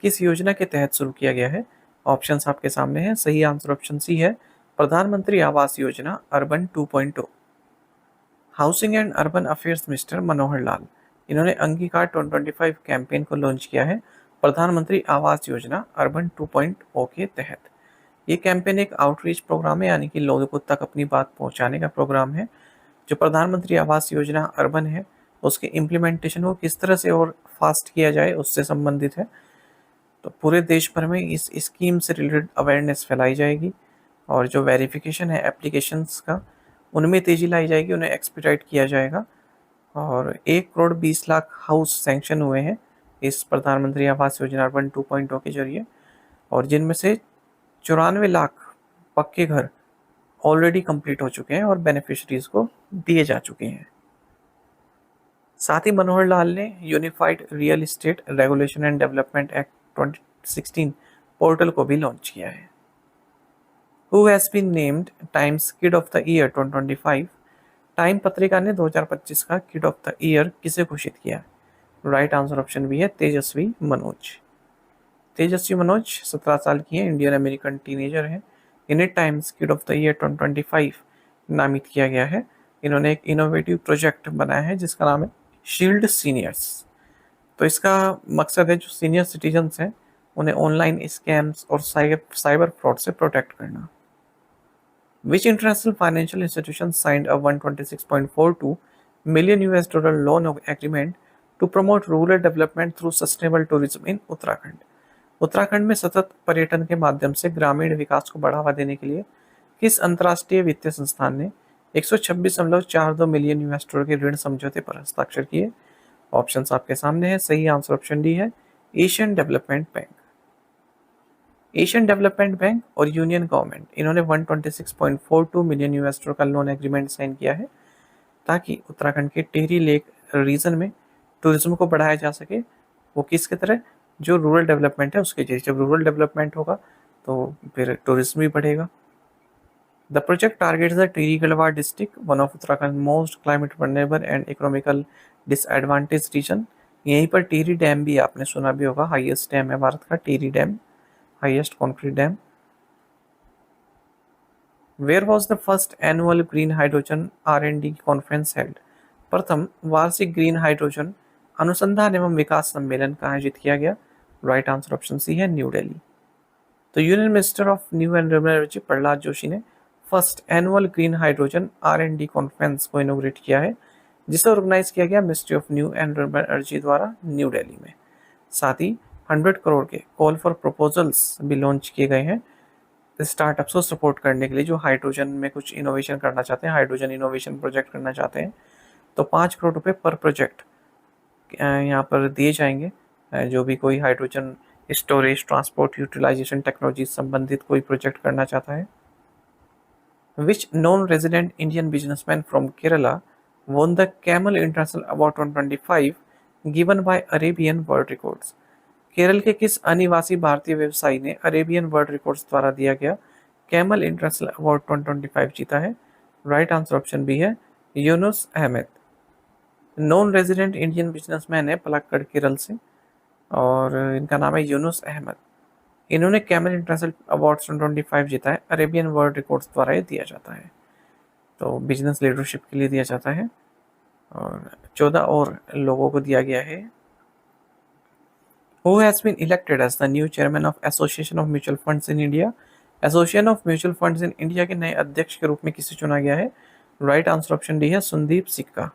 किस योजना के तहत शुरू किया गया है? ऑप्शंस आपके सामने हैं, सही आंसर ऑप्शन सी है Pradhan Mantri Awas Yojana urban 2.0। Housing and urban affairs minister Manohar Lal, इन्होंने अंगीकार 2025 कैंपेन को लॉन्च किया है प्रधानमंत्री आवास योजना अर्बन 2.0 के तहत। ये कैंपेन एक आउटरीच प्रोग्राम है, यानी कि लोगों तक अपनी बात पहुंचाने का प्रोग्राम है। जो प्रधानमंत्री आवास योजना अर्बन है, उसके इम्प्लीमेंटेशन को किस तरह से और फास्ट किया जाए उससे संबंधित है। तो पूरे देश भर में इस स्कीम से रिलेटेड अवेयरनेस फैलाई जाएगी और जो वेरिफिकेशन है एप्लीकेशंस का, उनमें तेज़ी लाई जाएगी, उन्हें एक्सपीडाइट किया जाएगा। और 1,20,00,000 हाउस सैंक्शन हुए हैं इस प्रधानमंत्री आवास योजना अर्बन 2.0 के जरिए, और जिनमें से 94 लाख पक्के घर ऑलरेडी कंप्लीट हो चुके हैं और बेनिफिशरीज को दिए जा चुके हैं। साथ ही मनोहर लाल ने unified real estate regulation and development act 2016 portal को भी लॉन्च किया है। Who has been named Time's kid of the year 2025? Time पत्रिका ने 2025 का किड ऑफ द ईयर किसे घोषित किया? राइट आंसर ऑप्शन भी है तेजस्वी मनोज। तेजस्वी मनोज 17 साल की हैं, इंडियन अमेरिकन टीनेजर हैं। इन्हें times kid of the year 2025 नामित किया गया है। इन्होंने एक इनोवेटिव प्रोजेक्ट बनाया है जिसका नाम है शील्ड सीनियर्स। तो इसका मकसद है जो सीनियर सिटीजन्स हैं उन्हें ऑनलाइन स्कैम्स और साइबर फ्रॉड से प्रोटेक्ट करना। Which international financial institution signed a 126.42 million US dollar loan agreement to promote rural development through sustainable tourism in Uttarakhand? Uttarakhand में सतत पर्यटन के माध्यम से ग्रामीण विकास को बढ़ावा देने के लिए किस अंतर्राष्ट्रीय वित्तीय संस्थान ने 126.42 मिलियन US डॉलर के ऋण समझौते पर हस्ताक्षर किए? ऑप्शंस आपके सामने है। सही आंसर ऑप्शन डी है Asian development bank. Asian development bank और यूनियन गवर्नमेंट, इन्होंने 126.42 मिलियन US डॉलर का लोन एग्रीमेंट साइन किया है ताकि उत्तराखंड के टिहरी लेक रीजन में टूरिज्म को बढ़ाया जा सके। वो किसके तरह? जो रूरल डेवलपमेंट है उसके जरिए। जब रूरल डेवलपमेंट होगा तो फिर टूरिज्म भी बढ़ेगा। The project targets the Tehri Garhwal district, one of Uttarakhand most climate vulnerable and economical disadvantage region. यहीं पर टिहरी डैम भी आपने सुना भी होगा, हाईएस्ट डैम है भारत का Tehri dam, highest concrete dam. Where was the first annual green hydrogen R&D conference held? प्रथम वार्षिक ग्रीन हाइड्रोजन अनुसंधान एवं विकास सम्मेलन कहाँ आयोजित किया गया? राइट आंसर ऑप्शन सी है न्यू दिल्ली। तो union minister of new and renewable energy Pralhad Joshi ने first annual green hydrogen R&D conference को इनोग्रेट किया है, जिसे ऑर्गेनाइज किया गया ministry of new and renewable energy द्वारा न्यू दिल्ली में। साथ ही 100 करोड़ के कॉल फॉर प्रपोजल्स भी लॉन्च किए गए हैं स्टार्टअप्स को सपोर्ट करने के लिए जो हाइड्रोजन में कुछ इनोवेशन करना चाहते हैं, हाइड्रोजन इनोवेशन प्रोजेक्ट करना चाहते हैं। तो 5 करोड़ रुपए पर प्रोजेक्ट यहाँ पर दिए जाएंगे। जो भी कोई hydrogen storage, transport, utilisation technology संबंधित कोई प्रोजेक्ट करना चाहता है। Which non resident Indian businessman from Kerala won the Camel International Award 2025 given by Arabian World Records? Kerala के किस अनिवासी भारतीय व्यवसायी ने अरेबियन वर्ल्ड रिकॉर्ड्स द्वारा दिया गया कैमल इंटरनेशनल अवार्ड 2025 जीता है? राइट आंसर ऑप्शन बी है Yunus Ahmed. Non resident Indian businessman है पलक्कड़ केरल से और इनका नाम है यूनुस अहमद। इन्होंने कैमल इंटरनेशनल अवार्ड 2025 जीता है। अरेबियन वर्ल्ड रिकॉर्ड्स द्वारा ये दिया जाता है, तो बिजनेस लीडरशिप के लिए दिया जाता है और 14 और लोगों को दिया गया है। Who has been elected as the new chairman of Association of Mutual Funds in India? Association of mutual funds in India के नए अध्यक्ष के रूप में किसे चुना गया है? राइट आंसर ऑप्शन डी है संदीप सिक्का।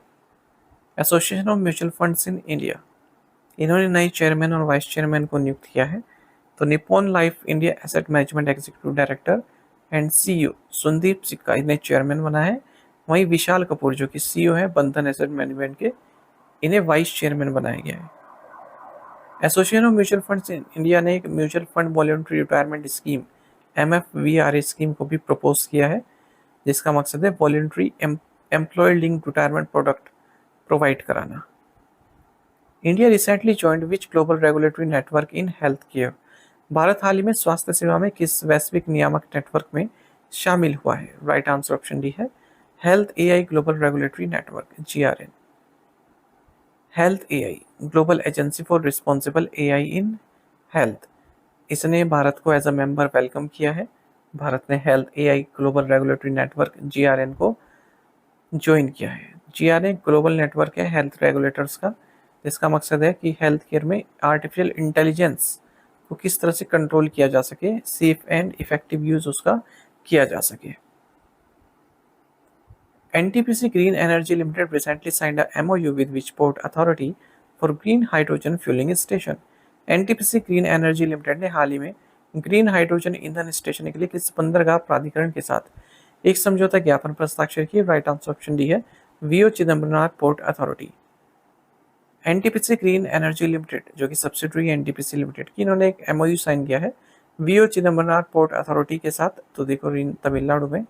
Association of mutual funds in India, इन्होंने नए चेयरमैन और वाइस चेयरमैन को नियुक्त किया है। तो Nippon life India asset management executive director and CEO Sandeep सिक्का इन्हें चेयरमैन बना है। वहीं विशाल कपूर जो कि सीईओ है बंधन एसेट मैनेजमेंट के, इन्हें वाइस चेयरमैन बनाया गया है। Association of mutual funds in India ने एक mutual fund voluntary retirement scheme MFVRA scheme को भी प्रपोज किया है, जिसका मकसद है voluntary employ linked retirement product provide कराना। India recently joined which global regulatory network in health care? Bharat हाल ही में स्वास्थ्य सेवा में किस वैश्विक नियामक नेटवर्क में शामिल हुआ है? राइट आंसर ऑप्शन डी है health AI global regulatory network GRN। Health AI global agency for responsible AI in health, इसने भारत को एज अ मेंबर वेलकम किया है। भारत ने health AI global regulatory network GRN को ज्वाइन किया है। GRA ग्लोबल नेटवर्क है हेल्थ रेगुलेटर्स का, जिसका मकसद है कि हेल्थ केयर में आर्टिफिशियल इंटेलिजेंस को किस तरह से कंट्रोल किया जा सके, सेफ एंड इफेक्टिव यूज उसका किया जा सके। NTPC Green Energy Limited recently signed a MOU with Wishport Authority for green hydrogen fueling station। NTPC Green Energy Limited ने हाल ही में ग्रीन हाइड्रोजन ईंधन स्टेशन के लिए किस बंदरगाह प्राधिकरण के साथ एक समझौता ज्ञापन पर हस्ताक्षर किए। राइट आंसर ऑप्शन डी है VO Chidambaranar port authority. NTPC green energy limited जो कि सब्सिडरी है NTPC लिमिटेड की, इन्होंने एक MOU साइन किया है वीओ चिदम्बरनाथ पोर्ट अथॉरिटी के साथ, तो देखो तमिलनाडु में,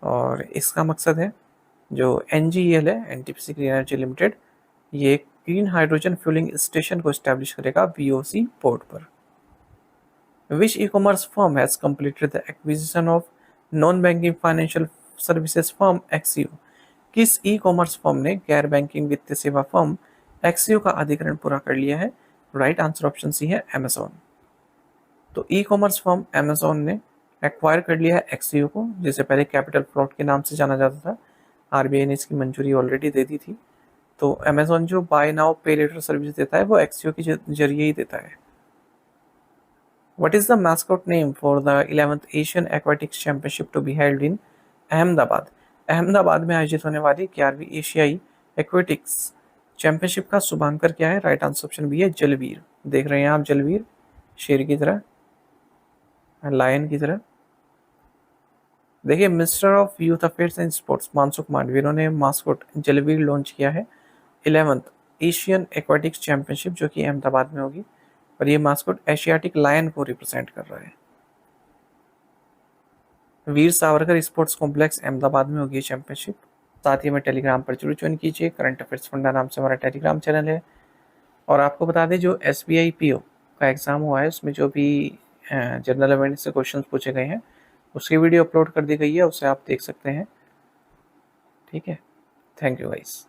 और इसका मकसद है जो NGEL है NTPC ग्रीन एनर्जी लिमिटेड, ये ग्रीन हाइड्रोजन फ्यूलिंग स्टेशन को स्टैब्लिश करेगा VOC पोर्ट पर। Which e-commerce firm has completed the acquisition of non-banking financial services firm Axio? किस ई-कॉमर्स फर्म ने गैर बैंकिंग वित्तीय सेवा फर्म Axio का अधिग्रहण पूरा कर लिया है? राइट आंसर ऑप्शन सी है Amazon। तो ई-कॉमर्स फर्म Amazon ने एक्वायर कर लिया है Axio को, जिसे पहले कैपिटल फ्लॉट के नाम से जाना जाता था। RBI ने इसकी मंजूरी ऑलरेडी दे दी थी। तो Amazon जो बाय नाउ पे लेटर सर्विस देता है वो Axio के जरिए ही देता है। What is the mascot name for the 11th Asian Aquatics Championship to be held in Ahmedabad? Ahmedabad में आयोजित होने वाली 11वीं एशियाई एक्वेटिक्स चैंपियनशिप का शुभांकर क्या है? राइट आंसर ऑप्शन बी है जलवीर। देख रहे हैं आप जलवीर, शेर की तरह, लायन की तरह। देखिए minister of youth affairs and sports Mansukh Mandaviya, इन्होंने मास्कोट जलवीर लॉन्च किया है 11th एशियन एक्वेटिक्स चैंपियनशिप जो कि अहमदाबाद में होगी, और ये मास्कोट एशियाटिक लायन को रिप्रेजेंट कर रहा है। वीर सावरकर स्पोर्ट्स कॉम्प्लेक्स अहमदाबाद में होगी चैंपियनशिप। साथ ही हमें टेलीग्राम पर जरूर ज्वाइन कीजिए, करंट अफेयर्स फंडा नाम से हमारा टेलीग्राम चैनल है। और आपको बता दें जो SBI PO का एग्ज़ाम हुआ है उसमें जो भी जनरल अवेयरनेस से क्वेश्चंस पूछे गए हैं उसकी वीडियो अपलोड कर दी गई है, उसे आप देख सकते हैं। ठीक है, थैंक यू गाइस।